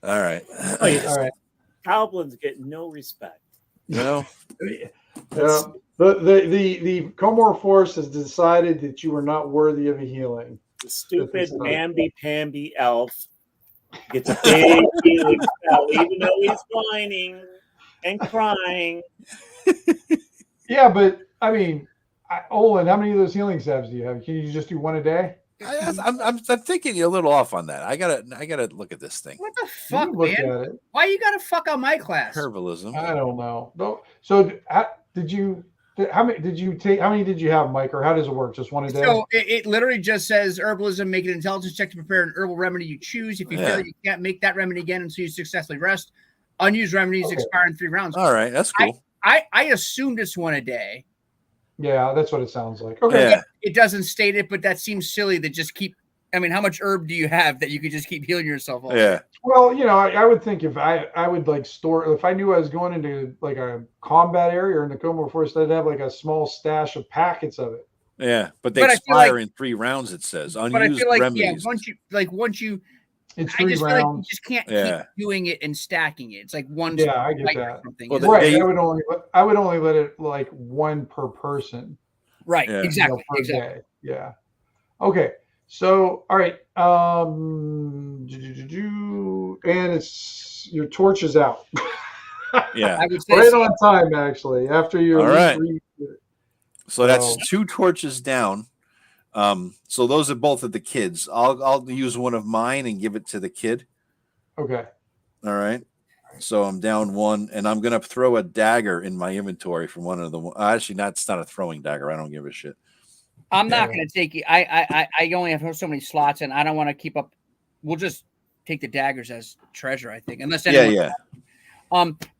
All right. All right. Goblins get no respect. You know, the Comor Force has decided that you are not worthy of a healing. The stupid mamby-pamby elf gets a big healing spell, even though he's whining and crying. Yeah, but I mean, Olin, how many of those healing salves do you have? Can you just do one a day? I'm thinking you're a little off on that. I gotta look at this thing. What the fuck, Look man? at it. Why you gotta fuck out my class? Herbalism. I don't know. No. So did you? How many did you take? How many did you have, Mike? Or how does it work? Just one a day? So it literally just says herbalism. Make an intelligence check to prepare an herbal remedy you choose. If you fail, you can't make that remedy again until you successfully rest. Unused remedies expire in 3 rounds. All right, that's cool. I assumed it's one a day. Yeah, that's what it sounds like. Okay. Yeah. It doesn't state it, but that seems silly to just keep. I mean, how much herb do you have that you could just keep healing yourself? Yeah. Well, I would think if I would like store, if I knew I was going into like a combat area or in the Comor Force, I'd have like a small stash of packets of it. Yeah, but they expire in 3 rounds. It says unused but I feel like remedies. once you, it's 3 I just rounds. feel like you just can't keep doing it and stacking it. It's like one. Yeah, I get that. Well, right. I would only let it like 1 per person. Right. Yeah. Exactly. Per day. Yeah. Okay. So, all right. And it's your torch is out. Yeah. I would say right on time, actually. After your all right. So that's 2 torches down. So those are both of the kids. I'll use one of mine and give it to the kid. Okay. All right. So I'm down 1, and I'm gonna throw a dagger in my inventory from one of the. Actually, it's not a throwing dagger. I don't give a shit. I'm not going to take it. I only have so many slots, and I don't want to keep up. We'll just take the daggers as treasure, I think. Unless anyone.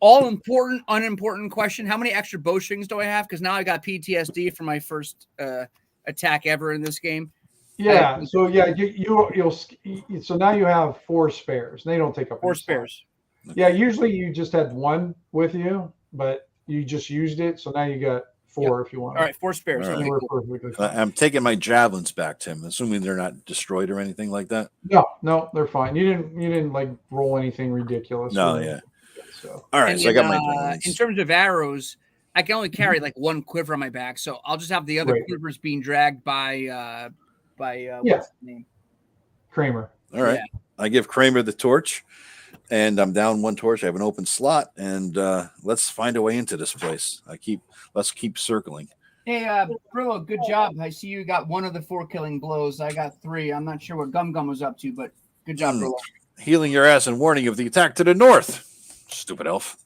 All important, unimportant question: how many extra bowstrings do I have? Because now I got PTSD from my first attack ever in this game. Yeah. So you'll. So now you have 4 spares. They don't take up 4 spares. Yeah. Usually you just had 1 with you, but you just used it. So now you got 4 if you want. All right, 4 spares. Right. I'm taking my javelins back, Tim, assuming they're not destroyed or anything like that. No, they're fine. You didn't like roll anything ridiculous. No, yeah. So all right, so I got my javelins. In terms of arrows, I can only carry like 1 quiver on my back, so I'll just have the other quivers being dragged by what's his name? Kramer. All right. Yeah. I give Kramer the torch. And I'm down 1 torch. I have an open slot, and let's find a way into this place. Let's keep circling. Hey, Brillo, good job. I see you got 1 of the 4 killing blows. I got 3. I'm not sure what Gum was up to, but good job, Brillo. Healing your ass and warning of the attack to the north. Stupid elf.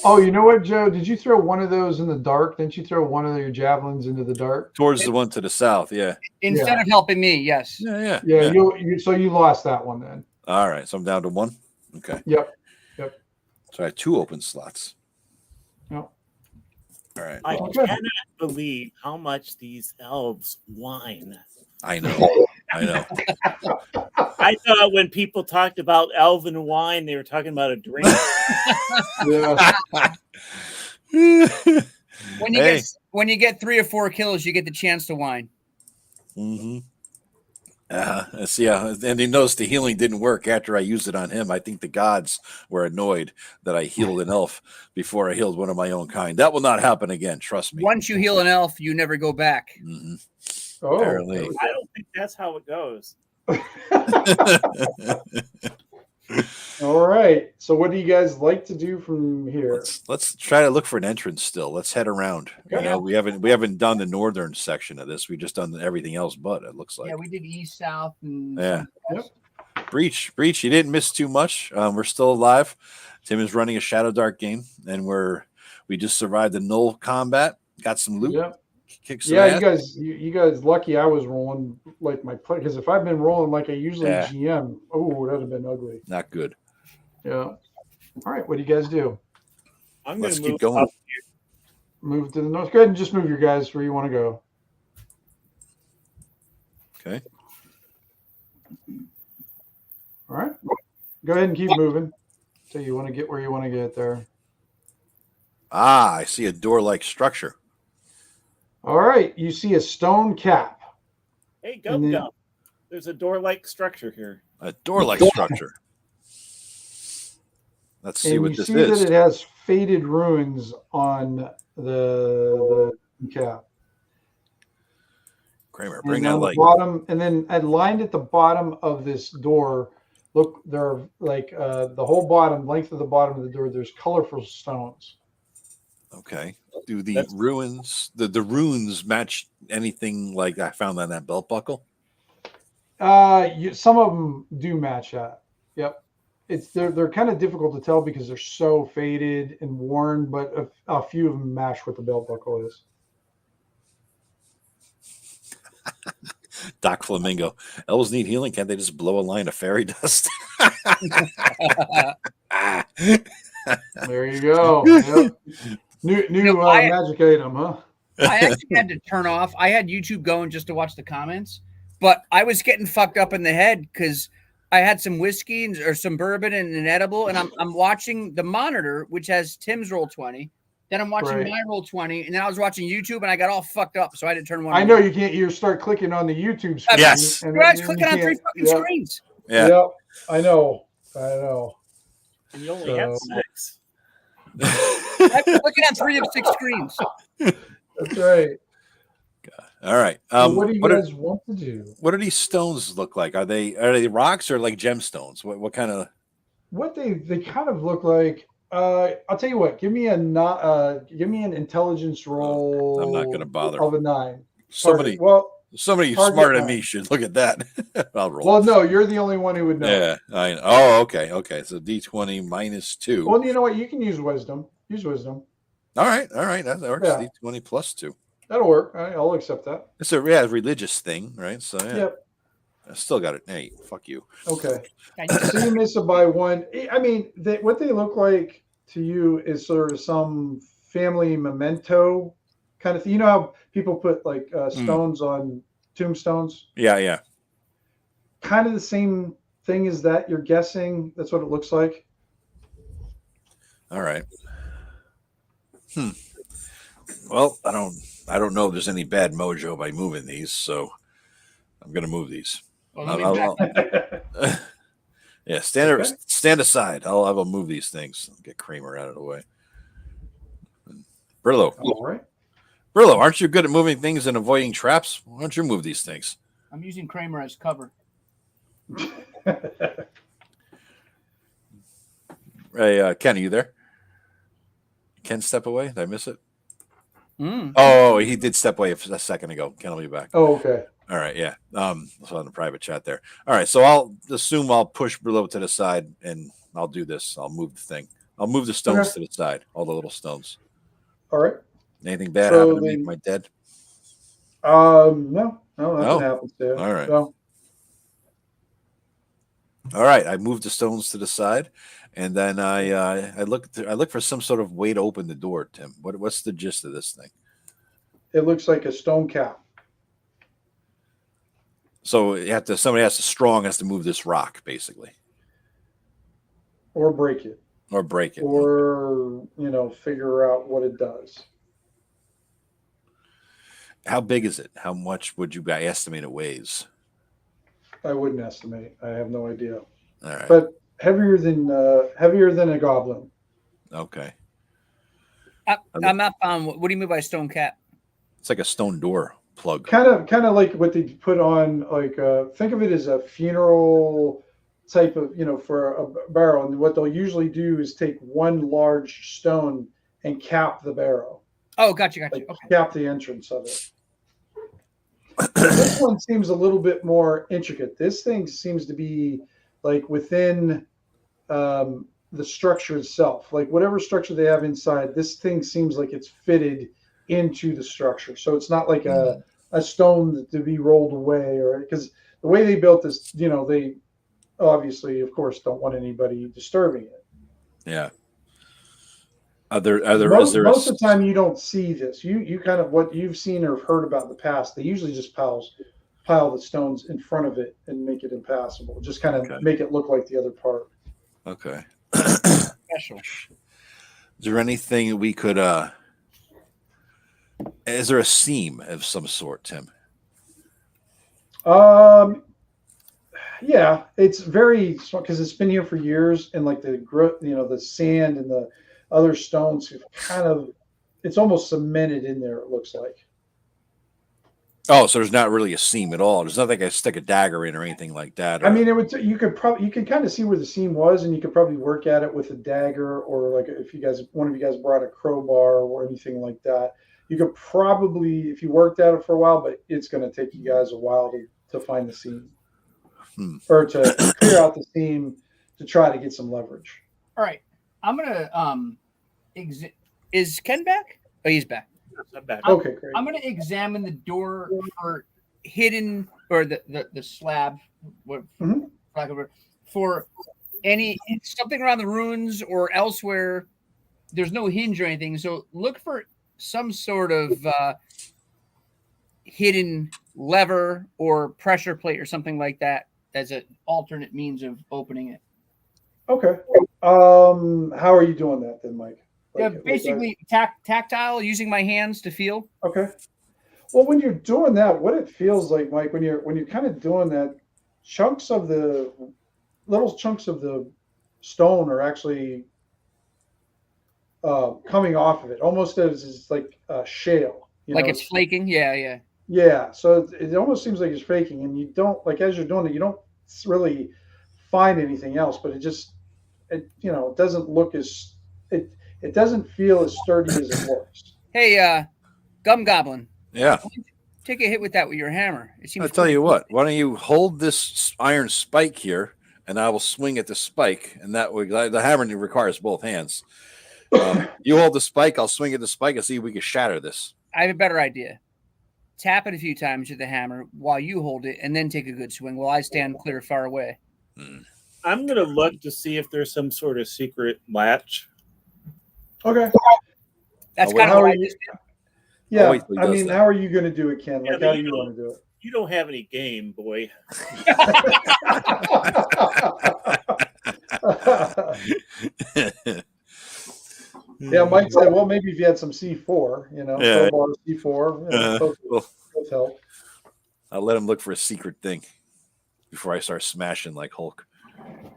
Oh, you know what, Joe? Did you throw 1 of those in the dark? Didn't you throw 1 of your javelins into the dark? Towards the one to the south, yeah. Instead of helping me, yes. Yeah. So you lost that one then. All right, so I'm down to 1. Okay. Yep. So I have 2 open slots. Yep. All right. I cannot believe how much these elves whine. I know. I thought when people talked about elven wine, they were talking about a drink. When you get 3 or 4 kills, you get the chance to whine. Mm-hmm. And he knows the healing didn't work after I used it on him. I think the gods were annoyed that I healed an elf before I healed one of my own kind. That will not happen again. Trust me. Once you heal an elf, you never go back. Mm-hmm. Oh, apparently. I don't think that's how it goes. All right. So what do you guys like to do from here? Let's try to look for an entrance still. Let's head around. Okay. We haven't done the northern section of this. We just done everything else but it looks like. Yeah, we did east, south, and Breach. You didn't miss too much. We're still alive. Tim is running a Shadowdark game, and we just survived the null combat. Got some loot. Yep. kick some Yeah, ass. you guys lucky I was rolling like my play, because if I've been rolling like I usually Yeah. GM, oh, that'd have been ugly. Not good. Yeah. All right, what do you guys do? I'm going Let's to keep move going. up. Move to the north. Go ahead and just move your guys where you want to go. Okay. All right. Go ahead and keep moving. So you want to get where you want to get there. Ah, I see a door-like structure. All right. You see a stone cap. Hey, And then- Gum. There's a door-like structure here. A door-like structure. Let's see And what you this see is. that it has faded runes on the cap. Kramer, And bring on that the light. bottom, and then aligned at the bottom of this door, look, there are like the whole bottom length of the bottom of the door. There's colorful stones. Okay. Do the That's- ruins, the runes match anything like I found on that belt buckle? Some of them do match that. Yep. They're kind of difficult to tell because they're so faded and worn, but a few of them match what the belt buckle is. Doc Flamingo. Elves need healing. Can't they just blow a line of fairy dust? There you go. Yep. New I- magic item, huh? I actually had to turn off. I had YouTube going just to watch the comments, but I was getting fucked up in the head because I had some whiskey or some bourbon and an edible, and I'm watching the monitor, which has Tim's roll 20. Then I'm watching Right. my roll 20, and then I was watching YouTube, and I got all fucked up, so I had to turn one. I on. know you can't. You start clicking on the YouTube screen. Yes. and You guys then clicking you on 3 can't- fucking yep, screens. Yeah. Yep. I know. And you only had So- 6. I'm looking at 3 of 6 screens. That's right. All right. So what do you what guys want to do? what do these stones look like? Are they rocks or like gemstones? What kind of? What they kind of look like. I'll tell you what. Give me an intelligence roll. I'm not going to bother. Of a 9. Somebody Well, somebody target smarter than 9. me should look at that. I'll roll. well, no, you're the only one who would know. Yeah. Oh, okay. Okay. So D20 -2. Well, you know what? You can use wisdom. Use wisdom. All right. That works. Yeah. D20 +2. That'll work. I'll accept that. It's a religious thing, right? So yeah. Yep. I still got it. Hey, fuck you. Okay. So you miss it by 1. I mean, what they look like to you is sort of some family memento kind of thing. You know how people put like stones on tombstones? Yeah. Kind of the same thing as that. You're guessing that's what it looks like. All right. Well, I don't know if there's any bad mojo by moving these, so I'm gonna move these. Well, let me back- Yeah, stand Okay. stand aside. I'll move these things. Get Kramer out of the way. Brillo, All right. Brillo, aren't you good at moving things and avoiding traps? Why don't you move these things? I'm using Kramer as cover. Hey, Ken, are you there? Ken, step away. Did I miss it? Mm. Oh, he did step away a second ago. Ken will be back. Oh, okay. All right, yeah. So on the private chat there. All right, so I'll assume I'll push Brillo to the side and I'll do this. I'll move the thing. I'll move the stones to the side, all the little stones. All right. Anything bad So happen to me? then- Am I dead? No, nothing No? happens to you. All right. No. All right, I moved the stones to the side, and then I look for some sort of way to open the door. Tim, what's the gist of this thing? It looks like a stone cap. So somebody has to move this rock, basically, Or break it. or break it. Or, figure out what it does. How big is it? How much would you guys estimate it weighs? I wouldn't estimate. I have no idea. All right. But heavier than a goblin. Okay. I'm not found. What do you mean by stone cap? It's like a stone door plug. Kind of like what they put on, like think of it as a funeral type of, for a barrel. And what they'll usually do is take one large stone and cap the barrel, Oh, gotcha. like Okay. cap the entrance of it. This one seems a little bit more intricate. This thing seems to be like within the structure itself, like whatever structure they have inside. This thing seems like it's fitted into the structure. So it's not like a stone to be rolled away, or because the way they built this, they obviously, of course, don't want anybody disturbing it. Yeah. Most of the time you don't see this. You kind of what you've seen or heard about in the past. They usually just pile the stones in front of it and make it impassable. Just kind of make it look like the other part. Okay. Special. Is there anything we could? Is there a seam of some sort, Tim? Yeah, it's very because it's been here for years, and like the sand and the other stones have it's almost cemented in there. It looks like. Oh, so there's not really a seam at all. There's nothing I can stick a dagger in or anything like that. I mean, you could kind of see where the seam was, and you could probably work at it with a dagger, or like if one of you guys brought a crowbar or anything like that. You could probably, if you worked at it for a while, but it's going to take you guys a while to find the seam or to clear out the seam to try to get some leverage. All right, I'm gonna is Ken back? Oh, he's back. I'm back. Okay, great. I'm gonna examine the door for hidden or the slab, for any something around the ruins or elsewhere. There's no hinge or anything, so look for some sort of hidden lever or pressure plate or something like that as an alternate means of opening it. Okay. How are you doing that then, Mike? Basically tactile, using my hands to feel. Okay. Well, when you're doing that, what it feels like, Mike, when you're kind of doing that, little chunks of the stone are actually coming off of it, almost as it's like a shale. It's flaking. Yeah. Yeah. So it almost seems like it's faking, and you don't as you're doing it, you don't really find anything else, but it doesn't look as it doesn't feel as sturdy as it looks. Hey, Gum Goblin. Yeah. Take a hit with that with your hammer. It seems. I'll tell you what. Why don't you hold this iron spike here, and I will swing at the spike, and that way the hammer requires both hands. You hold the spike, I'll swing at the spike and see if we can shatter this. I have a better idea. Tap it a few times with the hammer while you hold it, and then take a good swing while I stand clear far away. I'm going to look to see if there's some sort of secret latch. Okay. That's kind of what I just did. Yeah, I mean, how are you going to do it, Ken? How do you want to do it? You don't have any game, boy. Yeah, Mike said, well, maybe if you had some C4, crowbar C4, both help. I'll let him look for a secret thing before I start smashing like Hulk.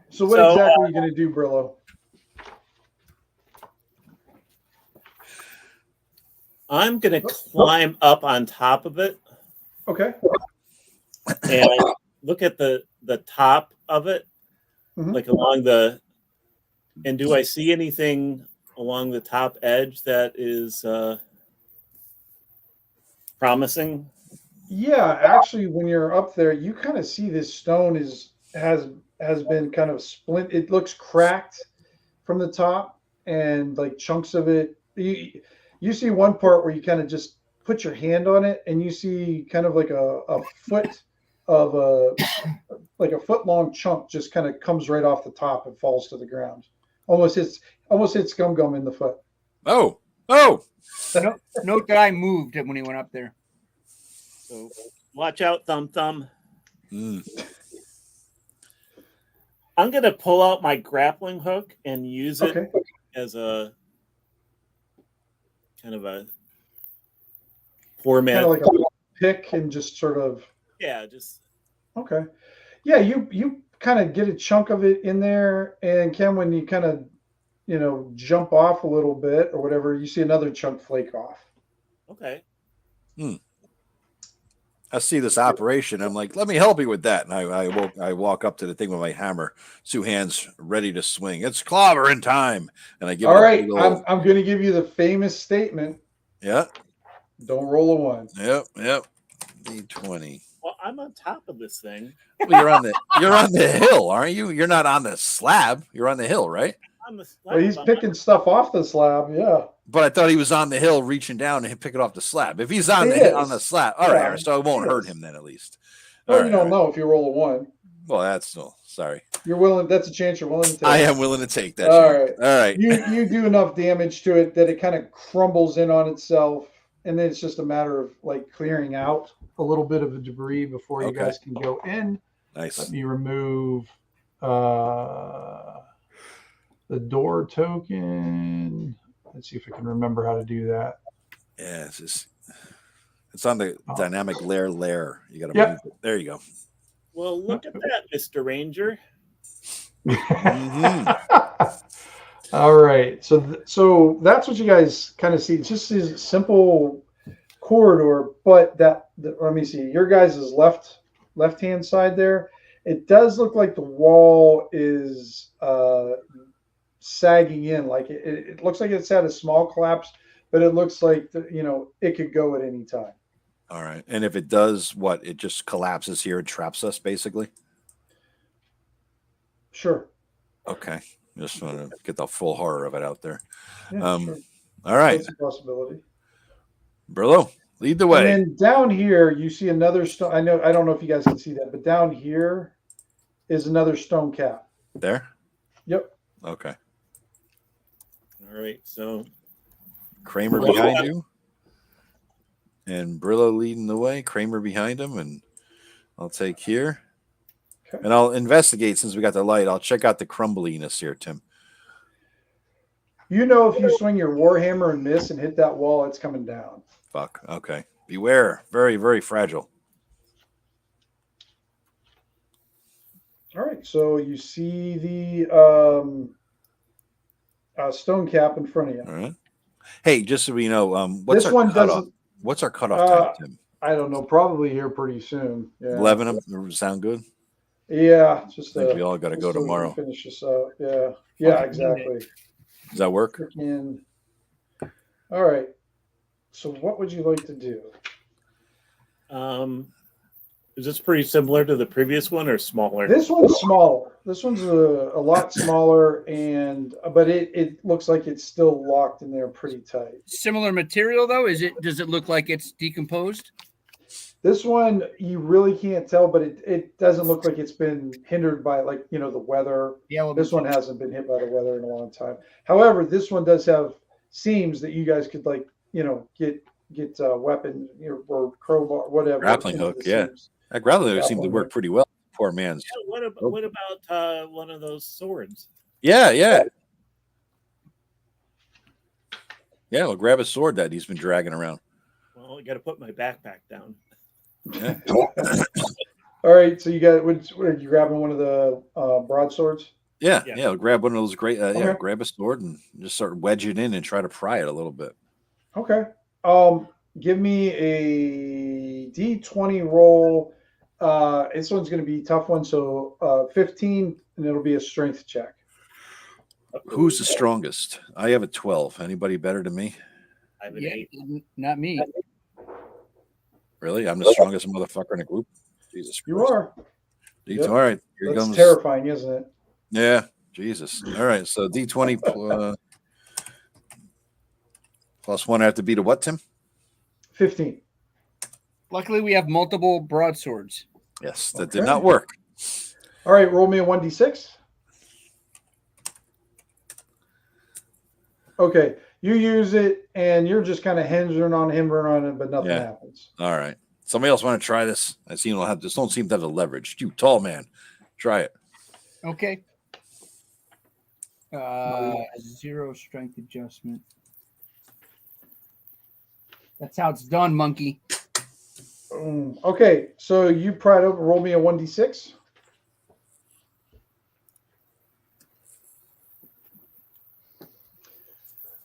So what exactly are you going to do, Brillo? I'm going to climb up on top of it. Okay. And look at the top of it, like along and do I see anything along the top edge that is promising? Yeah, actually, when you're up there, you kind of see this stone has been kind of split. It looks cracked from the top, and like chunks of it. You see one part where you kind of just put your hand on it, and you see kind of like a foot of like a foot long chunk just kind of comes right off the top and falls to the ground. Almost hits Gum in the foot. Oh! Note that I moved when he went up there. So watch out, Thumb. I'm going to pull out my grappling hook and use it as a kind of a format. Kind of like a pick and just sort of. Yeah, just. Okay. Yeah, you kind of get a chunk of it in there, and Ken, when you kind of, jump off a little bit or whatever, you see another chunk flake off. Okay. I see this operation. I'm like, let me help you with that. And I walk up to the thing with my hammer, two hands ready to swing. It's clobbering time. And I give All right. I'm going to give you the famous statement. Yeah. Don't roll a 1. Yep. D20. Well, I'm on top of this thing. Well, you're on the hill, aren't you? You're not on the slab. You're on the hill, right? On the slab, Well, he's picking stuff off the slab. Yeah. But I thought he was on the hill reaching down and pick it off the slab. If he's on He on the is. slab, all Yeah, right, so it won't he hurt is. him then at least. Well, All you right, don't know if you roll a 1. Well, that's still sorry. You're willing. That's a chance you're willing to take. I am willing to take that All chance. right. All right. You do enough damage to it that it kind of crumbles in on itself, and then it's just a matter of like clearing out a little bit of the debris before you guys can go in. Nice. Let me remove the door token. Let's see if I can remember how to do that. Yeah, it's on the dynamic layer. You got to move it. There you go. Well, look at that, Mr. Ranger. All right, so that's what you guys kind of see. It's just this simple corridor, but let me see. Your guys' left-hand side there, it does look like the wall is sagging in. Like it looks like it's had a small collapse, but it looks like it could go at any time. All right, and if it does, what? It just collapses here and traps us, basically. Sure. Okay, just want to get the full horror of it out there. Yeah, sure. All right, that's a possibility. Burlo, lead the way. And then down here, you see another stone. I don't know if you guys can see that, but down here is another stone cap. There. Yep. Okay. All right, so Kramer behind you, and Brillo leading the way. Kramer behind him, and I'll take here. Okay. And I'll investigate since we got the light. I'll check out the crumbliness here, Tim. If you swing your warhammer and miss and hit that wall, it's coming down. Fuck. Okay. Beware. Very, very fragile. All right. So you see the stone cap in front of you. All right. Hey, just so we know, what's this our one cutoff? doesn't. What's our cutoff time, Tim? I don't know. Probably here pretty soon. Yeah. 11 of them sound good. Yeah. Just I think we all got to go tomorrow. Finish this up. Yeah. Yeah. Exactly. Does that work? All right. So what would you like to do? Is this pretty similar to the previous one or smaller? This one's smaller. This one's a lot smaller, but it looks like it's still locked in there pretty tight. Similar material though? Does it look like it's decomposed? This one you really can't tell, but it doesn't look like it's been hindered by the weather. This one hasn't been hit by the weather in a long time. However, this one does have seams that you guys could get weapon or crowbar, whatever. Grappling hook, yeah. That grappling hook seemed to work pretty well. Poor man's. Yeah, what about one of those swords? Yeah. Yeah, we'll grab a sword that he's been dragging around. Well, I got to put my backpack down. Yeah. All right, so are you grabbing one of the broadswords? Yeah. We'll grab one of those great. Okay. Grab a sword and just start wedging in and try to pry it a little bit. Okay. Give me a D20 roll. This one's going to be a tough one. So 15, and it'll be a strength check. Who's the strongest? I have a 12. Anybody better than me? I have an 8. Not me. Really? I'm the strongest motherfucker in the group? Jesus Christ. You are. Yep. All right. Here That's comes. Terrifying, isn't it? Yeah. Jesus. All right. So D20 plus 1. I have to beat a what, Tim? 15. Luckily, we have multiple broadswords. Yes, that did not work. All right, roll me a 1d6. Okay, you use it, and you're just kind of hinging on it, but nothing happens. All right. Somebody else want to try this? I seem to have this. Don't seem to have the leverage. You tall man, try it. Okay. 0 strength adjustment. That's how it's done, monkey. Okay, so you pried up. Roll me a 1d6.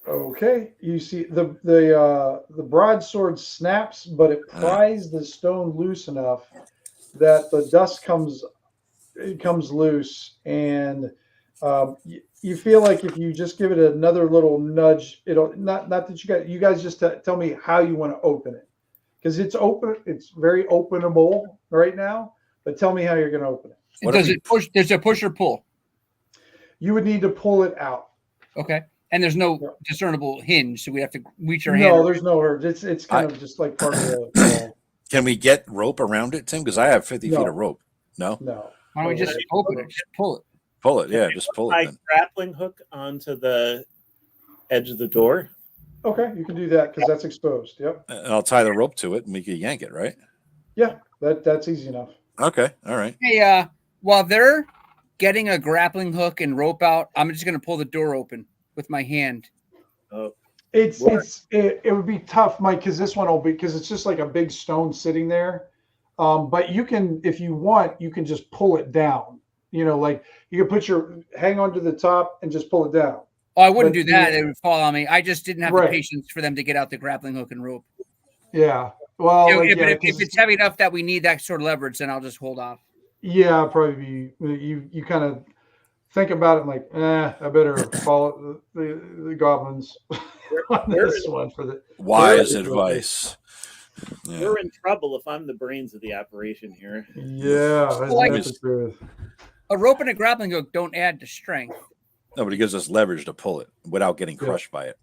Okay, you see the broadsword snaps, but it pries the stone loose enough that the dust comes loose, and you feel like if you just give it another little nudge, it'll not that you guys just tell me how you want to open it, because it's open. It's very openable right now, but tell me how you're going to open it. Does it push? There's a push or pull. You would need to pull it out. Okay. And there's no discernible hinge, so we have to reach our hand. No, there's no urge. It's kind of just like part of the wall. Can we get rope around it, Tim? Because I have 50 feet of rope. No? No. Why don't we just open it? Just pull it. Pull it. Yeah, just pull it. My Then. grappling hook onto the edge of the door. Okay, you can do that because that's exposed. Yep. And I'll tie the rope to it and we can yank it, right? Yeah, that's easy enough. Okay. All right. Hey, while they're getting a grappling hook and rope out, I'm just going to pull the door open with my hand. Oh, It would be tough, Mike, because this one will be because it's just like a big stone sitting there. But you can, if you want, you can just pull it down. You know, like you can hang on to the top and just pull it down. Oh, I wouldn't do that. It would fall on me. I just didn't have the patience for them to get out the grappling hook and rope. Yeah. Well, if it's heavy enough that we need that sort of leverage, then I'll just hold off. Yeah, probably you kind of think about it like, I better follow the goblins on this one for the wise advice. Yeah. We're in trouble if I'm the brains of the operation here. Yeah, that's the truth. A rope and a grappling hook don't add to strength. No, but it gives us leverage to pull it without getting crushed by it.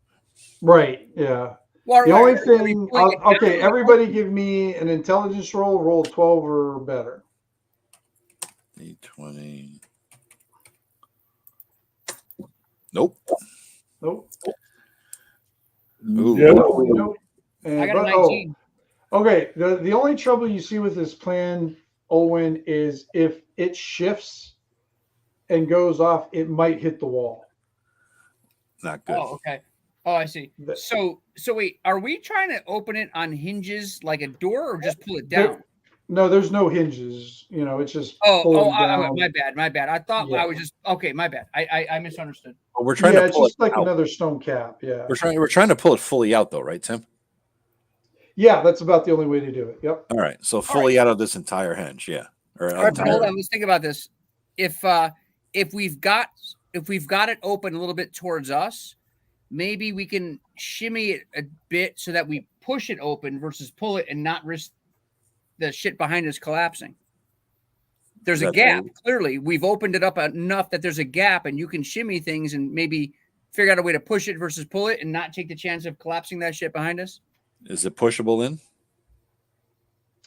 Right. Yeah. Well, the only thing. Okay, everybody, give me an intelligence roll. Roll 12 or better. 20. Nope. Nope. Ooh. Nope. I got a 19. Okay. The only trouble you see with this plan, Olwen, is if it shifts and goes off, it might hit the wall. Not good. Oh, okay. Oh, I see. So wait, are we trying to open it on hinges like a door, or just pull it down? No, there's no hinges. You know, it's just my bad. I thought I was just my bad. I misunderstood. Well, we're trying to pull it's just like another stone cap. Yeah. We're trying to pull it fully out, though, right, Tim? Yeah, that's about the only way to do it. Yep. All right. So fully out of this entire hinge, yeah. All right, but hold on. Let's think about this. If we've got it open a little bit towards us, maybe we can shimmy it a bit so that we push it open versus pull it and not risk the shit behind us collapsing. There's a gap. Clearly, we've opened it up enough that there's a gap, and you can shimmy things and maybe figure out a way to push it versus pull it and not take the chance of collapsing that shit behind us. Is it pushable in?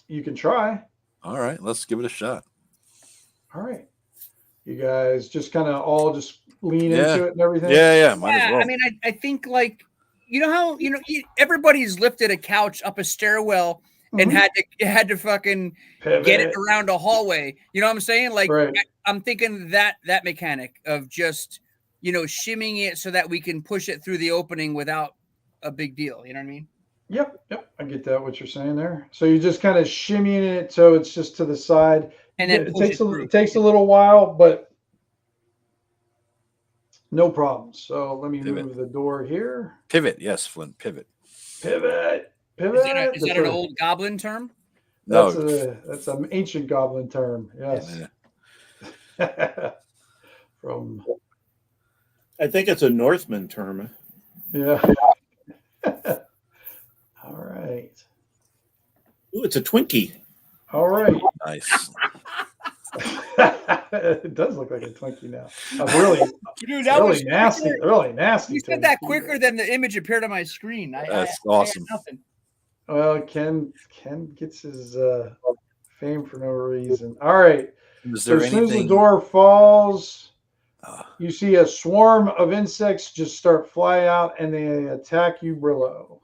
You can try. All right, let's give it a shot. All right. You guys just kind of all just lean into it and everything. Yeah. Might as well. I mean, I think like, you know how, everybody's lifted a couch up a stairwell and had to fucking get it around a hallway. You know what I'm saying? Like, I'm thinking that mechanic of just, shimmying it so that we can push it through the opening without a big deal. You know what I mean? Yep. I get that, what you're saying there. So you're just kind of shimmying it so it's just to the side. And then it takes a little while, but no problem. So let me move the door here. Pivot. Yes, Flynn. Pivot. Is that an old goblin term? No. That's an ancient goblin term. Yes. I think it's a Northman term. Yeah. All right. Ooh, it's a Twinkie. All right. Nice. It does look like a Twinkie now. Really nasty. Really nasty. You said that quicker than the image appeared on my screen. That's awesome. Nothing. Well, Ken gets his fame for no reason. All right. So as soon as the door falls, you see a swarm of insects just start flying out, and they attack you, Brillo.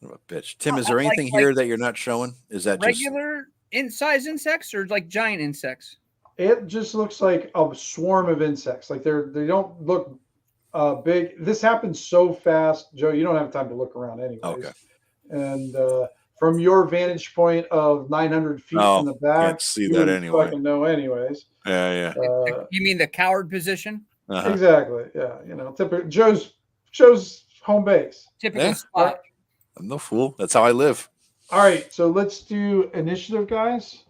What a bitch. Tim, is there anything here that you're not showing? Is that regular size insects or like giant insects? It just looks like a swarm of insects. Like they don't look big. This happens so fast, Joe. You don't have time to look around anyways. Okay. And from your vantage point of 900 feet from the back, can't see that anyway. Fucking know anyways. Yeah. You mean the coward position? Uh-huh. Exactly. Yeah. Typical Joe's home base. Typical spot. I'm no fool. That's how I live. All right. So let's do initiative, guys.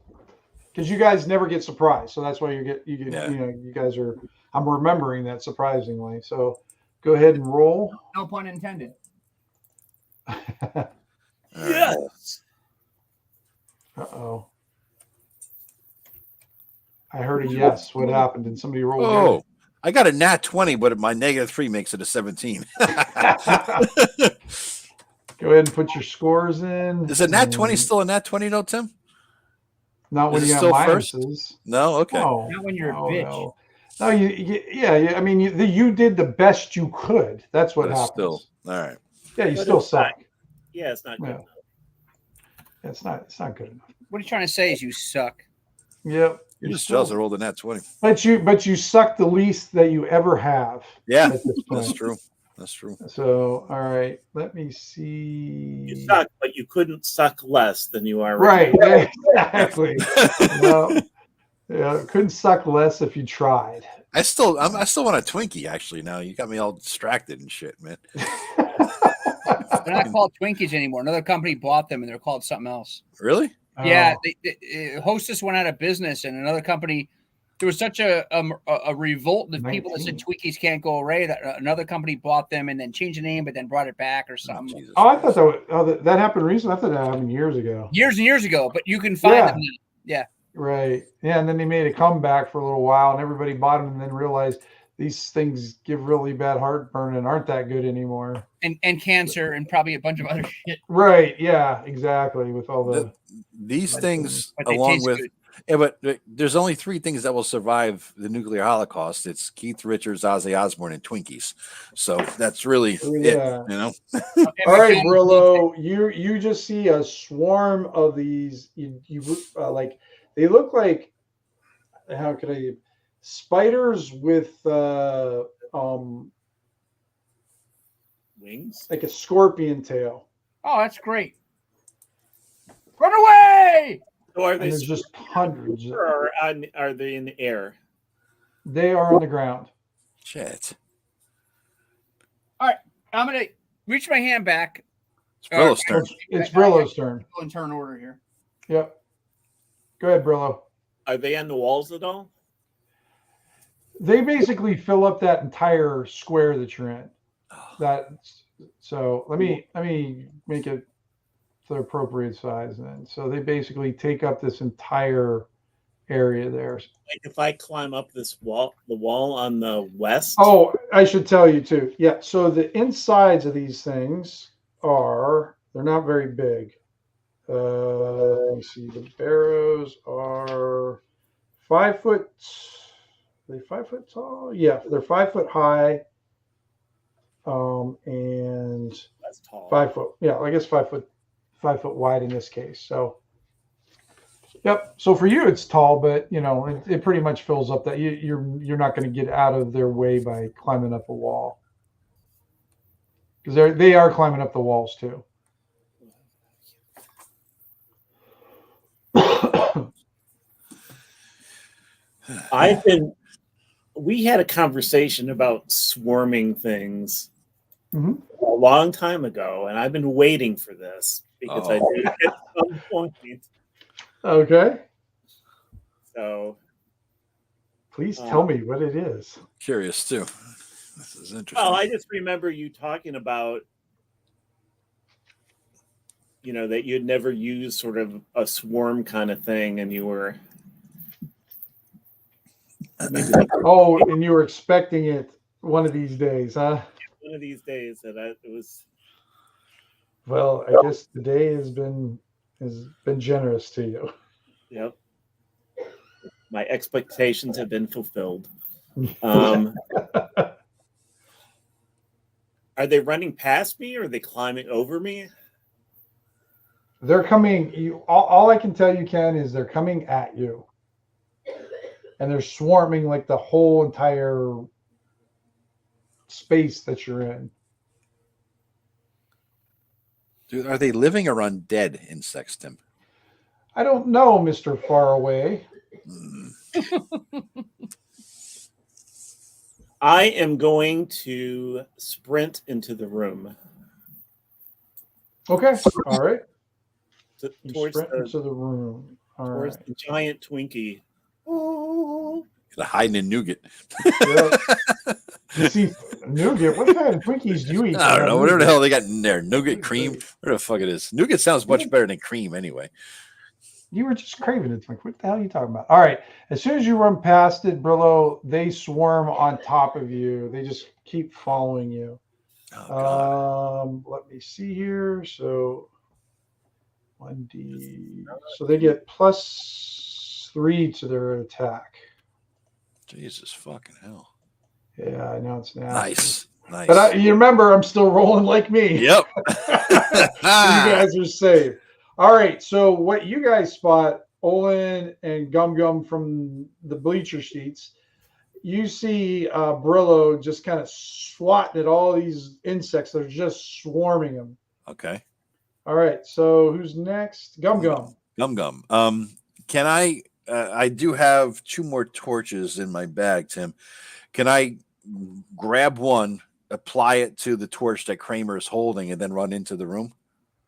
Because you guys never get surprised, so that's why you guys are. I'm remembering that surprisingly. So go ahead and roll. No pun intended. Yes. Uh-oh. I heard a yes. What happened? Did somebody roll? Oh, I got a nat 20, but my -3 makes it a 17. Go ahead and put your scores in. Is a nat 20 still a nat 20, though, Tim? Not when Is you it got still first? minuses. No, okay. No, Not when you're a bitch. No, yeah. I mean, you did the best you could. That's what But it's happens. still all right. Yeah, you But still it's not- suck. Yeah, it's not good Yeah. enough. It's not good enough. What are you trying to say? Is you suck? Yep. You're just jealous I rolled a nat 20. But you suck the least that you ever have. Yeah, at this point. that's true. That's true. So, all right, let me see. You suck, but you couldn't suck less than you are Right, now. exactly. No, yeah, couldn't suck less if you tried. I still want a Twinkie. Actually, now you got me all distracted and shit, man. They're not called Twinkies anymore. Another company bought them, and they're called something else. Really? Yeah, Oh, Hostess went out of business, and another company. There was such a revolt of people that said 19. Twinkies can't go away that another company bought them and then changed the name, but then brought it back or something. Jesus I thought Christ. that happened recently. I thought that happened years ago. Years and years ago, but you can find Yeah. them now. Yeah. Right. Yeah, and then they made a comeback for a little while, and everybody bought them, and then realized these things give really bad heartburn and aren't that good anymore. And cancer and probably a bunch of other shit. Right. Yeah. Exactly. With all the These things, But they along taste with good. yeah, but there's only 3 things that will survive the nuclear holocaust. It's Keith Richards, Ozzy Osbourne, and Twinkies. So that's really it. Yeah. You know. All right, Brillo, you just see a swarm of these. You like they look like, how could I, spiders with Wings? like a scorpion tail. Oh, that's great. Run away! So are And they there's just hundreds. or are they in the air? They are on the ground. Shit. I'm gonna reach my hand back. It's Brillo's turn. It's Brillo's turn. Go in turn order here. Yep. Go ahead, Brillo. Are they on the walls at all? They basically fill up that entire square that you're in. So let me make it the appropriate size then. So they basically take up this entire area there. Like if I climb up this wall, the wall on the west. Oh, I should tell you too. Yeah. So the insides of these things they're not very big. Let me see. The barrows are 5 foot. Are they 5 foot tall? Yeah, they're 5 foot high. And That's tall. 5 foot. Yeah, I guess 5 foot wide in this case. So, yep. So for you, it's tall, but it pretty much fills up that you're not going to get out of their way by climbing up a wall, because they are climbing up the walls too. We had a conversation about swarming things Mhm. a long time ago, and I've been waiting for this because I knew at some point. Okay. So Please tell me what it is. Curious too. This is interesting. well, I just remember you talking about, that you'd never used sort of a swarm kind of thing, and you were. Oh, and you were expecting it one of these days, huh? One of these days that it was. Well, I guess the day has been generous to you. Yep. My expectations have been fulfilled. Are they running past me or are they climbing over me? They're coming. All I can tell you, Ken, is they're coming at you, and they're swarming like the whole entire space that you're in. Dude, are they living or undead insects, Tim? I don't know, Mr. Faraway. I am going to sprint into the room. Okay. All right. You Towards sprint into the room. All towards right. the giant Twinkie. They're hiding in nougat. Yep. See, nougat. What kind of Twinkies do you eat? I don't know. Whatever the hell they got in there. Nougat cream. Whatever the fuck it is. Nougat sounds much better than cream anyway. You were just craving it. Like, what the hell are you talking about? All right. As soon as you run past it, Brillo, they swarm on top of you. They just keep following you. Oh, God. Let me see here. So 1D. So they get +3 to their attack. Jesus fucking hell. Yeah, I know it's nasty. Nice. But you remember, I'm still rolling like me. Yep. You guys are safe. All right. So what you guys spot, Olin and Gum Gum from the bleacher seats, you see Brillo just kind of swatting at all these insects that are just swarming him. Okay. All right. So who's next? Gum Gum. Gum Gum. Can I do have 2 more torches in my bag, Tim. Can I grab one, apply it to the torch that Kramer is holding, and then run into the room?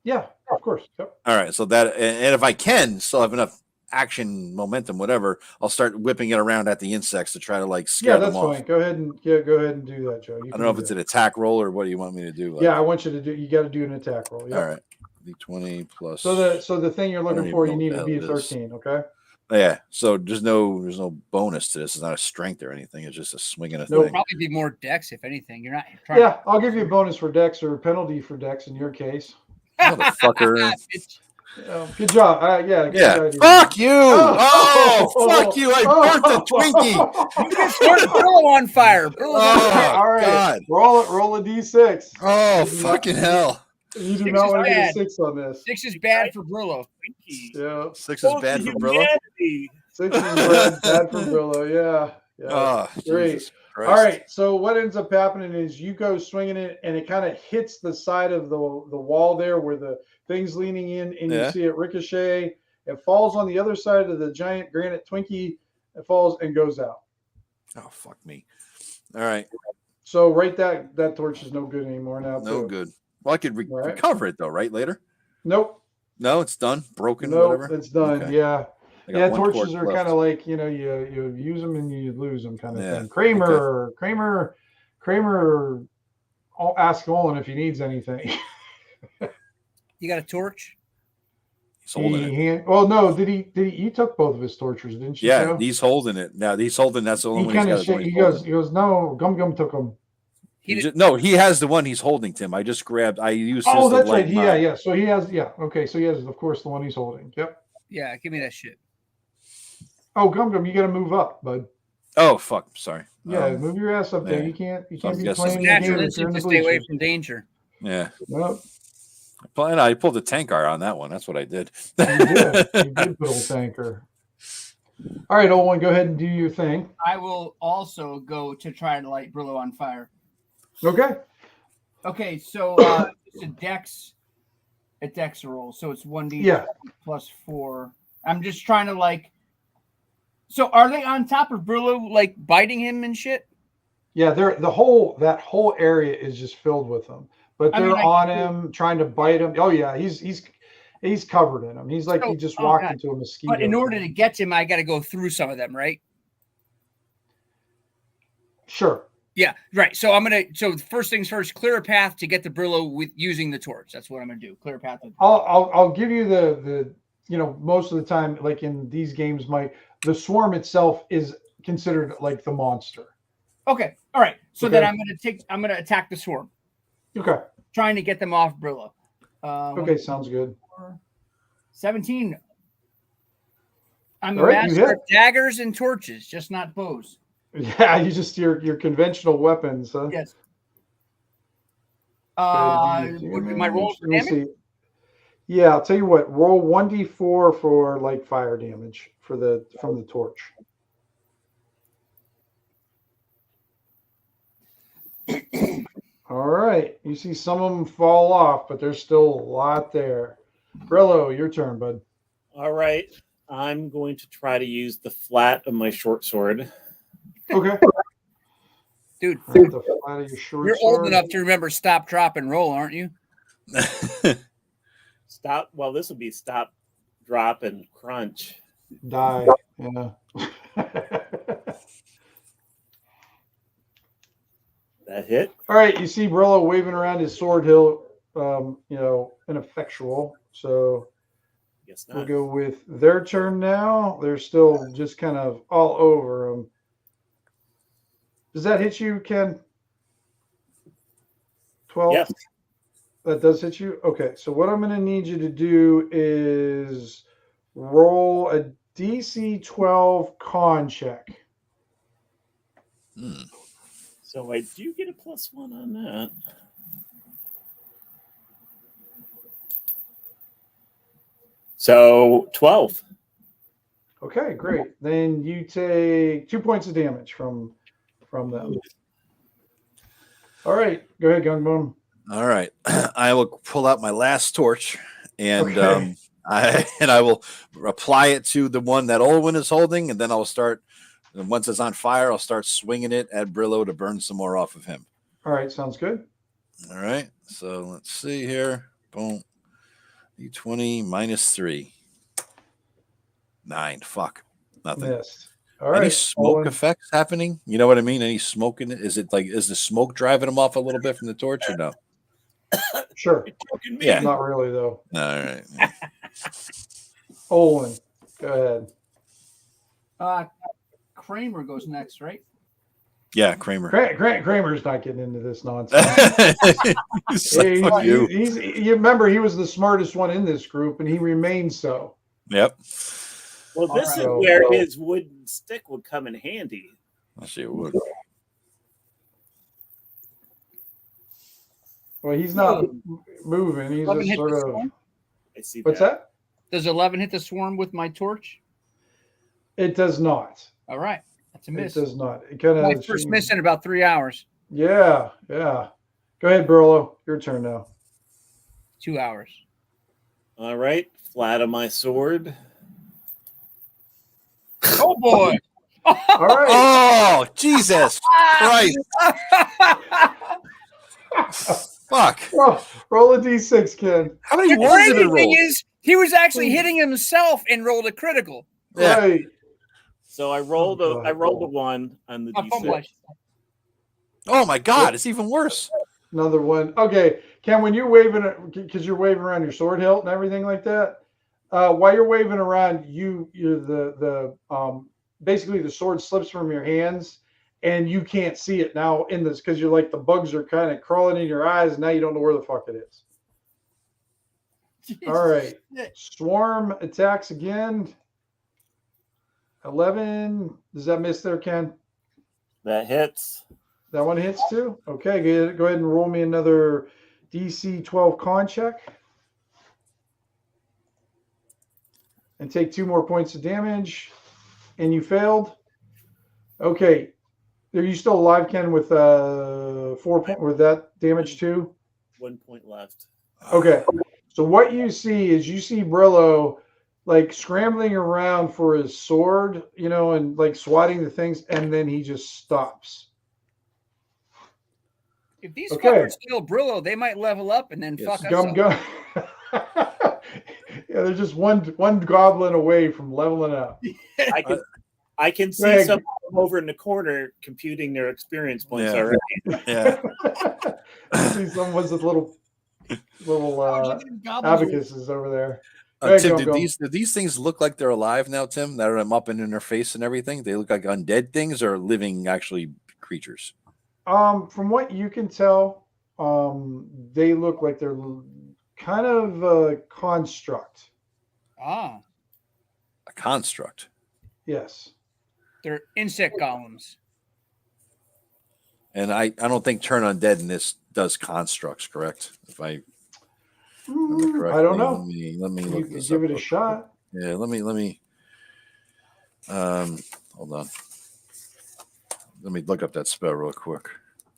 Yeah, of course. Yep. All right. So that, and if I can still have enough action, momentum, whatever, I'll start whipping it around at the insects to try to like scare them off. Fine. Go ahead and do that, Joe. I don't know if it's an attack roll or what do you want me to do? Yeah, I want you to do. You got to do an attack roll. Yep. All right. D20 plus. So the thing you're looking for, you need to be a 13. Okay. Yeah. So there's no bonus to this. It's not a strength or anything. It's just a swing and a It'll thing. probably be more dex if anything. You're not trying. Yeah, I'll give you a bonus for dex or a penalty for dex in your case. Motherfucker. Good job. Yeah. Fuck you. Fuck you. I burnt the Twinkie. You just lit Brillo on fire. All right. God. Roll a d6. Oh, fucking hell. You do not want to get a 6 on this. 6 is bad for Brillo. Yeah. 6 is bad for Brillo. 6 is bad for Brillo. Yeah. Oh, great. All right. So what ends up happening is you go swinging it, and it kind of hits the side of the wall there where the thing's leaning in, and you see it ricochet. It falls on the other side of the giant granite Twinkie. It falls and goes out. Oh, fuck me. All right. So that torch is no good anymore now. No good. Well, I could recover it though, right? Later. Nope. No, it's done. Broken. Nope, whatever. It's done. Okay. Yeah. Yeah, torches are kind of like, you use them and you lose them kind of thing. Kramer, I'll ask Olin if he needs anything. You got a torch? He's holding it. Well, no, did he? You took both of his torches, didn't you? Yeah, Joe? he's holding it. Now he's holding. That's the only one he's got. He goes, no, Gum Gum took him. No, he has the one he's holding, Tim. I just grabbed. I used. Oh, that's right. Yeah. So he has. Yeah. Okay. So he has, of course, the one he's holding. Yep. Yeah. Give me that shit. Oh, Gum Gum, you got to move up, bud. Oh, fuck. Sorry. Yeah, move your ass up there. You can't be playing natural instinct to stay away from danger. Yeah. Nope. I pulled the tanker on that one. That's what I did. You did put a tanker. All right, Olin, go ahead and do your thing. I will also go to try to light Brillo on fire. Okay. Okay, so it's a dex roll, so it's 1d plus 4. I'm just trying to So are they on top of Brillo, biting him and shit? Yeah, that whole area is just filled with them. But they're on him, trying to bite him. Oh yeah, he's covered in them. He's like he just walked into a mosquito. But in order to get to him, I got to go through some of them, right? Sure. Yeah, right. So So first things first, clear a path to get the Brillo with using the torch. That's what I'm gonna do. Clear a path. I'll give you the most of the time, like in these games, the swarm itself is considered like the monster. Okay. All right. So then I'm gonna attack the swarm. Okay. Trying to get them off Brillo. Okay, sounds good. 17. I'm a master of daggers and torches, just not bows. Yeah, your conventional weapons, huh? Yes. My roll for damage? Yeah, I'll tell you what. Roll 1d4 for fire damage from the torch. All right. You see some of them fall off, but there's still a lot there. Brillo, your turn, bud. All right. I'm going to try to use the flat of my short sword. Okay. Dude, the flat of your short you're sword. old enough to remember stop, drop, and roll, aren't you? Stop. Well, this would be stop, drop, and crunch. Die. Yeah. That hit. All right, you see Brillo waving around his sword hilt, ineffectual. So Guess We'll not. go with their turn now. They're still just kind of all over them. Does that hit you, Ken? 12? Yes. That does hit you? Okay, so what I'm going to need you to do is roll a DC 12 con check. So I do get a +1 on that. So 12. Okay, great. Then you take 2 points of damage from them. All right, go ahead, Gungbone. All right, I will pull out my last torch, and Okay. I will apply it to the one that Olwyn is holding, and then I'll start. And once it's on fire, I'll start swinging it at Brillo to burn some more off of him. All right, sounds good. All right, so let's see here. Boom. D20 -3. 9. Fuck. Nothing. Missed. All right. Any smoke Olwyn. effects happening? You know what I mean? Any smoke in it? Is the smoke driving him off a little bit from the torch or no? Sure. Yeah. Not really, though. All right. Olwyn, go Uh, Kramer goes next, right? Yeah, Kramer. ahead. Kramer's not getting into this nonsense. He's like, fuck you. You remember, he was the smartest one in this group, and he remains so. Yep. Well, this All is right. where his wooden stick would come in handy. I'll see what. Well, he's not moving. He's 11 just hit sort the of. swarm? I see What's that? Does 11 hit the swarm with my torch? It does not. All right. That's a miss. It does not. It kind My of. first miss in about 3 hours. Yeah. Go ahead, Burlo. Your turn now. 2 hours. All right. Flat on my sword. Oh, boy. All right. Oh, Jesus Christ. Fuck. Roll a d6, Ken. How many The ones did crazy it thing roll? is, he was actually hitting himself and rolled a critical. Yeah. Right. So I rolled a 1 on the Oh, D6. boy. Oh, my God. It's even worse. Another one. Okay, Ken, when you're waving it, because you're waving around your sword hilt and everything like that, while you're waving around, you're basically the sword slips from your hands, and you can't see it now in this because you're like the bugs are kind of crawling in your eyes, and now you don't know where the fuck it is. All right, swarm attacks again. 11. Does that miss there, Ken? That hits. That one hits too? Okay, go ahead and roll me another DC 12 con check. And take 2 more points of damage. And you failed. Okay. Are you still alive, Ken, with 4 points with that damage too? 1 point left. Okay. So what you see is Brillo like scrambling around for his sword, and like swatting the things, and then he just stops. If these fuckers kill Brillo, they might level up and then fuck us up. Yeah, they're just one goblin away from leveling up. I can see some over in the corner computing their experience points already. Yeah. See someone with little abacuses over there. Tim, do these things look like they're alive now, Tim? That are up in their face and everything? They look like undead things or living actually creatures? From what you can tell, they look like they're kind of a construct. Ah. A construct? Yes. They're insect golems. And I don't think Turn Undead in this does constructs, correct? If I I don't know. Let me look this give up it a shot. Yeah, let me hold on. Let me look up that spell real quick.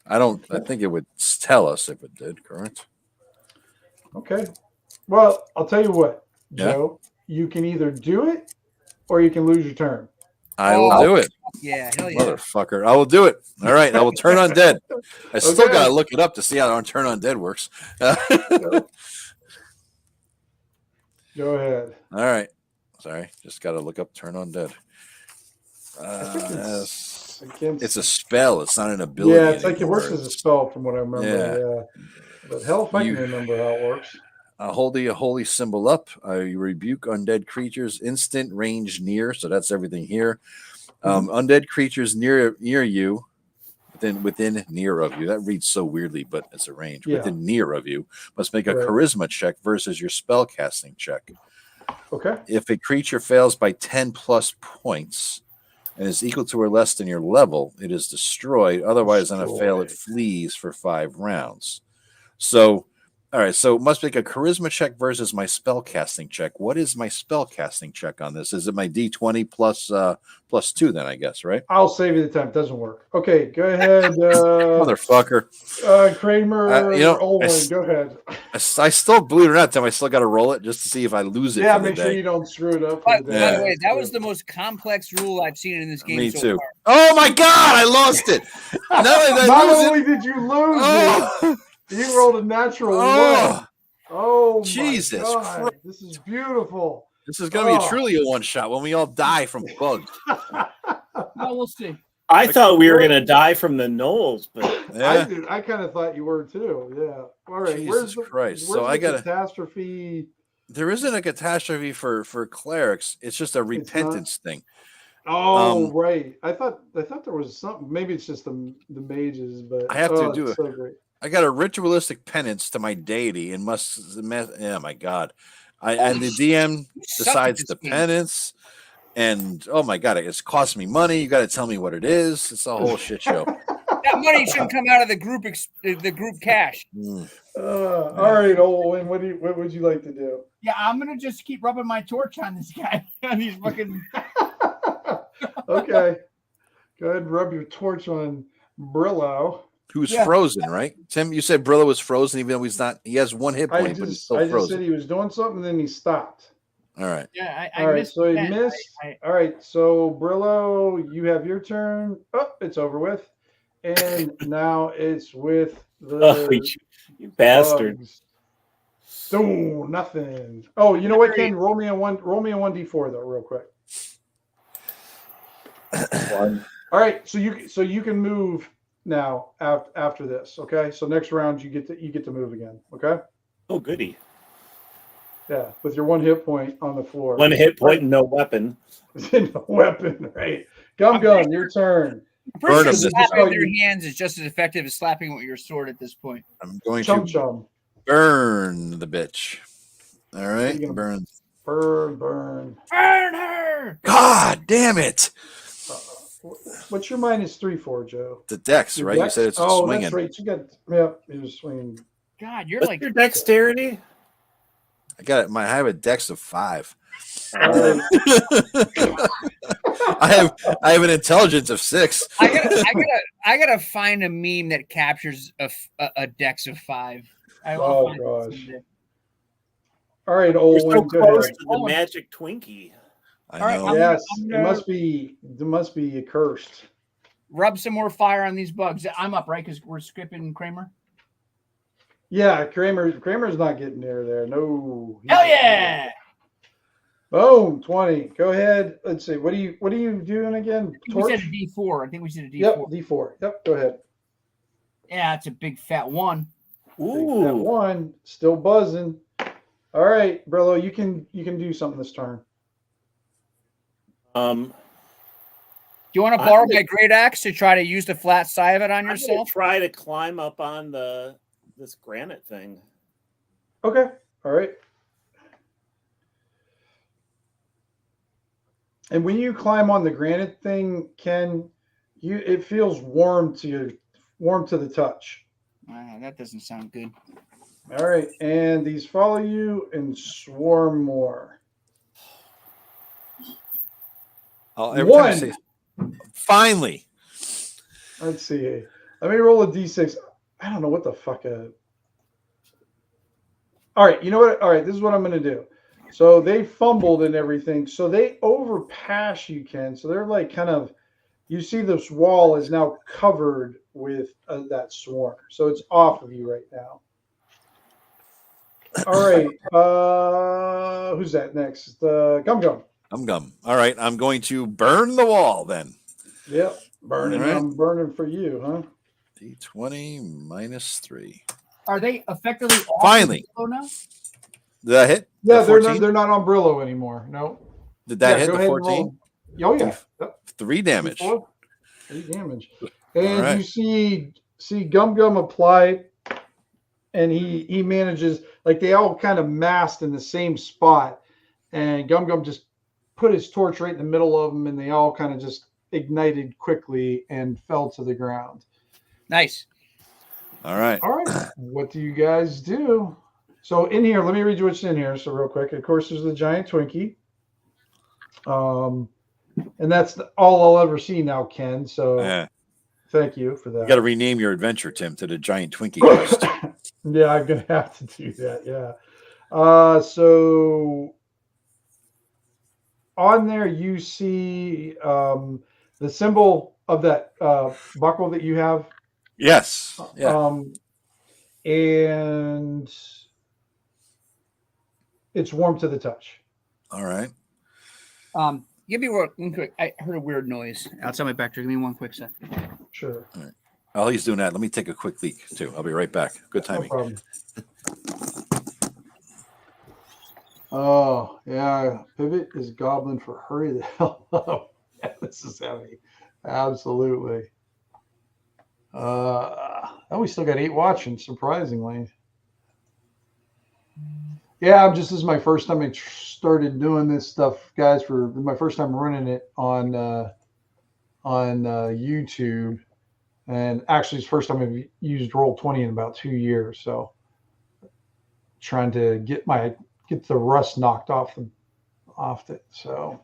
I think it would tell us if it did, correct? Okay. Well, I'll tell you what, Joe. You can either do it or you can lose your turn. I will do it. Yeah, hell yeah. Motherfucker. I will do it. All right. I will turn undead. I still got to look it up to see how our turn undead works. Go ahead. All right. Sorry. Just got to look up turn undead. It's a spell. It's not an ability. Yeah, it's like it works as a spell from what I remember. Yeah. But hell if I can remember how it works. hold the holy symbol up. I rebuke undead creatures, instant, range, near. So that's everything here. Undead creatures near you, within near of you. That reads so weirdly, but it's a range. Yeah. Within near of you must make a Right. charisma check versus your spell casting check. Okay. If a creature fails by 10 plus points and is equal to or less than your level, it is destroyed. Otherwise, on a fail, it flees for 5 rounds. So, all right. So it must make a charisma check versus my spell casting check. What is my spell casting check on this? Is it my D20 plus 2 then, I guess, right? I'll save you the time. It doesn't work. Okay, go ahead. Motherfucker. Kramer, Olwen, go ahead. I still, believe it or not, Tim, I still got to roll it just to see if I lose it. Yeah, make sure you don't screw it up. By the way, that was the most complex rule I've seen in this game. Me so too. far. Oh my God, I lost it. Not only did you lose it, you rolled a natural one. Oh, Jesus my God. Christ. This is beautiful. This is going to be truly a one-shot when we all die from bugs. Well, we'll see. I thought we were going to die from the gnolls, but I kind of thought you were too. Yeah. All right. Jesus Christ. So I got a catastrophe. There isn't a catastrophe for clerics. It's just a repentance thing. Oh, right. I thought there was something. Maybe it's just the mages, but I have to do it. So great. I got a ritualistic penance to my deity and oh my God. And the DM decides the penance. And oh my God, it's costing me money. You got to tell me what it is. It's a whole shit show. That money shouldn't come out of the group cash. All right, Owen, what would you like to do? Yeah, I'm gonna just keep rubbing my torch on this guy. On these fucking. Okay, go ahead and rub your torch on Brillo. Who's frozen, right? Tim, you said Brillo was frozen, even though he's not. He has 1 hit point, but he's still frozen. I just said he was doing something, and then he stopped. All right. Yeah, all right, so he missed. All right, so Brillo, you have your turn. Oh, it's over with. And now it's with the you bastard. Oh, nothing. Oh, you know what, Ken? Roll me a 1d4 though, real quick. 1. All right, so you can move now after this. Okay, so next round you get to move again. Okay. Oh, goody. Yeah, with your 1 hit point on the floor. 1 hit point, and no weapon. No weapon, right? Gum, your turn. I'm pretty sure slapping with your hands is just as effective as slapping with your sword at this point. I'm going to burn the bitch. All right, burn her. God damn it! What's your -3 for, Joe? The dex, right? You said it's swinging. That's right. You got you're swinging. God, you're What's like your dexterity. I got it. I have a dex of 5. Right. I have an intelligence of 6. I gotta find a meme that captures a dex of 5. Oh gosh! All right, Owen, so close to the magic Twinkie. I know. Right, yes, it must be cursed. Rub some more fire on these bugs. I'm up, right? Because we're skipping Kramer. Yeah, Kramer's not getting near there. No. Hell yeah! Boom, 20. Go ahead. Let's see. What are you doing again? We said a D4. I think we said a D4. Yep, D4. Yep, go ahead. Yeah, it's a big fat 1. Ooh. That 1 still buzzing. All right, Brillo, you can do something this turn. Do you want to borrow my great axe to try to use the flat side of it on yourself? Try to climb up on this granite thing. Okay. All right. And when you climb on the granite thing, Ken, it feels warm to the touch. That doesn't sound good. All right, and these follow you and swarm more. Finally. Let's see. Let me roll a d6. I don't know what the fuck. All right, you know what? All right, this is what I'm going to do. So they fumbled and everything. So they overpass you, Ken. So they're like kind of, you see this wall is now covered with that swarm. So it's off of you right now. All right. Who's that next? Gum. All right. I'm going to burn the wall then. Yep. Burning. Right. I'm burning for you, huh? D20 -3. Are they effectively finally now? Did that hit? Yeah, The 14? they're not on Brillo anymore. No. Did that hit go the ahead and 14? roll. Oh yeah. 3 damage. 3 damage. And right. you see Gum Gum apply it, and he manages, like, they all kind of massed in the same spot, and Gum Gum just put his torch right in the middle of them, and they all kind of just ignited quickly and fell to the ground. Nice. All right. What do you guys do? So in here, let me read you what's in here. So real quick, of course, there's the giant Twinkie. And that's all I'll ever see now, Ken. So thank you for that. You got to rename your adventure, Tim, to the giant Twinkie quest. Yeah, I'm gonna have to do that. Yeah. So on there you see the symbol of that buckle that you have. Yes. Yeah. And it's warm to the touch. All right. Give me one quick. I heard a weird noise outside my back door. Give me one quick second. Sure. All right. While he's doing that, let me take a quick leak too. I'll be right back. Good timing. No problem. Oh yeah, Pivot is goblin for hurry the hell up. This is heavy. Absolutely. We still got 8 watching, surprisingly. Yeah, this is my first time I started doing this stuff, guys. For my first time running it on YouTube, and actually it's the first time I've used Roll20 in about 2 years. So trying to get the rust knocked off it. So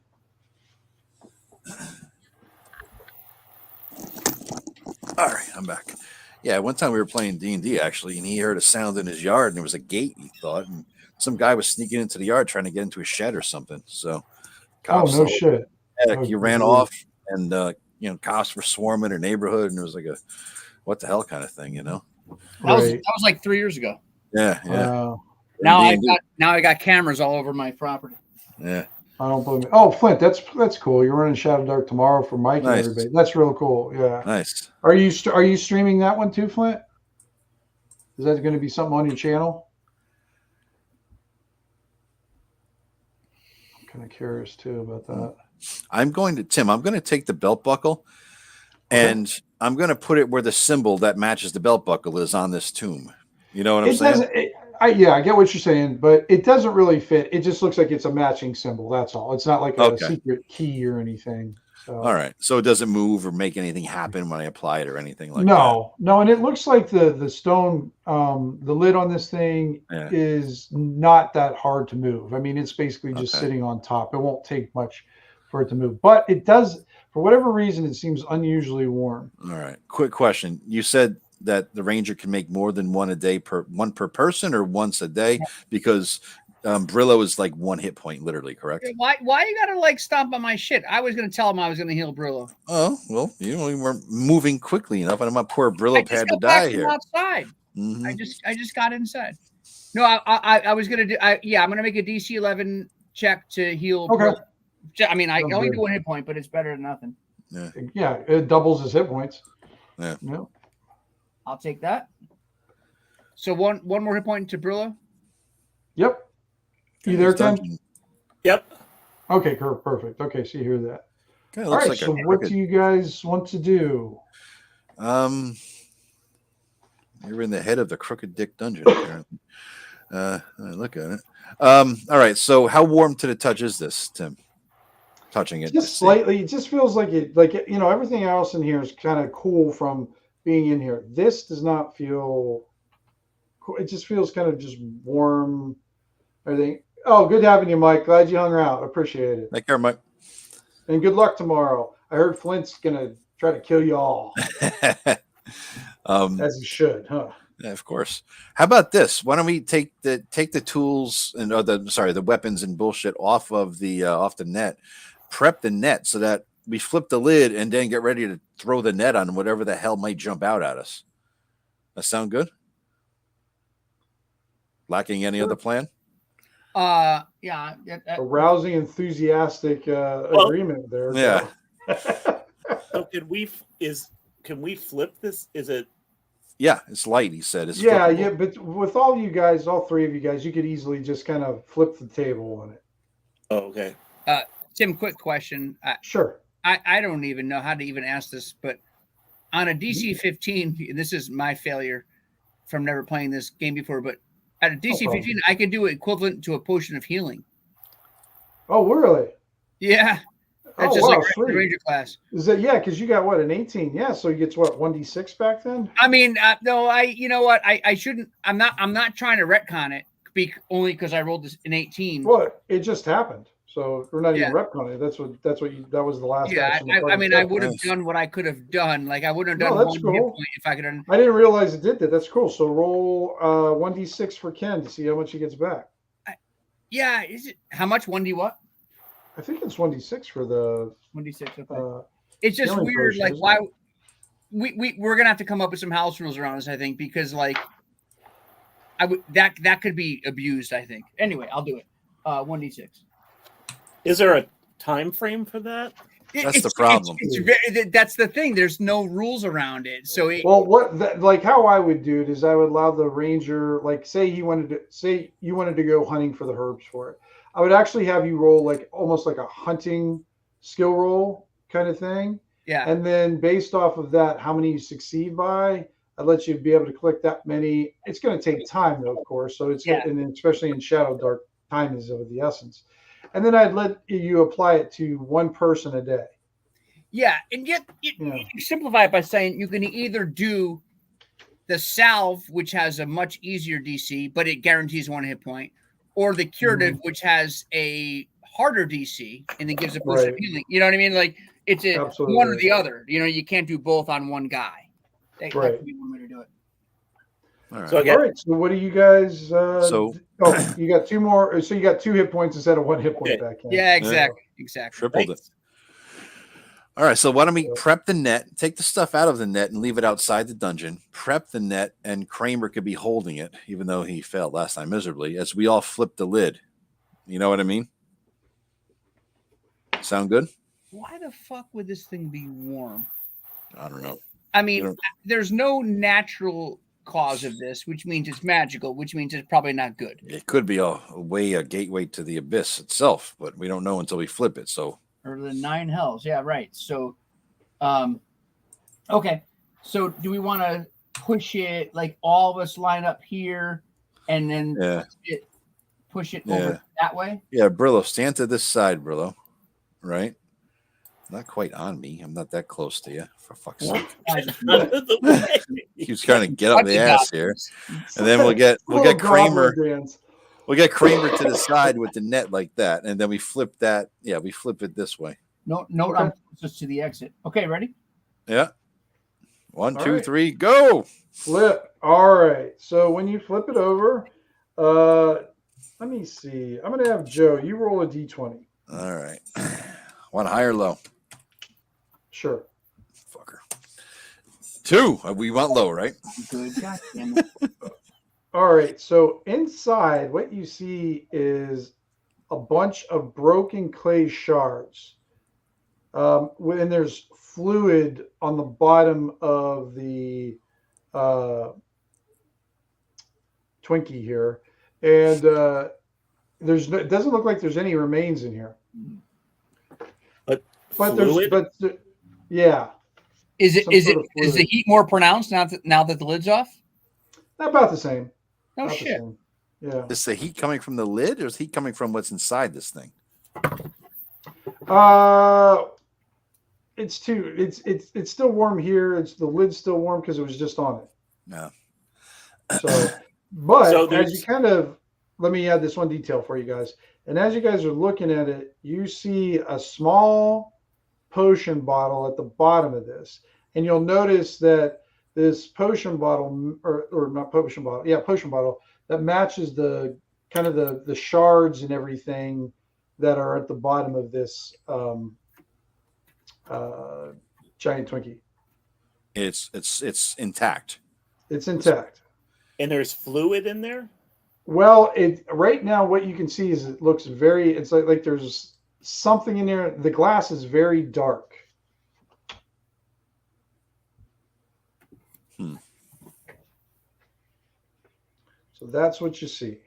all right, I'm back. Yeah, one time we were playing D&D actually, and he heard a sound in his yard, and there was a gate, he thought, and some guy was sneaking into the yard trying to get into a shed or something. So cops shit. He ran off, and cops were swarming their neighborhood, and it was like a what the hell kind of thing, That was like 3 years ago. Yeah. Now I got cameras all over my property. Yeah. I don't believe it. Oh, Flint, that's cool. You're running Shadowdark tomorrow for Mike and everybody. That's real cool. Yeah. Nice. Are you streaming that one too, Flint? Is that going to be something on your channel? I'm kind of curious too about that. I'm going to take the belt buckle, and I'm going to put it where the symbol that matches the belt buckle is on this tomb. You know what I'm saying? I get what you're saying, but it doesn't really fit. It just looks like it's a matching symbol. That's all. It's not like a secret key or anything. So. All right. So it doesn't move or make anything happen when I apply it or anything like that. No. And it looks like the stone, the lid on this thing is not that hard to move. I mean, it's basically just sitting on top. It won't take much for it to move, but it does, for whatever reason, it seems unusually warm. All right. Quick question. You said that the ranger can make more than one per person, or once a day, because Brillo is like 1 hit point, literally, correct? Why you gotta like stomp on my shit? I was gonna tell him I was gonna heal Brillo. Oh well, you weren't moving quickly enough, and my poor Brillo had to die here. Outside. Mm-hmm. I just got inside. No, I was gonna do. I'm gonna make a DC 11 check to heal. Okay. Brillo. I mean, I only do 1 hit point, but it's better than nothing. Yeah, it doubles his hit points. Yeah. I'll take that. So one more hit point to Brillo. Yep. You there, Tim? Yep. Okay, perfect. Okay, so you hear that. All right, so what do you guys want to do? You're in the head of the Crooked Dick Dungeon, apparently. I look at it. All right, so how warm to the touch is this, Tim? Touching it. Just slightly. It just feels like everything else in here is kind of cool from being in here. This does not feel cool. It just feels kind of just warm. Everything. Oh, good having you, Mike. Glad you hung out. Appreciate it. Take care, Mike. And good luck tomorrow. I heard Flint's gonna try to kill you all. As he should, huh? Yeah, of course. How about this? Why don't we take the tools and the weapons and bullshit off the net, prep the net so that we flip the lid and then get ready to throw the net on whatever the hell might jump out at us. That sound good? Lacking any other plan? A rousing, enthusiastic agreement there. Yeah. So can we flip this? Is it Yeah, it's light. He said it's Yeah, flippable. yeah, but with all you guys, all three of you guys, you could easily just kind of flip the table on it. Oh, okay. Tim, quick question. Sure. I don't even know how to even ask this, but on a DC 15, and this is my failure from never playing this game before, but at a DC 15, I could do equivalent to a potion of healing. Oh, really? Yeah. That's just like the Ranger class. Is that because you got what, an 18? Yeah, so he gets what, 1d6 back then? I mean, no, you know what? I shouldn't. I'm not trying to retcon it only because I rolled this an 18. Well, it just happened. So we're not even retconning it. That was the last action. I mean, I would have done what I could have done. Like I wouldn't have done one hit point if I could have. I didn't realize it did that. That's cool. So roll 1d6 for Ken to see how much he gets back. Yeah, is it how much? 1d what? I think it's 1d6 for the 1d6. Okay. It's just weird. Like why we're gonna have to come up with some house rules around this. I think because like I would that could be abused. I think. Anyway, I'll do it. 1d6. Is there a time frame for that? That's the problem. That's the thing. There's no rules around it. So how I would do it is I would allow the ranger, like say you wanted to go hunting for the herbs for it. I would actually have you roll like almost like a hunting skill roll kind of thing. Yeah. And then based off of that, how many you succeed by, I'd let you be able to collect that many. It's going to take time though, of course. So and especially in Shadowdark, time is of the essence. And then I'd let you apply it to one person a day. Yeah, and yet you simplify it by saying you can either do the salve, which has a much easier DC, but it guarantees 1 hit point, or the curative, which has a harder DC and it gives a boost of healing. You know what I mean? Like it's one or the other. You know, you can't do both on one guy. That could be one way to do it. All right. So what do you guys? You got 2 more. So you got 2 hit points instead of 1 hit point back. Yeah, exactly. Tripled it. All right. So why don't we prep the net, take the stuff out of the net, and leave it outside the dungeon? Prep the net, and Kramer could be holding it, even though he failed last time miserably. As we all flip the lid. You know what I mean? Sound good? Why the fuck would this thing be warm? I don't know. I mean, there's no natural cause of this, which means it's magical, which means it's probably not good. It could be a gateway to the abyss itself, but we don't know until we flip it. So, or the 9 hells. Yeah, right. So, okay. So, do we want to push it like all of us line up here, and then push it over that way? Yeah, Brillo, stand to this side, Brillo. Right. Not quite on me. I'm not that close to you, for fuck's sake. He was trying to get up the ass here, and then we'll get Kramer. We'll get Kramer to the side with the net like that, and then we flip that. Yeah, we flip it this way. No, I'm just to the exit. Okay, ready? Yeah. 1, 2, 3, go. Flip. All right. So when you flip it over, let me see. I'm gonna have Joe. You roll a d20. All right. Want high or low? Sure. Fucker. 2. We want low, right? Good. God damn it. All right. So inside, what you see is a bunch of broken clay shards. And there's fluid on the bottom of the Twinkie here. And it doesn't look like there's any remains in here. But yeah. Is the heat more pronounced now that the lid's off? About the same. No shit. Yeah. Is the heat coming from the lid, or is heat coming from what's inside this thing? It's still warm here. The lid's still warm because it was just on it. No. As you kind of, let me add this one detail for you guys. And as you guys are looking at it, you see a small potion bottle at the bottom of this, and you'll notice that this potion bottle, or not potion bottle, potion bottle that matches the kind of the shards and everything that are at the bottom of this giant Twinkie. It's intact. It's intact. And there's fluid in there? Well, right now what you can see is it looks it's like there's something in there. The glass is very dark. So that's what you see.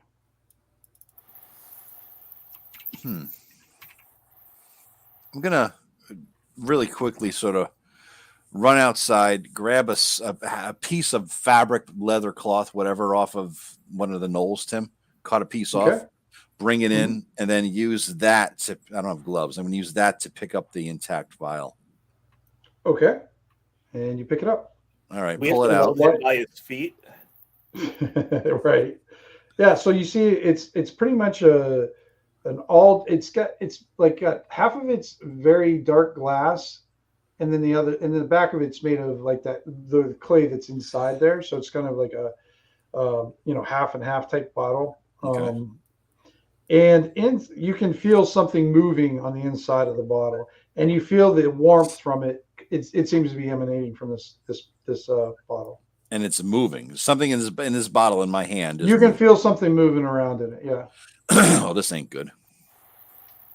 I'm gonna really quickly sort of run outside, grab a piece of fabric, leather cloth, whatever, off of one of the knolls, Tim. Cut a piece off, bring it in, and then use that to, I don't have gloves. I'm going to use that to pick up the intact vial. Okay. And you pick it up. All right, We pull it have to out. hold it by its feet. Right. Yeah. So you see, it's pretty much it's got half of it's very dark glass, and then the back of it's made of like the clay that's inside there. So it's kind of like a half and half type bottle. Okay. And you can feel something moving on the inside of the bottle, and you feel the warmth from it. It seems to be emanating from this bottle. And it's moving. Something in this bottle in my hand. You can feel something moving around in it. Yeah. Oh, this ain't good.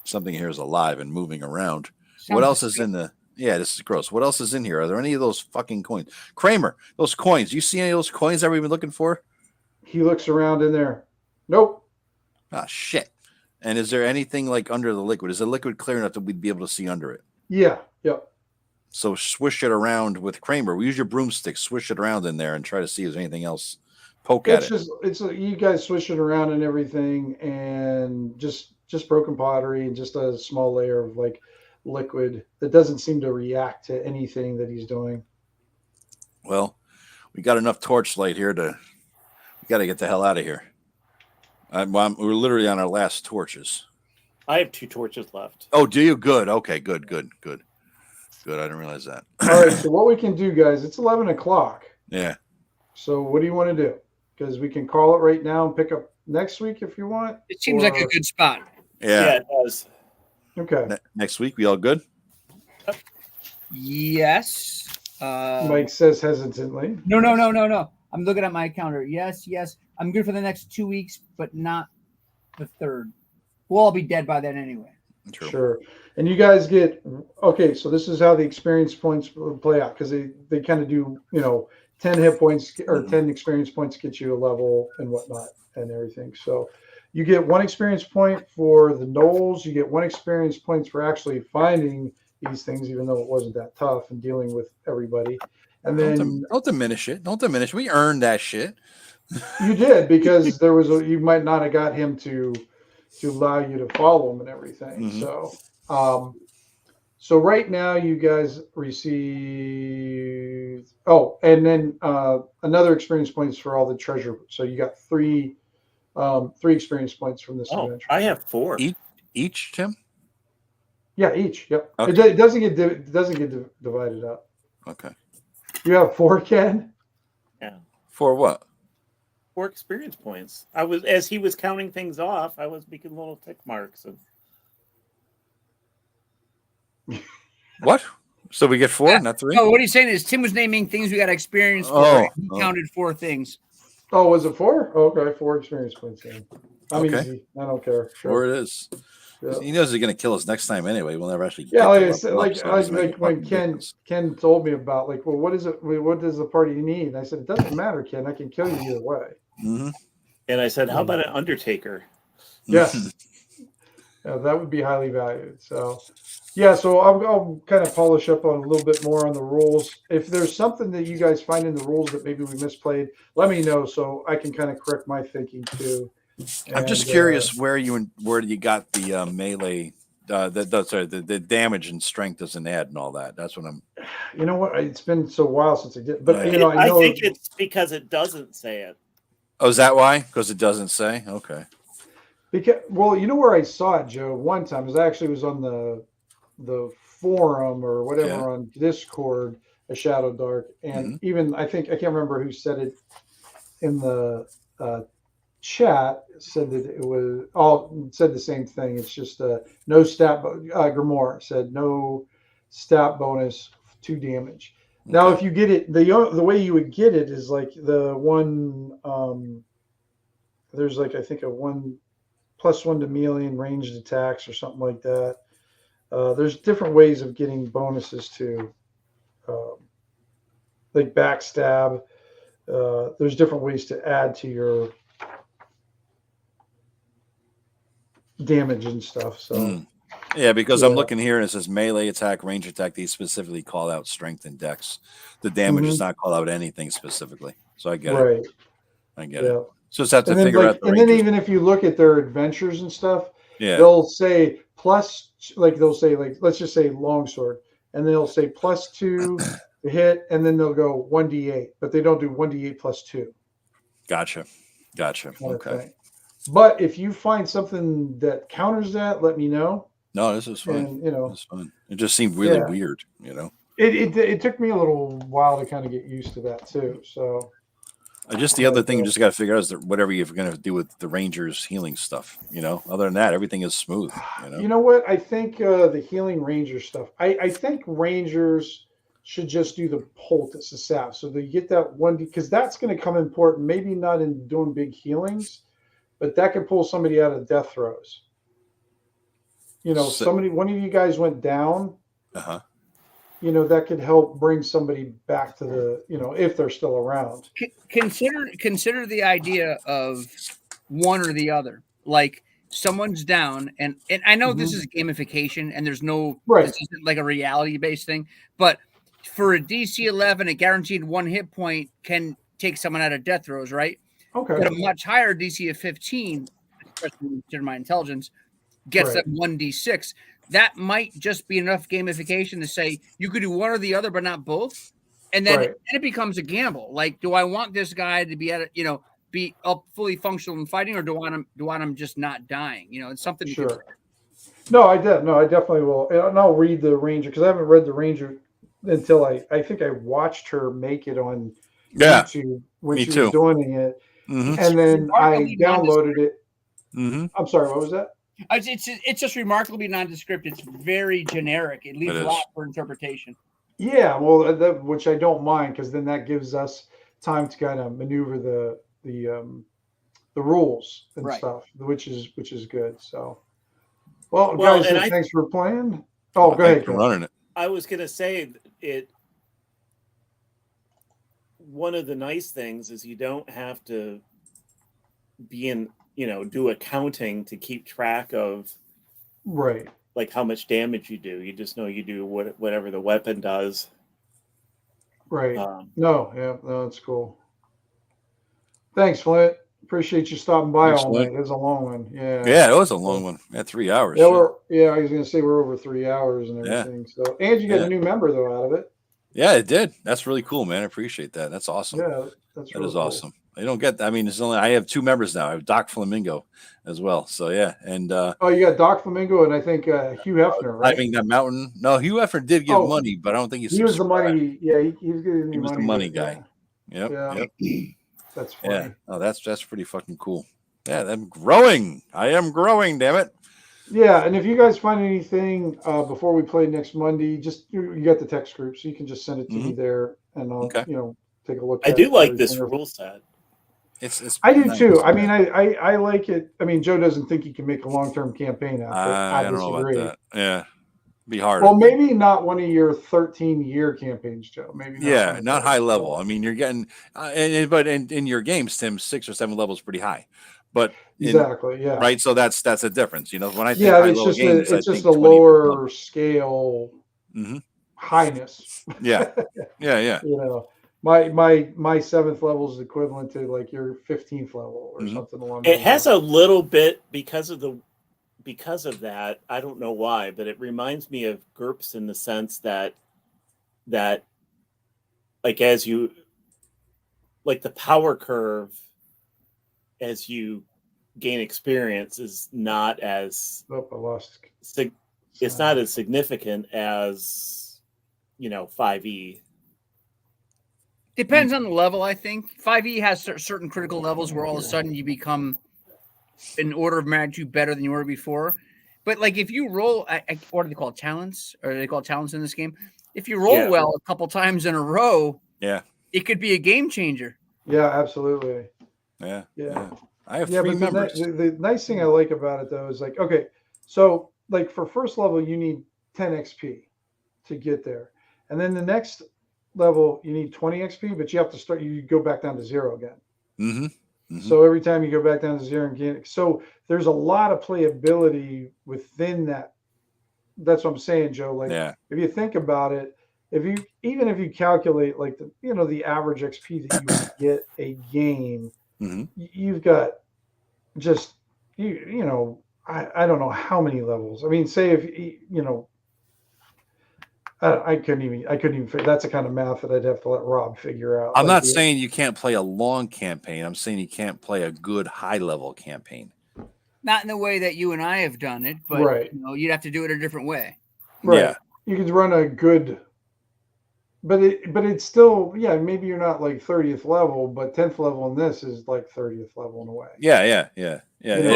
Something here is alive and moving around. What else is in the? Yeah, this is gross. What else is in here? Are there any of those fucking coins? Kramer, those coins. You see any of those coins that we've been looking for? He looks around in there. Nope. Ah, shit. And is there anything like under the liquid? Is the liquid clear enough that we'd be able to see under it? Yeah. Yep. So swish it around with Kramer. We use your broomstick, swish it around in there, and try to see if there's anything else. Poke at it. You guys swish it around and everything, and just broken pottery and just a small layer of like liquid that doesn't seem to react to anything that he's doing. Well, we got enough torchlight here we got to get the hell out of here. We're literally on our last torches. I have 2 torches left. Oh, do you? Good. Okay, good. I didn't realize that. All right, so what we can do, guys, it's 11 o'clock. Yeah. So what do you want to do? Because we can call it right now and pick up next week if you want. It seems like a good spot. Yeah, it does. Okay. Next week, we all good? Yes. Mike says hesitantly. No. I'm looking at my calendar. Yes. I'm good for the next 2 weeks, but not the third. We'll all be dead by then anyway. True. Sure. And you guys get, okay, so this is how the experience points play out, because they kind of do, 10 hit points or 10 experience points get you a level and whatnot and everything. So you get 1 experience point for the knolls. You get 1 experience points for actually finding these things, even though it wasn't that tough and dealing with everybody. And then don't diminish it. Don't diminish. We earned that shit. you did, because you might not have got him to allow you to follow him and everything. Mm-hmm. So right now you guys receive and then another experience points for all the treasure. So you got 3 experience points from this adventure. I have 4. Each, Tim? Yeah, each. Yep. Okay. It doesn't get divided up. Okay. You have 4, Ken? Yeah. For what? 4 experience points. As he was counting things off, I was making little tick marks. What? So we get 4, not 3? No, what he's saying is Tim was naming things we got experience for. Oh, He counted 4 things. Oh, was it 4? Okay, 4 experience points. Then. I'm Okay. easy. I don't care. Sure. 4 it is. Yeah. He knows he's going to kill us next time anyway. We'll never actually. Yeah, get like I to said, level up, so it doesn't make like when a fucking difference. Ken told me about what is it? What does the party need? And I said, it doesn't matter, Ken. I can kill you either way. Mm-hmm. And I said, how about an Undertaker? Yes. Yeah, that would be highly valued. So, yeah, so I'll kind of polish up on a little bit more on the rules. If there's something that you guys find in the rules that maybe we misplayed, let me know so I can kind of correct my thinking too. I'm just curious where you got the melee. The damage and strength doesn't add and all that. That's what I'm. You know what? It's been so while since I did, but Right. I know think it's because it doesn't say it. Oh, is that why? Because it doesn't say. Okay. Because you know where I saw it, Joe. One time was on the forum or whatever on Discord, a Shadowdark, and even I can't remember who said it in the chat, said that it was all said the same thing. It's just no stat. Grimoire said no stat bonus to damage. Okay. Now, if you get it, the way you would get it is like the one. There's I think a 1 + 1 to melee and ranged attacks or something like that. There's different ways of getting bonuses to, like backstab. There's different ways to add to your damage and stuff. So yeah, because I'm looking here and it says melee attack, range attack. These specifically call out strength and dex. The damage does not call out anything specifically. So I get it. I get it. So just have to figure out the and rangers. then even if you look at their adventures and stuff, Yeah. they'll say plus, like they'll say like let's just say longsword, and they'll say +2 to hit, and then they'll go 1d8, but they don't do 1d8 +2. Gotcha. Okay. But if you find something that counters that, let me know. No, this is fine. And, you know, it's fine. It just seemed really weird, you know. It took me a little while to kind of get used to that too. So just the other thing you just got to figure out is that whatever you're going to do with the Rangers healing stuff, you know. Other than that, everything is smooth. You know what? I think the healing Ranger stuff. I think Rangers should just do the poultice, the salve, so they get that one because that's going to come important. Maybe not in doing big healings, but that could pull somebody out of death throes. You know, one of you guys went down. You know, that could help bring somebody back to the, you know, if they're still around. Consider the idea of one or the other. Like someone's down, and I know this is gamification, and there's no this isn't like a reality-based thing, but for a DC 11, a guaranteed 1 hit point can take someone out of death throes, right? Okay. But a much higher DC of 15, especially consider my intelligence, gets that 1d6. That might just be enough gamification to say you could do one or the other, but not both. And then it becomes a gamble. Like, do I want this guy to be be up fully functional in fighting, or do I want him just not dying? You know, it's something. Sure. No, I definitely will. And I'll read the Ranger because I haven't read the Ranger until I think I watched her make it on YouTube when she was doing it. And then I downloaded it. I'm sorry, what was that? It's just remarkably nondescript. It's very generic. It leaves a lot for interpretation. Yeah, well, which I don't mind because then that gives us time to kind of maneuver the rules and stuff, which is good. So, well guys, thanks for playing. Oh, go ahead. Running it. I was gonna say it. One of the nice things is you don't have to be in. Do accounting to keep track of like how much damage you do. You just know you do whatever the weapon does. No, that's cool. Thanks, Flint. Appreciate you stopping by all night. It was a long one. Yeah, it was a long one. 3 hours. I was gonna say we're over 3 hours and everything. So, and you got a new member though out of it. Yeah, it did. That's really cool, man. I appreciate that. That's awesome. Yeah, that is cool. Awesome. I don't get. I mean, I have 2 members now. I have Doc Flamingo as well. So yeah, and you got Doc Flamingo and I think Hugh Hefner, right? I mean that Mountain. No, Hugh Hefner did give money, but I don't think he was the money. Yeah, he was getting he was the money guy. Yeah. Yep. That's funny. Yeah. Oh, that's pretty fucking cool. Yeah, I'm growing. I am growing. Damn it. Yeah, and if you guys find anything before we play next Monday, just you got the text group, so you can just send it to me there, and I'll take a look. I do like this rule set. I do too. I mean, I like it. I mean, Joe doesn't think he can make a long-term campaign out of it. I don't know about that. Yeah, be hard. Well, maybe not one of your 13-year campaigns, Joe. Maybe. Not high level. I mean, you're getting, but in your games, Tim, 6 or 7 levels pretty high. But exactly, yeah. Right, so that's a difference. You know, when I think it's just a lower scale highness. Yeah. You know. My 7th level is equivalent to like your 15th level or something along those lines. It has a little bit because of that. I don't know why, but it reminds me of GURPS in the sense that like as you like the power curve as you gain experience is not as it's not as significant as 5e. Depends on the level, I think. 5e has certain critical levels where all of a sudden you become an order of magnitude better than you were before. But like if you roll, what do they call it, talents? Or they call it talents in this game? If you roll well a couple times in a row, it could be a game changer. Yeah, absolutely. Yeah. I have 3 members. The nice thing I like about it though is like, okay, so like for first level you need 10 XP to get there, and then the next level you need 20 XP, but you have to you go back down to 0 again. So every time you go back down to 0 and gain, so there's a lot of playability within that. That's what I'm saying, Joe. Like, if you think about it, even if you calculate like the average XP that you would get a game, you've got just I don't know how many levels. I mean, say if I couldn't even figure. That's the kind of math that I'd have to let Rob figure out. I'm not saying you can't play a long campaign. I'm saying you can't play a good high level campaign. Not in the way that you and I have done it, but you'd have to do it a different way. Right. Yeah. You could run a good, but it's still, maybe you're not like 30th level, but 10th level in this is like 30th level in a way. Yeah.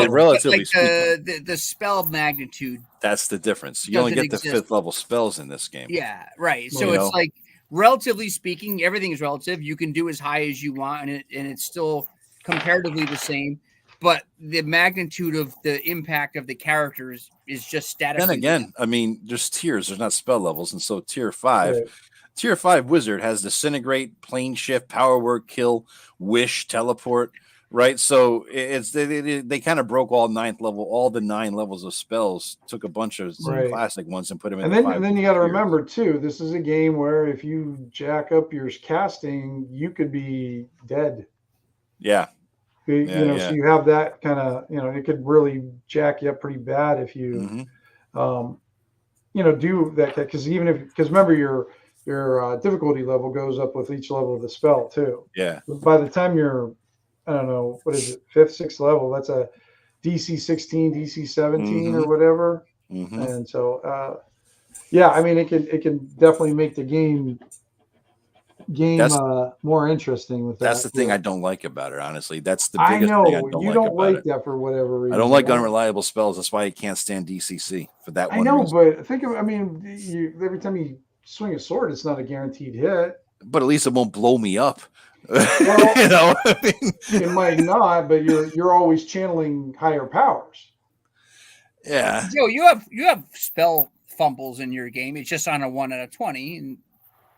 Relatively like speaking, the spell magnitude. That's the difference. You only get the 5th level spells in this game. Yeah, right. So it's like, relatively speaking, everything is relative. You can do as high as you want, and it's still comparatively the same. But the magnitude of the impact of the characters is just static. Then again, I mean, there's tiers. There's not spell levels, and so tier 5 wizard has disintegrate, plane shift, power word, kill, wish, teleport. Right, so they kind of broke all 9th level, all the 9 levels of spells. Took a bunch of some classic ones and put them in. And then you got to remember too, this is a game where if you jack up your casting, you could be dead. Yeah. So you have that kind of, it could really jack you up pretty bad if you, do that. Because remember your difficulty level goes up with each level of the spell too. Yeah. By the time you're, I don't know, what is it, 5th, 6th level? That's a DC 16, DC 17 or whatever. And so, I mean, it can definitely make the game more interesting with that. That's the thing I don't like about it, honestly. That's the biggest thing I don't like. You don't like that for whatever reason. I don't like unreliable spells. That's why I can't stand DCC for that one. I know, but every time you swing a sword, it's not a guaranteed hit. But at least it won't blow me up. Well, it might not, but you're always channeling higher powers. Yeah, Joe, you have spell fumbles in your game. It's just on a 1 out of 20,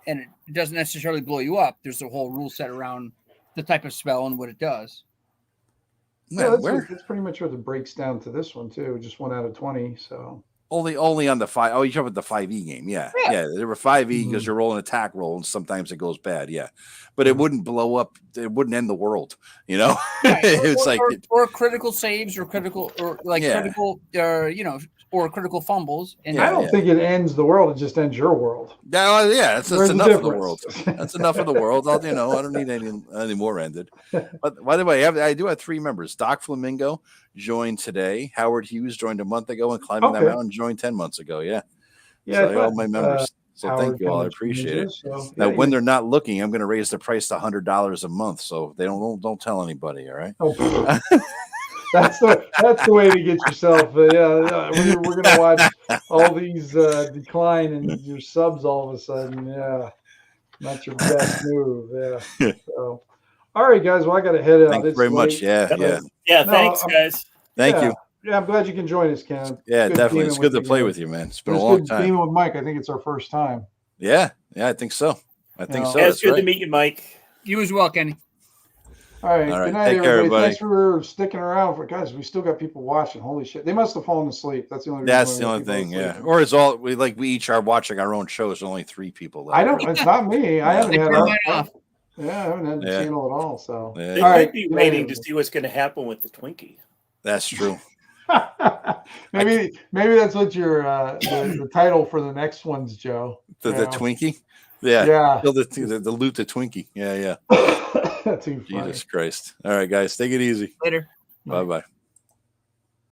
and it doesn't necessarily blow you up. There's a whole rule set around the type of spell and what it does. That's pretty much what it breaks down to this one too. Just 1 out of 20. So only on the 5. Oh, you're talking about the 5e game. Yeah. There were 5e because you're rolling attack roll and sometimes it goes bad. Yeah, but it wouldn't blow up. It wouldn't end the world. It's or critical saves or critical or critical fumbles. And I don't think it ends the world. It just ends your world. That's enough of the world. That's enough of the world. I don't need any more ended. But by the way, I do have 3 members. Doc Flamingo joined today. Howard Hughes joined a month ago, and Climbing That Mountain joined 10 months ago. Yeah. So all my members. So Howard, thank you all. I appreciate it. So, now, when they're not looking, I'm going to raise the price to $100 a month, so they don't tell anybody. All right. Oh, that's the way to get yourself. We're going to watch all these decline and your subs all of a sudden. Yeah, not your best move. Yeah. So, all right, guys. Well, I got to head out. Thanks very much. Yeah. Thanks, guys. Thank you. Yeah, I'm glad you can join us, Ken. Yeah, definitely. It's good to play with you, man. It's been a long time. Teaming with Mike, I think it's our first time. Yeah, I think so. So. Yeah, it's good to meet you, Mike. You as well, Kenny. All right. Good night, everybody. Thanks for sticking around. Guys, we still got people watching. Holy shit. They must have fallen asleep. That's the only reason. That's the only thing, yeah. Or it's all we each are watching our own shows. There's only 3 people left. It's not me. I haven't had off. Yeah, I haven't had the channel at all. So they might be waiting to see what's going to happen with the Twinkie. That's true. maybe that's what your the title for the next one's, Joe. The Twinkie. Yeah. The loot the Twinkie. Yeah. Too funny. Jesus Christ. All right, guys, take it easy. Later. Bye.